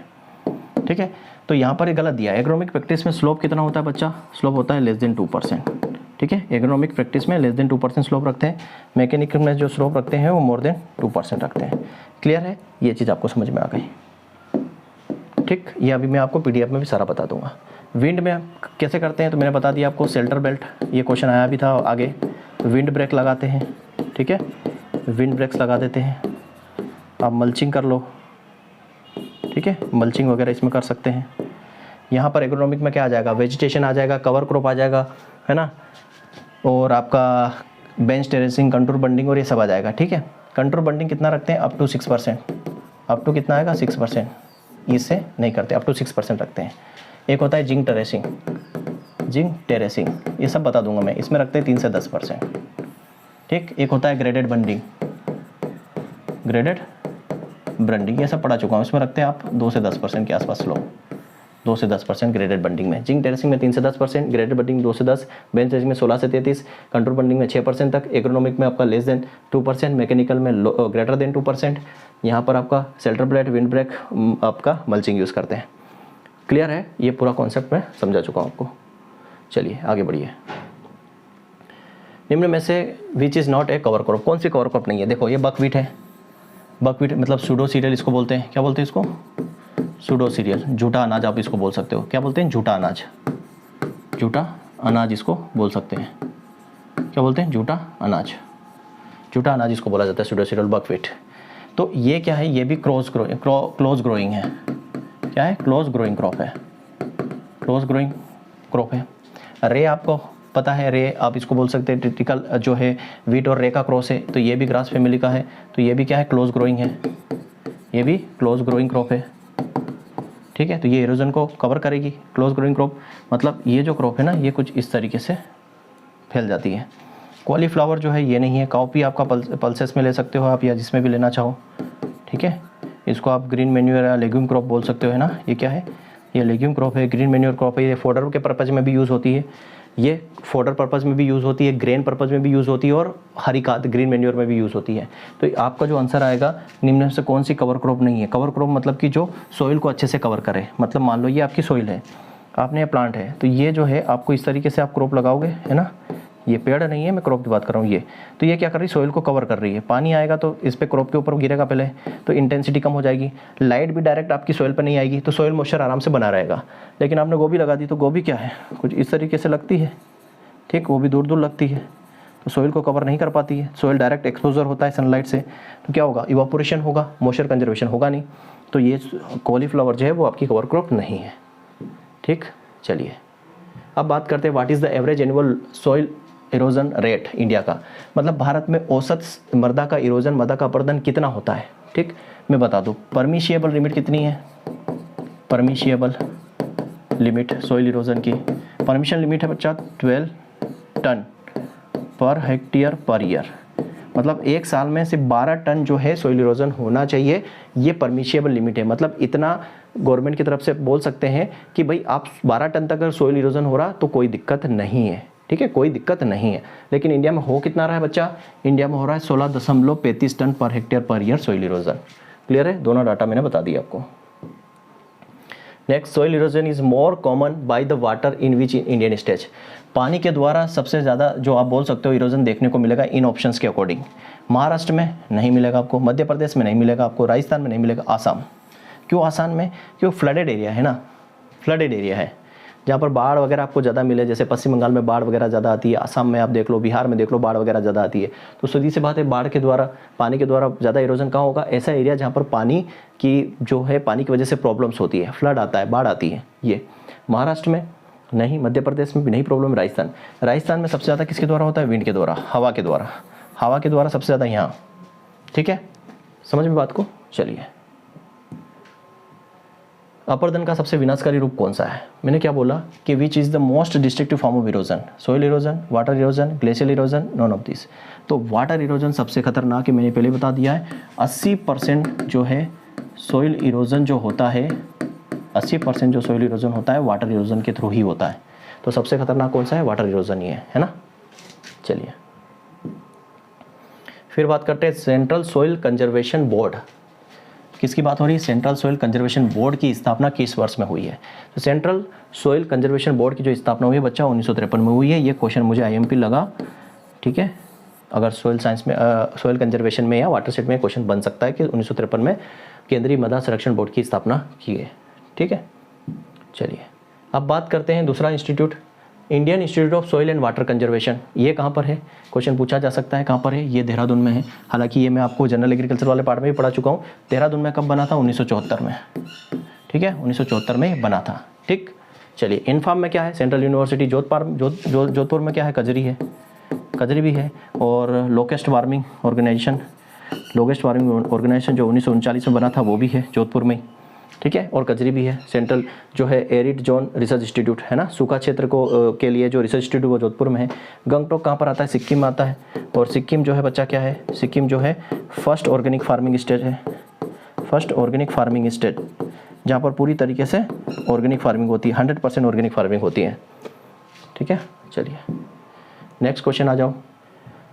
ठीक है, तो यहाँ पर एक गलत दिया है, एग्रोनॉमिक प्रैक्टिस में स्लोप कितना होता है बच्चा, स्लोप होता है लेस देन 2%। ठीक है, एग्रोनॉमिक प्रैक्टिस में लेस देन 2% स्लोप रखते हैं, मैकेनिकल में जो स्लोप रखते हैं वो मोर देन 2% रखते हैं। क्लियर है, ये चीज़ आपको समझ में आ गई। ठीक, ये अभी मैं आपको पीडीएफ में भी सारा बता दूंगा। विंड में कैसे करते हैं तो मैंने बता दिया आपको, शेल्टर बेल्ट, ये क्वेश्चन आया भी था आगे, विंड ब्रेक लगाते हैं। ठीक है, विंड ब्रेक्स लगा देते हैं, आप मल्चिंग कर लो। ठीक है, मल्चिंग वगैरह इसमें कर सकते हैं। यहाँ पर एग्रोनॉमिक में क्या आ जाएगा, वेजिटेशन आ जाएगा, कवर क्रॉप आ जाएगा, है ना, और आपका बेंच टेरेसिंग, कंटूर बंडिंग और ये सब आ जाएगा। ठीक है, कंटूर बंडिंग कितना रखते हैं, अप टू 6%, अप टू कितना आएगा 6%, इससे नहीं करते, अप टू 6% रखते हैं। एक होता है जिंक टेरेसिंग, ये सब बता दूंगा मैं, इसमें रखते हैं 3 से 10%। ठीक, एक होता है ग्रेडेड बंडिंग, ये सब पढ़ा चुका हूँ, इसमें रखते हैं आप 2 से 10% के आसपास स्लोप, 2 से 10% ग्रेडेड बंडिंग में, जिंक टेरेसिंग में 3 से 10%, ग्रेडेड बंडिंग 2 से 10, बेंच टेरेसिंग में 16 से 33, कंटूर बंडिंग में 6% तक, एग्रोनॉमिक में आपका लेस देन 2%, मैकेनिकल में ग्रेटर देन 2%। यहाँ पर आपका शेल्टर प्लेट, विंड ब्रेक, आपका मल्चिंग यूज़ करते हैं। क्लियर है, ये पूरा कॉन्सेप्ट मैं समझा चुका हूँ आपको। चलिए आगे बढ़िए। निम्न में से which is not A cover crop, कौन सी कवर क्रॉप नहीं है? देखो ये बकवीट है, बकवीट मतलब सूडो सीरियल इसको बोलते हैं, क्या बोलते हैं इसको? सूडो सीरियल, झूठा अनाज आप इसको बोल सकते हो, क्या बोलते हैं? झूठा अनाज, झूठा अनाज इसको बोल सकते हैं, क्या बोलते हैं? झूठा अनाज, झूठा अनाज इसको बोला जाता है सूडो सीरियल बकवीट। तो ये क्या है? ये भी क्लोज ग्रोइंग है, क्या है? क्लोज ग्रोइंग क्रॉप है, क्लोज ग्रोइंग क्रॉप है। रे आपको पता है, रे आप इसको बोल सकते हैं टिपिकल जो है वीट और रे का क्रॉस है, तो ये भी ग्रास फैमिली का है, तो ये भी क्या है? क्लोज ग्रोइंग है, ये भी क्लोज ग्रोइंग क्रॉप है, ठीक है। तो ये इरोजन को कवर करेगी, क्लोज ग्रोइंग क्रॉप मतलब ये जो क्रॉप है ना, ये कुछ इस तरीके से फैल जाती है। कॉलीफ्लावर जो है ये नहीं है, काउपी आपका पल्सेस में ले सकते हो आप, या जिसमें भी लेना चाहो, ठीक है। इसको आप ग्रीन मैन्योर या लेग्यूम क्रॉप बोल सकते हो, है ना। ये क्या है? ये लेग्यूम क्रॉप है, ग्रीन मैन्योर क्रॉप है। ये फोडर के पर्पज़ में भी यूज़ होती है, ये फोडर पर्पज़ में भी यूज़ होती है, ग्रेन पर्पज़ में भी यूज़ होती है, और हरी खाद ग्रीन मैन्योर में भी यूज़ होती है। तो आपका जो आंसर आएगा निम्न से कौन सी कवर क्रॉप नहीं है? कवर क्रॉप मतलब कि जो सोइल को अच्छे से कवर करे, मतलब मान लो ये आपकी सोइल है, आपने ये प्लांट है, तो ये जो है आपको इस तरीके से आप क्रॉप लगाओगे, है ना। ये पेड़ नहीं है, मैं क्रॉप की बात कर रहा हूँ। ये तो ये क्या कर रही है? सोइल को कवर कर रही है। पानी आएगा तो इस पे क्रॉप के ऊपर गिरेगा पहले, तो इंटेंसिटी कम हो जाएगी। लाइट भी डायरेक्ट आपकी सोइल पर नहीं आएगी, तो सोइल मॉइस्चर आराम से बना रहेगा। लेकिन आपने गोभी लगा दी, तो गोभी क्या है? कुछ इस तरीके से लगती है, ठीक, वो भी दूर दूर लगती है, तो सोइल को कवर नहीं कर पाती है। सोइल डायरेक्ट एक्सपोजर होता है सनलाइट से, तो क्या होगा? इवापोरेशन होगा, मॉइस्चर कंजर्वेशन होगा नहीं। तो ये कॉलीफ्लावर जो है वो आपकी कवर क्रॉप नहीं है, ठीक। चलिए अब बात करते हैं what is the average annual soil erosion rate India का, मतलब भारत में औसत मृदा का इरोजन, मृदा का अपरदन कितना होता है, ठीक। मैं बता दूं, परमिशिएबल लिमिट कितनी है? परमिशिएबल लिमिट सॉइल इरोजन की परमिशन लिमिट है बच्चा 12 ton per hectare per year, मतलब एक साल में सिर्फ 12 टन जो है सॉइल इरोजन होना चाहिए। ये परमिशिएबल लिमिट है, मतलब इतना गवर्नमेंट की तरफ से बोल सकते हैं कि भाई आप 12 टन तक अगर सॉइल इरोजन हो रहा तो कोई दिक्कत नहीं है, ठीक है, कोई दिक्कत नहीं है। लेकिन इंडिया में हो कितना रहा है बच्चा? इंडिया में हो रहा है 16.35 ton per hectare per year soil erosion. Clear है? दोनों डाटा मैंने बता दिया आपको। Next, soil erosion is more common by the water in which Indian state, पानी के द्वारा सबसे ज़्यादा जो आप बोल सकते हो इरोजन देखने को मिलेगा इन ऑप्शंस के अकॉर्डिंग। महाराष्ट्र में नहीं मिलेगा आपको, मध्य प्रदेश में नहीं मिलेगा आपको, राजस्थान में नहीं मिलेगा, आसाम। क्यों आसाम में? क्यों? फ्लडेड एरिया है ना, फ्लडेड एरिया है जहाँ पर बाढ़ वगैरह आपको ज़्यादा मिले। जैसे पश्चिम बंगाल में बाढ़ वगैरह ज़्यादा आती है, आसाम में आप देख लो, बिहार में देख लो, बाढ़ वगैरह ज़्यादा आती है। तो सीधी सी बात है, बाढ़ के द्वारा, पानी के द्वारा ज़्यादा इरोजन कहाँ होगा? ऐसा एरिया जहाँ पर पानी की जो है, पानी की वजह से प्रॉब्लम्स होती है, फ्लड आता है, बाढ़ आती है। ये महाराष्ट्र में नहीं, मध्य प्रदेश में भी नहीं प्रॉब्लम। राजस्थान में सबसे ज़्यादा किसके द्वारा होता है? विंड के द्वारा, हवा के द्वारा, हवा के द्वारा सबसे ज़्यादा यहाँ, ठीक है। समझ में बात को? चलिए, अपरदन का सबसे विनाशकारी रूप कौन सा है? मैंने क्या बोला कि which is the most destructive form of erosion? Soil erosion, water erosion, glacial erosion, none of this. तो वाटर इरोजन सबसे खतरनाक है, मैंने पहले बता दिया है। 80% जो है सोइल इरोजन जो होता है, 80% जो सोइल इरोजन होता है वाटर इरोजन के थ्रू ही होता है। तो सबसे खतरनाक कौन सा है? वाटर इरोजन ही है ना। चलिए फिर बात करते हैं सेंट्रल सोइल कंजर्वेशन बोर्ड। किसकी बात हो रही है? सेंट्रल सोइल कंजर्वेशन बोर्ड की स्थापना किस वर्ष में हुई है? तो सेंट्रल सोइल कंजर्वेशन बोर्ड की जो स्थापना हुई है बच्चा 1953 में हुई है। ये क्वेश्चन मुझे IMP लगा, ठीक है। अगर सोइल साइंस में, सोइल कंजर्वेशन में या वाटर सेट में क्वेश्चन बन सकता है कि 1953 में केंद्रीय मृदा संरक्षण बोर्ड की स्थापना की है, ठीक है। चलिए अब बात करते हैं दूसरा institute, Indian institute of soil and water conservation. ये कहाँ पर है? क्वेश्चन पूछा जा सकता है, कहाँ पर है? ये देहरादून में है। हालांकि ये मैं आपको जनरल एग्रीकल्चर वाले पार्ट में भी पढ़ा चुका हूँ। देहरादून में कब बना था? 1974 में, ठीक है, 1974 में बना था, ठीक। चलिए इनफार्म में क्या है? सेंट्रल यूनिवर्सिटी जोधपुर में क्या है? कजरी है, कजरी भी है। और लोकेस्ट वार्मिंग ऑर्गेनाइजेशन जो 1939 में बना था वो भी है जोधपुर में, ठीक है, और कजरी भी है। सेंट्रल जो है एरिड जोन रिसर्च इंस्टीट्यूट है ना, सूखा क्षेत्र को के लिए जो रिसर्च इंस्टीट्यूट वो जोधपुर में है। गंगटोक कहाँ पर आता है? सिक्किम में आता है। और सिक्किम जो है बच्चा क्या है? सिक्किम जो है फर्स्ट ऑर्गेनिक फार्मिंग स्टेट है, फर्स्ट ऑर्गेनिक फार्मिंग स्टेट, जहाँ पर पूरी तरीके से ऑर्गेनिक फार्मिंग होती है, 100% ऑर्गेनिक फार्मिंग होती है, ठीक है। चलिए नेक्स्ट क्वेश्चन आ जाओ।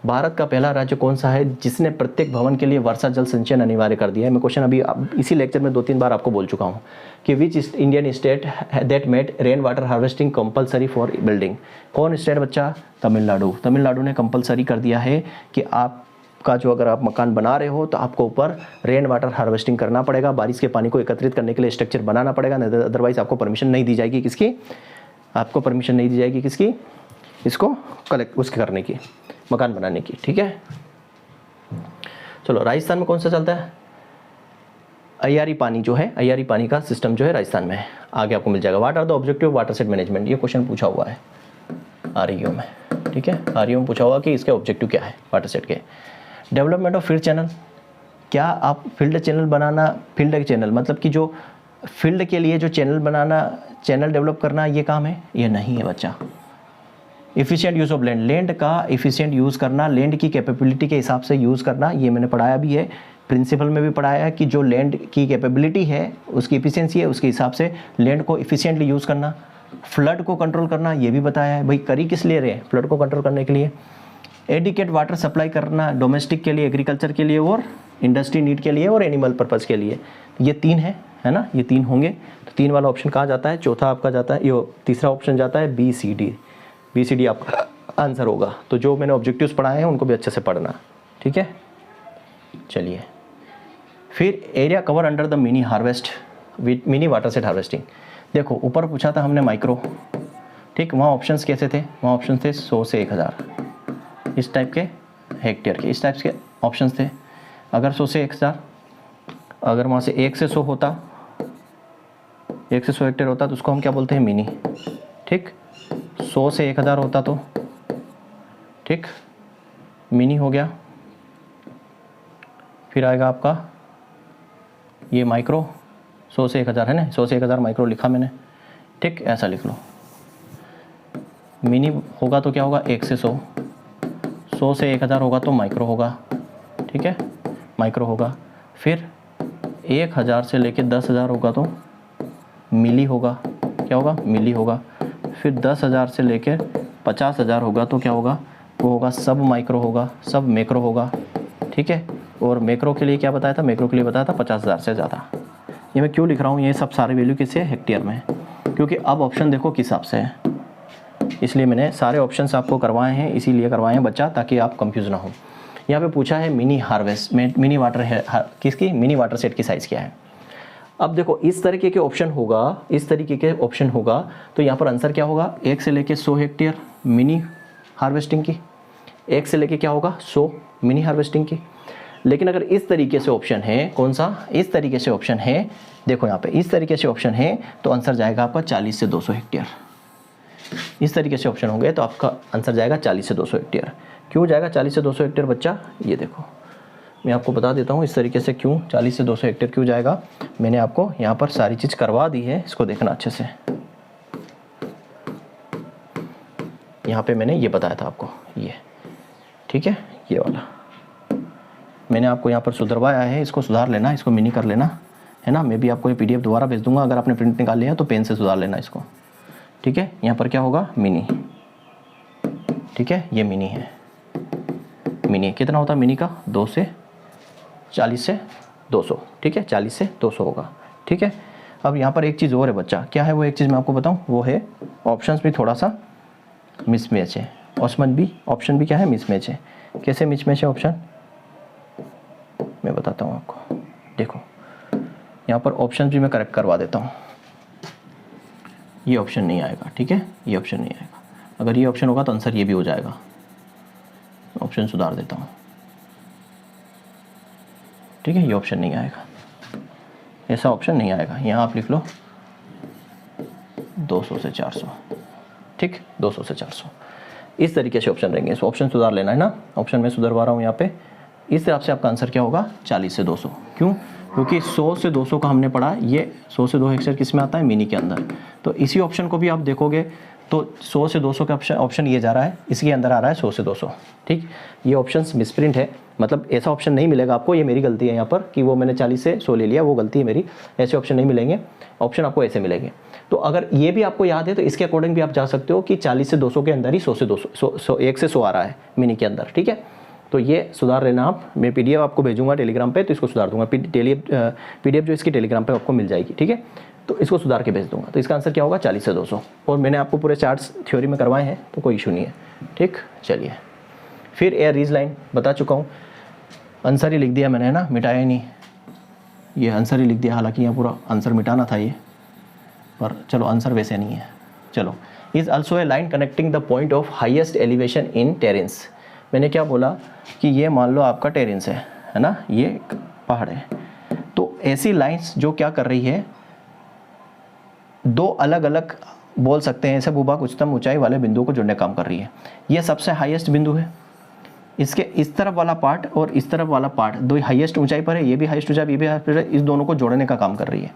भारत का पहला राज्य कौन सा है जिसने प्रत्येक भवन के लिए वर्षा जल संचयन अनिवार्य कर दिया है? मैं क्वेश्चन अभी इसी लेक्चर में 2-3 बार आपको बोल चुका हूँ कि which Indian state that made rain water harvesting compulsory for building? कौन स्टेट बच्चा? तमिलनाडु। तमिलनाडु ने कंपलसरी कर दिया है कि आपका जो अगर आप मकान बना रहे हो तो आपको ऊपर रेन वाटर हार्वेस्टिंग करना पड़ेगा, बारिश के पानी को एकत्रित करने के लिए स्ट्रक्चर बनाना पड़ेगा, अदरवाइज आपको परमिशन नहीं दी जाएगी। किसकी? आपको परमिशन नहीं दी जाएगी किसकी? इसको कलेक्ट उसके करने की, मकान बनाने की। ठीक है, चलो राजस्थान में कौन सा चलता है? अय्यारी पानी जो है, अय्यारी पानी का सिस्टम जो है राजस्थान में है, आगे आपको मिल जाएगा। What are the objective watershed management? ये क्वेश्चन पूछा हुआ है आरईओ में। ठीक है, आरईओ में पूछा हुआ कि इसके ऑब्जेक्टिव क्या है वाटर सेट के। डेवलपमेंट ऑफ फील्ड चैनल, क्या आप फील्ड चैनल बनाना, फील्ड चैनल मतलब कि जो फील्ड के लिए जो चैनल बनाना, चैनल डेवलप करना, ये काम है? ये नहीं है बच्चा। Efficient use of land, land का इफ़िशिएंट यूज़ करना, लैंड की कैपेबिलिटी के हिसाब से यूज़ करना, ये मैंने पढ़ाया भी है, प्रिंसिपल में भी पढ़ाया है कि जो लैंड की कैपेबिलिटी है, उसकी इफ़िशिएंसी है, उसके हिसाब से लैंड को इफ़िशिएंटली यूज़ करना। फ्लड को कंट्रोल करना, ये भी बताया है। भाई करी किस लिए रहे हैं? फ्लड को कंट्रोल करने के लिए। एडिकेट वाटर सप्लाई करना, डोमेस्टिक के लिए, एग्रीकल्चर के लिए और इंडस्ट्री नीड के लिए और एनिमल पर्पज़ के लिए। ये 3 है ना, ये 3 होंगे। तो 3 वाला ऑप्शन कहाँ जाता है? चौथा आपका जाता है, ये तीसरा ऑप्शन जाता है BCD। BCD आपका आंसर होगा। तो जो मैंने ऑब्जेक्टिव्स पढ़ाए हैं उनको भी अच्छे से पढ़ना। ठीक है, चलिए फिर area cover under the mini harvest mini water set harvesting. देखो ऊपर पूछा था हमने माइक्रो, ठीक, वहाँ ऑप्शंस कैसे थे? वहाँ ऑप्शन थे 100 से 1000 इस टाइप के हेक्टेयर के, इस टाइप के ऑप्शंस थे। अगर 100 से 1000, अगर वहाँ से 1 से 100 होता, 1 से 100 हेक्टेयर होता तो उसको हम क्या बोलते हैं? मिनी। ठीक, 100 से 1000 होता तो ठीक मिनी हो गया। फिर आएगा आपका ये माइक्रो, 100 से 1000 है ना, 100 से 1000 माइक्रो लिखा मैंने। ठीक, ऐसा लिख लो। मिनी होगा तो क्या होगा? 1 से 100, 100 से 1000 होगा तो माइक्रो होगा। ठीक है, माइक्रो होगा। फिर 1000 से लेके 10,000 होगा तो मिली होगा। क्या होगा? मिली होगा। फिर 10,000 से लेके 50,000 होगा तो क्या होगा? वो होगा सब माइक्रो होगा, सब मैक्रो होगा। ठीक है, और मैक्रो के लिए क्या बताया था? मैक्रो के लिए बताया था 50,000 से ज़्यादा। ये मैं क्यों लिख रहा हूँ? ये सब सारे वैल्यू किससे? हेक्टेयर में, क्योंकि अब ऑप्शन देखो किस हिसाब से है, इसलिए मैंने सारे ऑप्शंस आपको करवाए हैं, इसीलिए करवाए हैं बच्चा, ताकि आप कंफ्यूज ना हो। यहाँ पे पूछा है मिनी हार्वेस्ट में मिनी वाटर है किसकी? मिनी वाटर सेट की साइज़ क्या है? अब देखो इस तरीके के ऑप्शन होगा, इस तरीके के ऑप्शन होगा तो यहाँ पर आंसर क्या होगा? 1 से लेके 100 हेक्टेयर मिनी हार्वेस्टिंग की, 1 से लेके क्या होगा? 100 मिनी हार्वेस्टिंग की। लेकिन अगर इस तरीके से ऑप्शन है, कौन सा? इस तरीके से ऑप्शन है, देखो यहाँ पे इस तरीके से ऑप्शन है तो आंसर जाएगा आपका 40 से 200 हेक्टेयर। इस तरीके से ऑप्शन होंगे तो आपका आंसर जाएगा 40 से 200 हेक्टेयर। क्यों जाएगा 40 से 200 हेक्टेयर बच्चा? ये देखो मैं आपको बता देता हूँ इस तरीके से क्यों 40 से 200 हेक्टेयर क्यों जाएगा। मैंने आपको यहाँ पर सारी चीज़ करवा दी है, इसको देखना अच्छे से। यहाँ पे मैंने ये बताया था आपको, ये ठीक है, ये वाला मैंने आपको यहाँ पर सुधरवाया है, इसको सुधार लेना, इसको मिनी कर लेना, है ना। मैं भी आपको ये PDF दोबारा भेज दूंगा, अगर आपने प्रिंट निकाल लिया तो पेन से सुधार लेना इसको, ठीक है। यहाँ पर क्या होगा? मिनी, ठीक है, ये मिनी है। मिनी कितना होता है? मिनी का 2 से 40 से 200, ठीक है, 40 से 200 होगा, ठीक है। अब यहाँ पर एक चीज़ और है बच्चा, क्या है वो एक चीज़ मैं आपको बताऊँ, वो है ऑप्शंस भी थोड़ा सा मिसमैच है। ऑप्शन भी क्या है? मिसमैच है। कैसे मिसमैच है ऑप्शन? मैं बताता हूँ आपको। देखो यहाँ पर ऑप्शन भी मैं करेक्ट करवा देता हूँ। ये ऑप्शन नहीं आएगा, ठीक है, ये ऑप्शन नहीं आएगा। अगर ये ऑप्शन होगा तो आंसर ये भी हो जाएगा। ऑप्शन सुधार देता हूँ, ठीक है, ये ऑप्शन नहीं आएगा, ऐसा ऑप्शन नहीं आएगा। यहाँ आप लिख लो 200 से 400, ठीक, 200 से 400 इस तरीके से ऑप्शन रहेंगे। इस ऑप्शन सुधार लेना है ना, ऑप्शन में सुधरवा रहा हूँ यहाँ पे। इस हिसाब से आपका आंसर क्या होगा? 40 से 200। क्यों? क्योंकि 100 से 200 का हमने पढ़ा, ये 100 से 2 हेक्टेयर किस में आता है? मिनी के अंदर। तो इसी ऑप्शन को भी आप देखोगे तो 100 से 200 का ऑप्शन ये जा रहा है, इसके अंदर आ रहा है 100 से 200, ठीक। ये ऑप्शन मिसप्रिंट है, मतलब ऐसा ऑप्शन नहीं मिलेगा आपको, ये मेरी गलती है यहाँ पर कि वो मैंने 40 से 100 ले लिया, वो गलती है मेरी। ऐसे ऑप्शन नहीं मिलेंगे, ऑप्शन आपको ऐसे मिलेंगे। तो अगर ये भी आपको याद है तो इसके अकॉर्डिंग भी आप जा सकते हो कि 40 से 200 के अंदर ही 100 से 200 1 से 100 आ रहा है मिनी के अंदर, ठीक है। तो ये सुधार लेना आप, मैं PDF आपको भेजूंगा टेलीग्राम पे, तो इसको सुधार दूंगा। PDF जो इसकी टेलीग्राम पे आपको मिल जाएगी, ठीक है, तो इसको सुधार के भेज दूंगा। तो इसका आंसर क्या होगा, 40 से 200। और मैंने आपको पूरे चार्ट्स थ्योरी में करवाए हैं, तो कोई इशू नहीं है, ठीक। चलिए फिर एयर रीज लाइन बता चुका हूँ, आंसर ही लिख दिया मैंने, है ना, मिटाया ही नहीं, ये आंसर ही लिख दिया, हालांकि यहाँ पूरा आंसर मिटाना था ये, पर चलो आंसर वैसे नहीं है। चलो, is also a line connecting the point of highest elevation in terrains. मैंने क्या बोला कि ये मान लो आपका टेरेंस है ना, ये पहाड़ है, तो ऐसी लाइंस जो क्या कर रही है, दो अलग अलग बोल सकते हैं ऐसे भूभाग उच्चतम ऊंचाई वाले बिंदुओं को जोड़ने का काम कर रही है। ये सबसे हाईएस्ट बिंदु है, इसके इस तरफ वाला पार्ट और इस तरफ वाला पार्ट दो हाईएस्ट ऊंचाई पर है, ये भी हाईएस्ट ऊंचाई, ये भी हाईएस्ट ऊंचाई, इस दोनों को जोड़ने का काम कर रही है।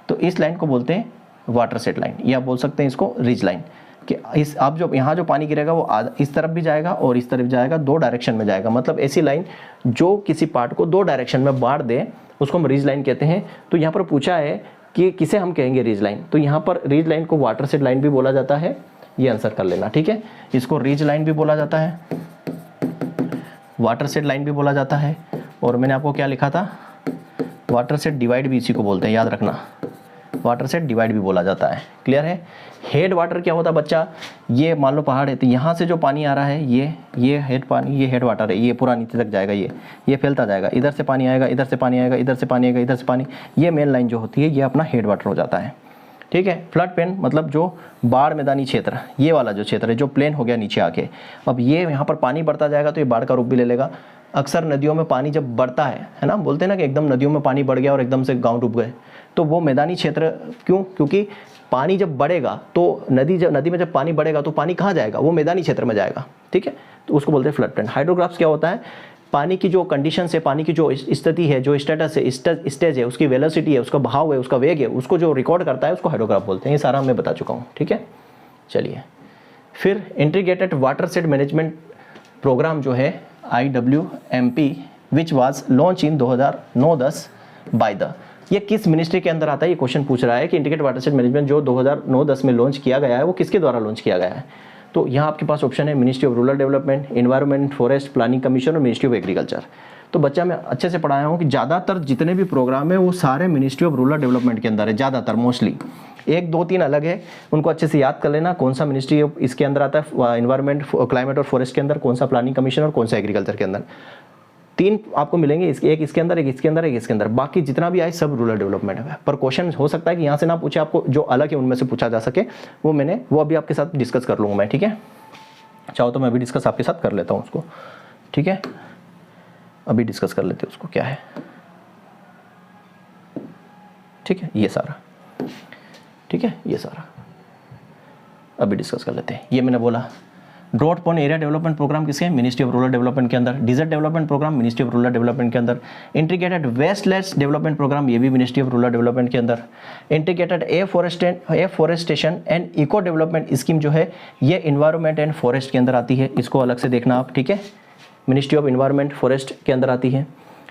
तो इस लाइन को बोलते हैं वाटर सेट लाइन, या बोल सकते हैं इसको रिज लाइन, कि इस आप जो यहाँ जो पानी गिरेगा वो इस तरफ भी जाएगा और इस तरफ जाएगा, दो डायरेक्शन में जाएगा। मतलब ऐसी लाइन जो किसी पार्ट को दो डायरेक्शन में बांट दे, उसको हम रिज लाइन कहते हैं। तो यहाँ पर पूछा है कि किसे हम कहेंगे रिज लाइन, तो यहाँ पर रिज लाइन को वाटर सेट लाइन भी बोला जाता है, ये आंसर कर लेना, ठीक है। इसको रिज लाइन भी बोला जाता है, वाटर सेट लाइन भी बोला जाता है, और मैंने आपको क्या लिखा था, वाटर सेट डिवाइड भी इसी को बोलते हैं, याद रखना, वाटर सेट डिवाइड भी बोला जाता है। क्लियर है। हेड वाटर क्या होता है बच्चा, ये मान लो पहाड़ है, तो यहाँ से जो पानी आ रहा है, ये हेड पानी, ये हेड वाटर है, ये पूरा नीचे तक जाएगा, ये फैलता जाएगा, इधर से पानी आएगा, इधर से पानी आएगा, इधर से पानी आएगा, इधर से पानी, ये मेन लाइन जो होती है ये अपना हेड वाटर हो जाता है, ठीक है। फ्लड प्लेन मतलब जो बाढ़ मैदानी क्षेत्र, ये वाला जो क्षेत्र है जो प्लेन हो गया नीचे आके, अब ये यहाँ पर पानी बढ़ता जाएगा तो ये बाढ़ का रूप भी ले लेगा। अक्सर नदियों में पानी जब बढ़ता है ना, बोलते हैं ना कि एकदम नदियों में पानी बढ़ गया और एकदम से गांव डूब गए, तो वो मैदानी क्षेत्र, क्यों, क्योंकि पानी जब बढ़ेगा तो नदी में जब पानी बढ़ेगा तो पानी कहाँ जाएगा, वो मैदानी क्षेत्र में जाएगा, ठीक है, तो उसको बोलते हैं फ्लड प्लेन। हाइड्रोग्राफ्स क्या होता है, पानी की जो कंडीशन है, पानी की जो स्थिति है, जो स्टेटस है, स्टेज है, उसकी वेलोसिटी है, उसका बहाव है, उसका वेग है, उसको जो रिकॉर्ड करता है उसको हाइड्रोग्राफ बोलते हैं। ये सारा मैं बता चुका हूँ, ठीक है। चलिए फिर integrated watershed management programme जो है IWMP which was launch in 2009-10 by the, ये किस मिनिस्ट्री के अंदर आता है, ये क्वेश्चन पूछ रहा है कि इंटीग्रेटेड वाटर सेट मैनेजमेंट जो 2009-10 में लॉन्च किया गया है वो किसके द्वारा लॉन्च किया गया है। तो यहाँ आपके पास ऑप्शन है ministry of rural development, environment, forest planning commission और मिनिस्ट्री ऑफ एग्रीकल्चर। तो बच्चा मैं अच्छे से पढ़ाया हूँ कि ज़्यादातर जितने भी प्रोग्राम है वो सारे मिनिस्ट्री ऑफ रूरल डेवलपमेंट के अंदर है, ज़्यादातर मोस्टली, 1 2 3 अलग है, उनको अच्छे से याद कर लेना कौन सा मिनिस्ट्री इसके अंदर आता है, एनवायरनमेंट, क्लाइमेट और फॉरेस्ट के अंदर, कौन सा प्लानिंग कमीशन और कौन सा एग्रीकल्चर के अंदर। 3 आपको मिलेंगे, एक इसके अंदर, एक इसके अंदर, एक इसके अंदर, बाकी जितना भी आए सब रूरल डेवलपमेंट है। पर क्वेश्चन हो सकता है कि यहाँ से ना पूछे, आपको जो अलग है उनमें से पूछा जा सके, वो अभी आपके साथ डिस्कस कर लूँगा मैं, ठीक है। चाहो तो मैं अभी डिस्कस आपके साथ कर लेता हूँ उसको, ठीक है, अभी डिस्कस कर लेते हैं उसको क्या है, ठीक है, ये सारा, ठीक है, ये सारा अभी डिस्कस कर लेते हैं। ये मैंने बोला drought prone area development programme किसके, मिनिस्ट्री ऑफ रूरल डेवलपमेंट के अंदर। Desert development programme ministry of rural development के अंदर। इंटीग्रेटेड वेस्टलैंड्स डेवलपमेंट प्रोग्राम ये भी मिनिस्ट्री ऑफ रूरल डेवलपमेंट के अंदर। Integrated afforestation and eco development scheme जो है ये इन्वायरमेंट एंड फॉरेस्ट के अंदर आती है, इसको अलग से देखना आप, ठीक है, मिनिस्ट्री ऑफ इन्वायरमेंट फॉरेस्ट के अंदर आती है।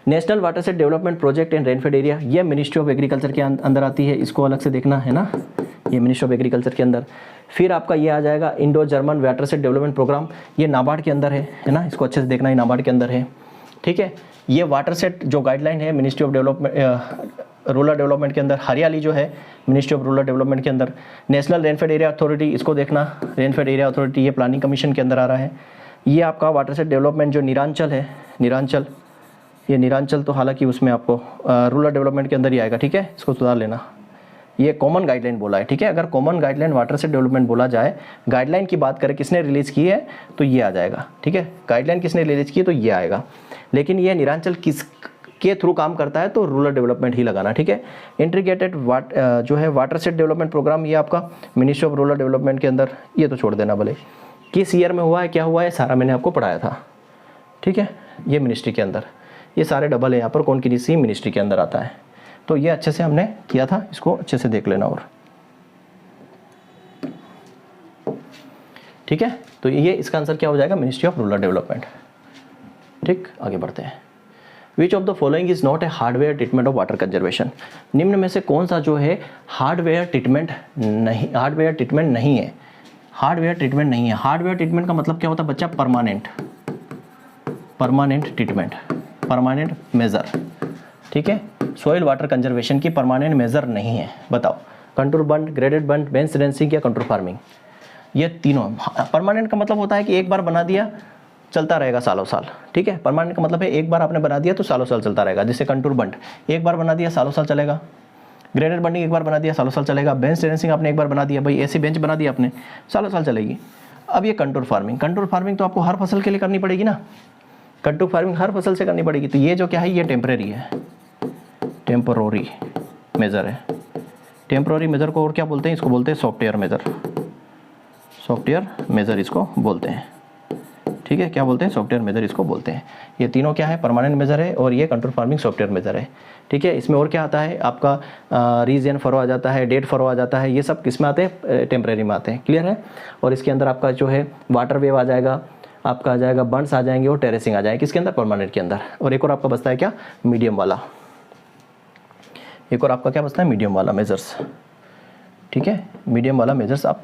National water set development project and rainfed area ये मिनिस्ट्री ऑफ एग्रीकल्चर के अंदर आती है, इसको अलग से देखना है ना, ये मिनिस्ट्री ऑफ एग्रीकल्चर के अंदर। फिर आपका ये आ जाएगा Indo German watershed development programme, ये नाबार्ड के अंदर है ना, इसको अच्छे से देखना, ये नाबार्ड के अंदर है, ठीक है। ये वाटर सेट जो गाइडलाइन है ministry of development rural development के अंदर। हरियाली जो है मिनिस्ट्री ऑफ रूरल डेवलपमेंट के अंदर। नेशनल रेनफेड एरिया अथॉरिटी, इसको देखना, रेनफेड एरिया अथॉरिटी ये प्लानिंग कमीशन के अंदर आ रहा है। ये आपका वाटर सेट डेवलपमेंट जो नीरांचल है, नीरांचल, ये नीरांचल तो हालांकि उसमें आपको रूरल डेवलपमेंट के अंदर ही आएगा, ठीक है, इसको सुधार लेना। ये कॉमन गाइडलाइन बोला है, ठीक है, अगर common guideline water set development बोला जाए, गाइडलाइन की बात करें किसने रिलीज की है तो ये आ जाएगा, ठीक है, गाइडलाइन किसने रिलीज की है तो ये आएगा। लेकिन ये नीरांचल किस के थ्रू काम करता है तो रूरल डेवलपमेंट ही लगाना, ठीक है। इंटीग्रेटेड जो है वाटर सेट डेवलपमेंट प्रोग्राम ये आपका मिनिस्ट्री ऑफ रूरल डेवलपमेंट के अंदर, ये तो छोड़ देना भले, किस ईयर में हुआ है, क्या हुआ है, सारा मैंने आपको पढ़ाया था, ठीक है। ये मिनिस्ट्री के अंदर, ये सारे डबल है यहाँ पर, कौन किसी मिनिस्ट्री के अंदर आता है, तो ये अच्छे से हमने किया था, इसको अच्छे से देख लेना। और ठीक है, तो ये इसका आंसर क्या हो जाएगा, मिनिस्ट्री ऑफ रूरल डेवलपमेंट, ठीक। आगे बढ़ते हैं। Which of the following is not a hardware treatment of water conservation, निम्न में से कौन सा जो है हार्डवेयर ट्रीटमेंट नहीं है। हार्डवेयर ट्रीटमेंट नहीं है। हार्डवेयर ट्रीटमेंट का मतलब क्या होता है बच्चा, permanent, permanent treatment, permanent measure, ठीक है। सॉइल वाटर कंजर्वेशन की परमानेंट मेज़र नहीं है। बताओ, कंटूर बंड, ग्रेडेड बंड, बेंच टेरेसिंग या कंटूर फार्मिंग, ये तीनों। परमानेंट का मतलब होता है कि एक बार बना दिया चलता रहेगा सालों साल, ठीक है। परमानेंट का मतलब है एक बार आपने बना दिया तो सालों साल चलता रहेगा, जैसे कंटूर बंड एक बार बना दिया सालों साल चलेगा, ग्रेडेड बंडिंग एक बार बना दिया सालों साल चलेगा, बेंच टेरेसिंग आपने एक बार बना दिया, भाई ऐसी बेंच बना दी आपने, सालों साल चलेगी। अब ये कंटूर फार्मिंग, कंटूर फार्मिंग तो आपको हर फसल के लिए करनी पड़ेगी ना, कंटूर फार्मिंग हर फसल से करनी पड़ेगी। तो ये जो क्या है, ये टेम्परेरी है, टेम्परोरी मेज़र है। टेम्परोरी मेज़र को और क्या बोलते हैं, इसको बोलते हैं सॉफ्टवेयर मेज़र, सॉफ्टवेयर मेज़र इसको बोलते हैं, ठीक है। क्या बोलते हैं, सॉफ्टवेयर मेज़र इसको बोलते हैं। ये तीनों क्या है, परमानेंट मेज़र है और ये कंटूर फार्मिंग सॉफ्टवेयर मेज़र है, ठीक है। इसमें और क्या आता है आपका, रीजन फरो आ जाता है, डेट फरो आ जाता है, ये सब किस में आते हैं, टेम्परेरी में आते हैं, क्लियर है। और इसके अंदर आपका जो है वाटर वेव आ जाएगा, आपका आ जाएगा बंड्स आ जाएंगे और टेरेसिंग आ जाएगी किसके अंदर, परमानेंट के अंदर। और एक और आपका बचता है क्या, मीडियम वाला, एक और आपका क्या बचता है, मीडियम वाला मेजर्स, ठीक है। मीडियम वाला मेजर्स आप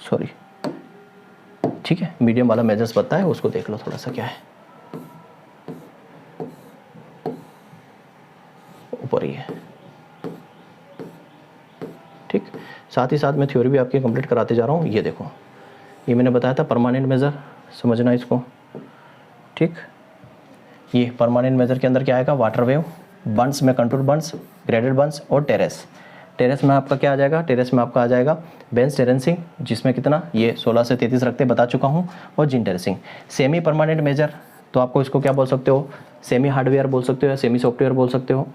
सॉरी, ठीक है, मीडियम वाला मेजर्स बचता है, उसको देख लो थोड़ा सा क्या है, ऊपर ही है, ठीक। साथ ही साथ मैं थ्योरी भी आपकी कंप्लीट कराते जा रहा हूँ। ये देखो, ये मैंने बताया था परमानेंट मेजर, समझना इसको, ठीक। ये परमानेंट मेजर के अंदर क्या आएगा, वाटर वेव, बंड्स में कंटूर बंड्स, ग्रेडेड बंड्स और टेरेस। टेरेस में आपका क्या आ जाएगा, टेरेस में आपका आ जाएगा बेंच टेरेसिंग, जिसमें कितना, ये 16 से 33 रखते बता चुका हूँ, और जिन टेरेसिंग। सेमी परमानेंट मेजर, तो आपको इसको क्या बोल सकते हो, सेमी हार्डवेयर बोल सकते हो या सेमी सॉफ्टवेयर बोल सकते हो,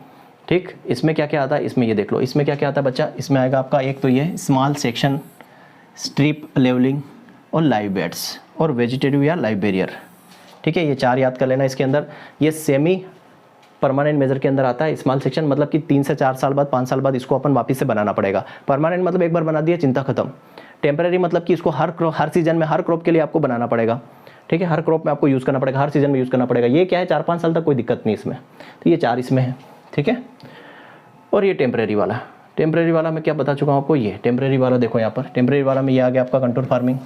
ठीक। इसमें क्या क्या आता है, इसमें ये देख लो, इसमें क्या क्या आता है बच्चा, इसमें आएगा आपका एक तो ये स्मॉल सेक्शन, स्ट्रिप लेवलिंग और लाइव बेड्स और वेजिटेटिव या लाइव बैरियर, ठीक है। ये 4 याद कर लेना इसके अंदर। ये सेमी परमानेंट मेजर के अंदर आता है स्मॉल सेक्शन, मतलब कि 3 से 4 साल बाद, 5 साल बाद इसको अपन वापस से बनाना पड़ेगा। परमानेंट मतलब एक बार बना दिया चिंता खत्म। टेम्परेरी मतलब कि इसको हर सीजन में, हर क्रॉप के लिए आपको बनाना पड़ेगा, ठीक है। हर क्रॉप में आपको यूज़ करना पड़ेगा, हर सीजन में यूज़ करना पड़ेगा। ये क्या है, 4-5 साल तक कोई दिक्कत नहीं इसमें, तो ये 4 इसमें है, ठीक है। और ये टेम्परेरी वाला, टेम्परेरी वाला मैं क्या बता चुका हूँ आपको, ये टेम्परेरी वाला देखो यहाँ पर, टेम्परेरी वाला में ये आ गया आपका contour farming,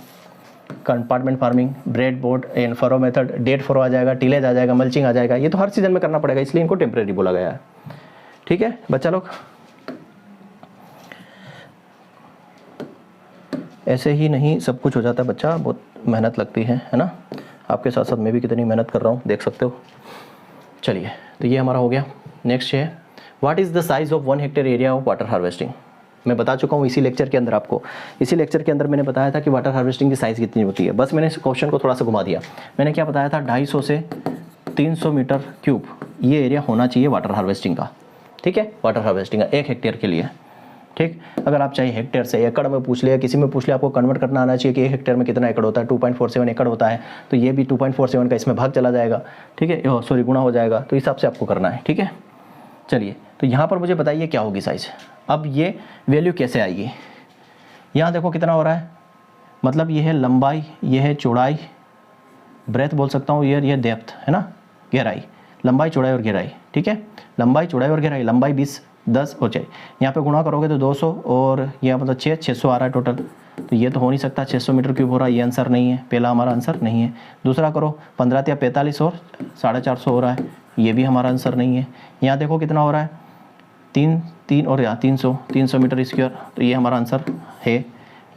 compartment farming, bread board and furrow method, that furrow आ जाएगा, टिलेज आ जाएगा, मल्चिंग आ जाएगा। ये तो हर सीजन में करना पड़ेगा, इसलिए इनको टेम्परेरी बोला गया है, ठीक है बच्चा लोग। ऐसे ही नहीं सब कुछ हो जाता है बच्चा, बहुत मेहनत लगती है ना। आपके साथ साथ मैं भी कितनी मेहनत कर रहा हूँ, देख सकते हो। चलिए, तो ये हमारा हो गया। नेक्स्ट है, what is the size of 1 hectare area of water harvesting. मैं बता चुका हूँ इसी लेक्चर के अंदर आपको, इसी लेक्चर के अंदर मैंने बताया था कि वाटर हार्वेस्टिंग की साइज़ कितनी होती है। बस मैंने इस क्वेश्चन को थोड़ा सा घुमा दिया। मैंने क्या बताया था, 250 से 300 मीटर क्यूब ये एरिया होना चाहिए वाटर हार्वेस्टिंग का, ठीक है। वाटर हार्वेस्टिंग का 1 हेक्टेयर के लिए, ठीक। अगर आप चाहे हेक्टेयर से एकड़ में पूछ लिया, किसी में पूछ लिया, आपको कन्वर्ट करना आना चाहिए कि 1 हेक्टेयर में कितना एकड़ होता है। 2.47 एकड़ होता है, तो ये भी 2.47 का इसमें भाग चला जाएगा, ठीक है, सॉरी गुणा हो जाएगा, तो इस हिसाब से आपको करना है, ठीक है। चलिए, तो यहाँ पर मुझे बताइए क्या होगी साइज़। अब ये वैल्यू कैसे आएगी, यहाँ देखो कितना हो रहा है, मतलब ये है लंबाई, ये है चौड़ाई, ब्रेथ बोल सकता हूँ, ये डेप्थ है ना, गहराई, लंबाई चौड़ाई और गहराई, ठीक है। लंबाई चौड़ाई और गहराई, लंबाई 20, 10 और 6, यहाँ पे गुणा करोगे तो 200 और यह मतलब 600 आ रहा है टोटल। तो ये तो हो नहीं सकता, 600 मीटर क्यूब हो रहा है, ये आंसर नहीं है, पहला हमारा आंसर नहीं है। दूसरा करो, 15 या 45 और 450 हो रहा है, ये भी हमारा आंसर नहीं है। यहाँ देखो कितना हो रहा है, 3 और यहाँ 300 मीटर स्क्वायर, तो ये हमारा आंसर है।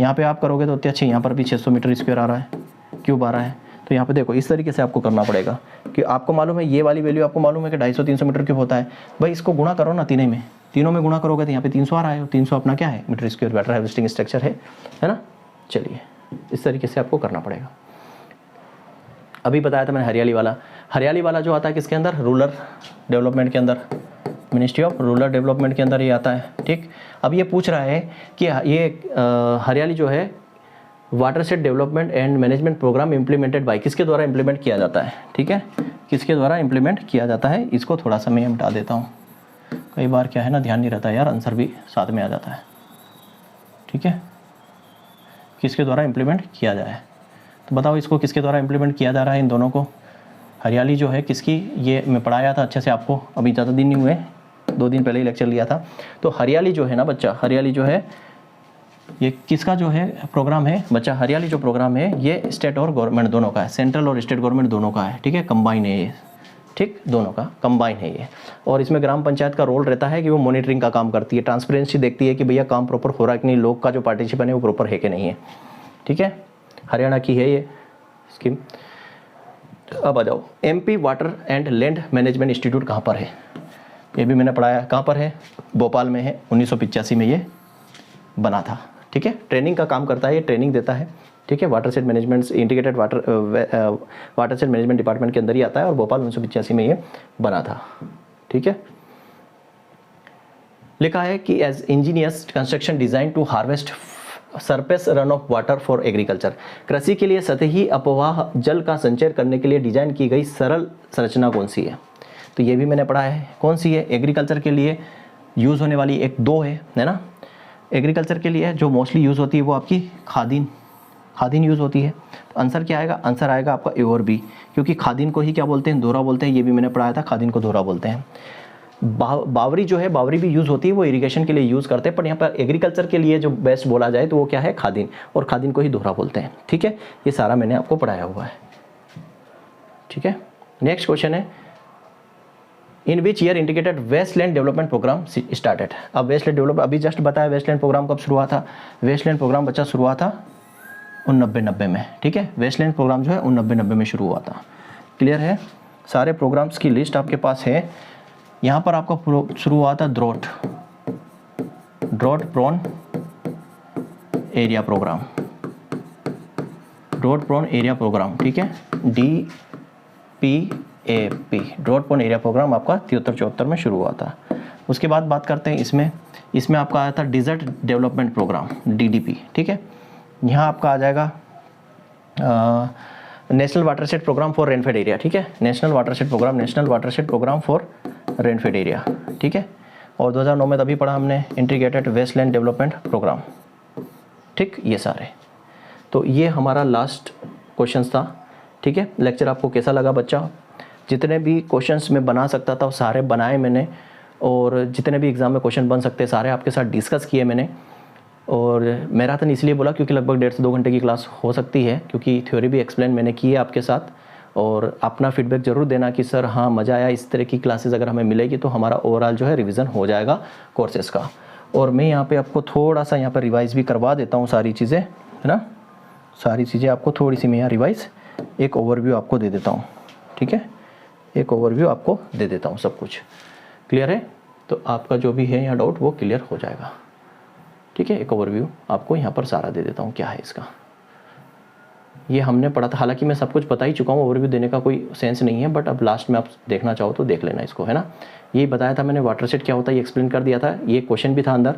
यहाँ पे आप करोगे तो उतने अच्छे, यहाँ पर भी 600 मीटर स्क्वायर आ रहा है, क्यूब आ रहा है। तो यहाँ पे देखो इस तरीके से आपको करना पड़ेगा कि आपको मालूम है ये वाली वैल्यू, आपको मालूम है कि 250-300 मीटर क्यूब होता है, भाई इसको गुणा करो ना, तीनों में गुणा करोगे तो यहाँ पे 300 आ रहा है, और 300 अपना क्या है, metre square water harvesting structure है ना। चलिए, इस तरीके से आपको करना पड़ेगा। अभी बताया था मैंने हरियाली वाला जो आता है किसके अंदर, रूरल डेवलपमेंट के अंदर, मिनिस्ट्री ऑफ रूरल डेवलपमेंट के अंदर ये आता है, ठीक। अब ये पूछ रहा है कि ये हरियाली जो है watershed development and management programme implemented by, किसके द्वारा इम्प्लीमेंट किया जाता है, ठीक है, किसके द्वारा इम्प्लीमेंट किया जाता है। इसको थोड़ा सा मैं हटा देता हूँ, कई बार क्या है ना, ध्यान नहीं रहता यार, आंसर भी साथ में आ जाता है, ठीक है। किसके द्वारा इम्प्लीमेंट किया जाए, तो बताओ इसको किसके द्वारा इम्प्लीमेंट किया जा रहा है इन दोनों को। हरियाली जो है किसकी, ये मैं पढ़ाया था अच्छे से आपको, अभी ज़्यादा दिन नहीं हुए, 2 दिन पहले ही लेक्चर लिया था। तो हरियाली जो है ना बच्चा, हरियाली जो है ये किसका जो है प्रोग्राम है बच्चा, हरियाली जो प्रोग्राम है ये स्टेट और गवर्नमेंट दोनों का है, सेंट्रल और स्टेट गवर्नमेंट दोनों का है, ठीक है, कंबाइन है ये, ठीक, दोनों का कंबाइन है ये। और इसमें ग्राम पंचायत का रोल रहता है कि वो मॉनिटरिंग का काम करती है, ट्रांसपेरेंसी देखती है कि भैया काम प्रॉपर हो रहा है कि नहीं, लोग का जो पार्टिसिपेंट है वो प्रॉपर है कि नहीं है, ठीक है, हरियाणा की है ये स्कीम। अब आ जाओ, MP water and land management institute कहाँ पर है, ये भी मैंने पढ़ाया, कहाँ पर है, भोपाल में है, 1985 में ये बना था, ठीक है, ट्रेनिंग का काम करता है, ये ट्रेनिंग देता है, ठीक है, watershed management integrated watershed management department के अंदर ही आता है और भोपाल 1985 में ये बना था, ठीक है। लिखा है कि as engineers construction design to harvest surface run off water for agriculture, कृषि के लिए सतही अपवाह जल का संचय करने के लिए डिजाइन की गई सरल संरचना कौन सी है, तो ये भी मैंने पढ़ा है, कौन सी है, एग्रीकल्चर के लिए यूज़ होने वाली एक दो है ना, एग्रीकल्चर के लिए जो मोस्टली यूज़ होती है वो आपकी खादीन यूज़ होती है, तो आंसर क्या आएगा, आंसर आएगा आपका ए और बी, क्योंकि खादीन को ही क्या बोलते हैं, दोहरा बोलते हैं, ये भी मैंने पढ़ाया था, खादीन को दोहरा बोलते हैं। बावरी जो है, बावरी भी यूज़ होती है, वो इरिगेशन के लिए यूज़ करते हैं, पर यहाँ पर एग्रीकल्चर के लिए जो बेस्ट बोला जाए तो वो क्या है, खादीन, और खादीन को ही दोहरा बोलते हैं, ठीक है, ये सारा मैंने आपको पढ़ाया हुआ है, ठीक है। नेक्स्ट क्वेश्चन है, in which year indicated wasteland development program started. अब वेस्टलैंड डेवलप अभी जस्ट बताया, वेस्टलैंड प्रोग्राम कब शुरू हुआ था, वेस्टलैंड प्रोग्राम बच्चा शुरू हुआ था 1990 में, ठीक है, वेस्टलैंड प्रोग्राम जो है 1990 में शुरू हुआ था, क्लियर है। सारे प्रोग्राम्स की लिस्ट आपके पास है, यहाँ पर आपका शुरू हुआ था drought prone area programme, drought prone area programme, ठीक है, DPAP, drought prone area programme आपका 73-74 में शुरू हुआ था। उसके बाद बात करते हैं इसमें आपका आया था डिजर्ट डेवलपमेंट प्रोग्राम, DDP, ठीक है, यहाँ आपका आ जाएगा national watershed programme for rainfed area, ठीक है, national watershed programme for rainfed area, ठीक है, और 2009 में तभी पढ़ा हमने इंटीग्रेटेड वेस्टलैंड डेवलपमेंट प्रोग्राम, ठीक, ये सारे। तो ये हमारा लास्ट क्वेश्चंस था, ठीक है। लेक्चर आपको कैसा लगा बच्चा, जितने भी क्वेश्चंस मैं बना सकता था वो सारे बनाए मैंने, और जितने भी एग्ज़ाम में क्वेश्चन बन सकते सारे आपके साथ डिस्कस किए मैंने। और मैराथन इसलिए बोला क्योंकि लगभग 1.5 से 2 घंटे की क्लास हो सकती है, क्योंकि थ्योरी भी एक्सप्लेन मैंने की है आपके साथ। और अपना फीडबैक ज़रूर देना कि सर हाँ मज़ा आया, इस तरह की क्लासेस अगर हमें मिलेगी तो हमारा ओवरऑल जो है रिवीजन हो जाएगा कोर्सेज़ का। और मैं यहाँ पे आपको थोड़ा सा यहाँ पर रिवाइज़ भी करवा देता हूँ सारी चीज़ें, है ना, सारी चीज़ें आपको थोड़ी सी मैं यहाँ रिवाइज़ एक ओवरव्यू आपको दे देता हूँ, ठीक है, एक ओवरव्यू आपको दे देता हूँ, सब कुछ क्लियर है। तो आपका जो भी है यहाँ डाउट वो क्लियर हो जाएगा, ठीक है। एक ओवरव्यू आपको यहाँ पर सारा दे देता हूँ क्या है इसका, ये हमने पढ़ा था, हालांकि मैं सब कुछ बता ही चुका हूँ, ओवरव्यू देने का कोई सेंस नहीं है, बट अब लास्ट में आप देखना चाहो तो देख लेना इसको, है ना। ये बताया था मैंने, वाटरशेड क्या होता है ये एक्सप्लेन कर दिया था, ये क्वेश्चन भी था अंदर।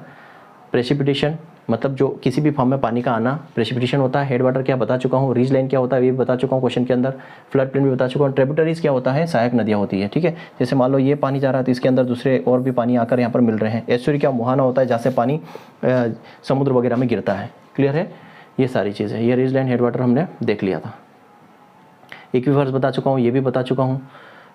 प्रेसिपिटेशन मतलब जो किसी भी फॉर्म में पानी का आना प्रेसिपिटेशन होता है। हेड वाटर क्या बता चुका हूँ, रीज लाइन क्या होता है ये भी बता चुका हूँ क्वेश्चन के अंदर। फ्लड प्लेन भी बता चुका हूँ। ट्रिब्यूटरीज क्या होता है, सहायक नदियाँ होती है, ठीक है। जैसे मान लो ये पानी जा रहा है तो इसके अंदर दूसरे और भी पानी आकर यहाँ पर मिल रहे हैं। एस्चुरी क्या, मुहाना होता है जहाँ से पानी समुद्र वगैरह में गिरता है, क्लियर है। ये सारी चीज़ें, ये रीज लाइन हेड वाटर हमने देख लिया था। इक्विफर्स बता चुका हूँ, ये भी बता चुका हूँ,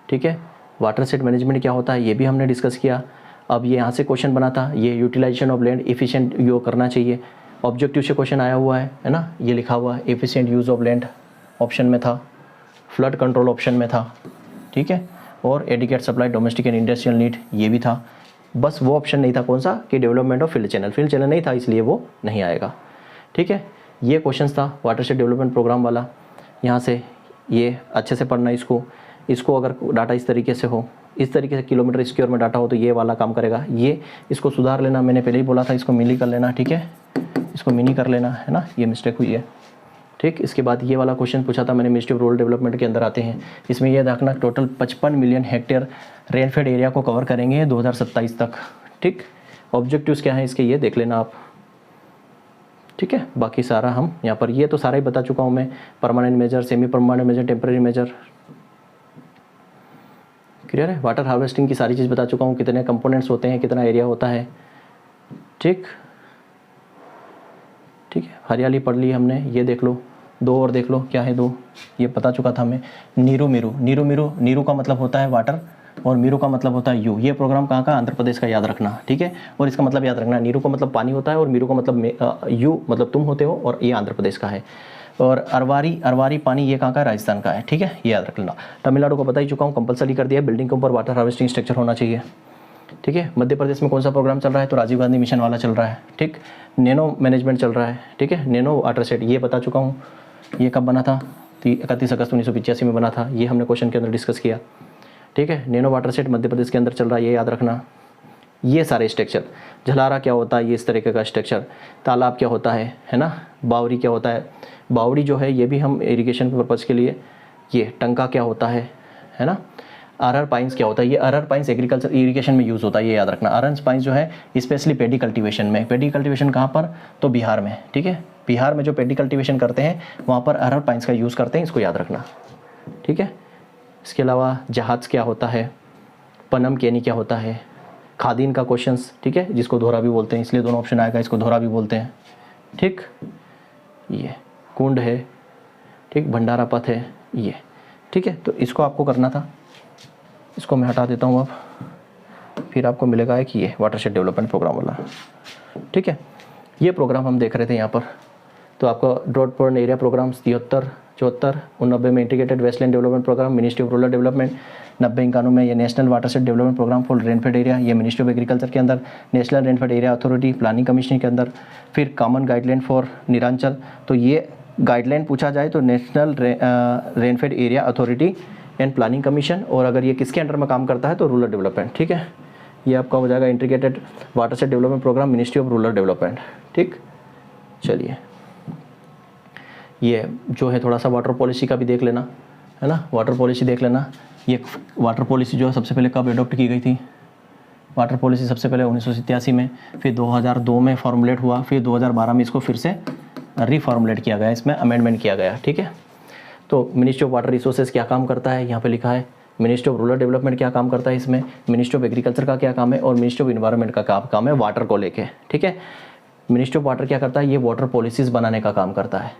ठीक है। वाटर सेट मैनेजमेंट क्या होता है ये भी हमने डिस्कस किया। अब ये यहाँ से क्वेश्चन बना था, ये utilisation of land efficient use करना चाहिए, ऑब्जेक्टिव से क्वेश्चन आया हुआ है ना, ये लिखा हुआ है। Efficient use of land option में था, फ्लड कंट्रोल ऑप्शन में था, ठीक है। और adequate supply domestic and industrial need ये भी था। बस वो ऑप्शन नहीं था कौन सा, कि डेवलपमेंट ऑफ फील्ड चैनल नहीं था, इसलिए वो नहीं आएगा, ठीक है। ये क्वेश्चन था वाटरशेड डेवलपमेंट प्रोग्राम वाला। यहाँ से ये अच्छे से पढ़ना इसको अगर डाटा इस तरीके से हो, इस तरीके से किलोमीटर स्क्वायर में डाटा हो तो ये वाला काम करेगा। ये इसको सुधार लेना, मैंने पहले ही बोला था, इसको मिनी कर लेना, ठीक है, इसको मिनी कर लेना, है ना, ये मिस्टेक हुई है, ठीक। इसके बाद ये वाला क्वेश्चन पूछा था मैंने, मिनिस्ट्री ऑफ रूरल डेवलपमेंट के अंदर आते हैं। इसमें यह देखना total 55 million hectare rainfed area को कवर करेंगे 2027 तक, ठीक। ऑब्जेक्टिव्स क्या है इसके ये देख लेना आप, ठीक है। बाकी सारा हम यहाँ पर ये तो सारा ही बता चुका हूँ मैं, permanent measure, semi permanent measure, temporary measure, clear है। वाटर हार्वेस्टिंग की सारी चीज़ बता चुका हूँ, कितने कंपोनेंट्स होते हैं, कितना एरिया होता है, ठीक है। हरियाली पढ़ ली हमने, ये देख लो, दो और देख लो क्या है, दो ये बता चुका था मैं। नीरू का मतलब होता है वाटर और मीरू का मतलब होता है यू। ये प्रोग्राम कहाँ का, आंध्र प्रदेश का, याद रखना, ठीक है। और इसका मतलब याद रखना, नीरू का मतलब पानी होता है और मीरू का मतलब यू मतलब तुम होते हो, और ये आंध्र प्रदेश का है। और अरवारी पानी ये कहाँ का है, राजस्थान का है, ठीक है, ये याद रख लेना। तमिलनाडु को बता ही चुका हूँ, कंपलसरी कर दिया, बिल्डिंग के ऊपर वाटर हार्वेस्टिंग स्ट्रक्चर होना चाहिए, ठीक है। मध्य प्रदेश में कौन सा प्रोग्राम चल रहा है, तो राजीव गांधी मिशन वाला चल रहा है, ठीक। नैनो मैनेजमेंट चल रहा है, ठीक है, नैनो वाटर सेट ये बता चुका हूँ। ये कब बना था, 31 अगस्त 1985 में बना था, ये हमने क्वेश्चन के अंदर डिस्कस किया, ठीक है। Nano water set Madhya Pradesh के अंदर चल रहा है, ये याद रखना। ये सारे स्ट्रक्चर, झलारा क्या होता है, ये इस तरीके का स्ट्रक्चर, तालाब क्या होता है ना, बावड़ी क्या होता है, बावड़ी जो है ये भी हम इरिगेशन पर्पज़ के लिए, ये टंका क्या होता है ना, अरहर पाइंस क्या होता है, ये अरहर पाइंस एग्रीकल्चर इरिगेशन में यूज़ होता है, ये याद रखना। अरहर पाइंस जो है स्पेशली पेडी कल्टीवेशन में, पेडी कल्टीवेशन कहाँ पर, तो बिहार में, ठीक है। बिहार में जो पेडी कल्टीवेशन करते हैं वहाँ पर अरहर पाइंस का यूज़ करते हैं, इसको याद रखना, ठीक है। इसके अलावा जहाज़ क्या होता है, पनम केनी क्या होता है, खादीन का क्वेश्चंस, ठीक है, जिसको धोरा भी बोलते हैं, इसलिए दोनों ऑप्शन आएगा, इसको धोरा भी बोलते हैं, ठीक। ये कुंड है, ठीक, भंडारा पथ है ये, ठीक है। तो इसको आपको करना था, इसको मैं हटा देता हूँ अब, फिर आपको मिलेगा एक ये वाटरशेड डेवलपमेंट प्रोग्राम वाला, ठीक है। ये प्रोग्राम हम देख रहे थे यहाँ पर, तो आपका ड्रॉट प्रोन एरिया प्रोग्राम 73, 74, 89 में integrated wasteland development programme ministry of rural development, 90-91 में ये national watershed development programme for rainfed area, ये मिनिस्ट्री ऑफ एग्रीकल्चर के अंदर, national rainfed area authority planning commission के अंदर, फिर कॉमन गाइडलाइन फॉर निरांचल। तो ये गाइडलाइन पूछा जाए तो national rainfed area authority and planning commission, और अगर ये किसके अंडर में काम करता है तो रूरल डेवलपमेंट, ठीक है। ये आपका हो जाएगा integrated watershed development programme ministry of rural development, ठीक। चलिए ये जो है थोड़ा सा वाटर पॉलिसी का भी देख लेना, है ना, वाटर पॉलिसी देख लेना। ये वाटर पॉलिसी जो है सबसे पहले कब एडॉप्ट की गई थी, वाटर पॉलिसी सबसे पहले 1987 में, फिर 2002 में फॉर्मुलेट हुआ, फिर 2012 में इसको फिर से रीफॉर्मुलेट किया गया, इसमें अमेंडमेंट किया गया, ठीक है। तो मिनिस्ट्री ऑफ वाटर रिसोर्सेज क्या काम करता है, यहाँ पे लिखा है। मिनिस्ट्री ऑफ रूरल डेवलपमेंट क्या काम करता है इसमें, मिनिस्ट्री ऑफ एग्रीकल्चर का क्या काम है, और मिनिस्ट्री ऑफ इन्वायरमेंट का क्या काम है वाटर को लेके, ठीक है। मिनिस्ट्री ऑफ वाटर क्या करता है, ये वाटर पॉलिसीज़ बनाने का काम करता है।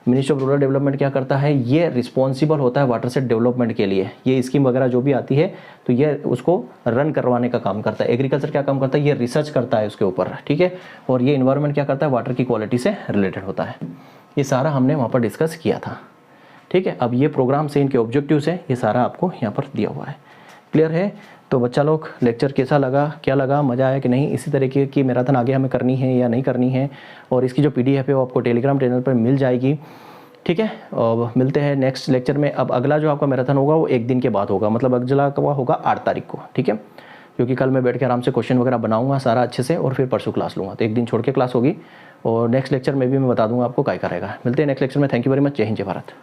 मिनिस्ट्री ऑफ रूरल डेवलपमेंट क्या करता है, ये रिस्पॉन्सिबल होता है वाटर से डेवलपमेंट के लिए, ये स्कीम वगैरह जो भी आती है तो ये उसको रन करवाने का काम करता है। एग्रीकल्चर क्या काम करता है, ये रिसर्च करता है उसके ऊपर, ठीक है। और ये इन्वायरमेंट क्या करता है, वाटर की क्वालिटी से रिलेटेड होता है। ये सारा हमने वहाँ पर डिस्कस किया था, ठीक है। अब ये प्रोग्राम से इनके ऑब्जेक्टिव्स है, ये सारा आपको यहाँ पर दिया हुआ है, क्लियर है। तो बच्चा लोग लेक्चर कैसा लगा, क्या लगा, मज़ा आया कि नहीं, इसी तरीके की मैराथन आगे हमें करनी है या नहीं करनी है, और इसकी जो PDF है वो आपको टेलीग्राम चैनल पर मिल जाएगी, ठीक है। और मिलते हैं नेक्स्ट लेक्चर में। अब अगला जो आपका मैराथन होगा वो एक दिन के बाद होगा, मतलब अगला का होगा 8 तारीख को, ठीक है, क्योंकि कल मैं बैठ के आराम से क्वेश्चन वगैरह बनाऊंगा सारा अच्छे से, और फिर परसों क्लास लूँगा, तो एक दिन छोड़ के क्लास होगी। और नेक्स्ट लेक्चर में भी मैं बता दूंगा आपको क्या करेगा। मिलते हैं नेक्स्ट लेक्चर में। Thank you very much. जय हिंद, जय भारत।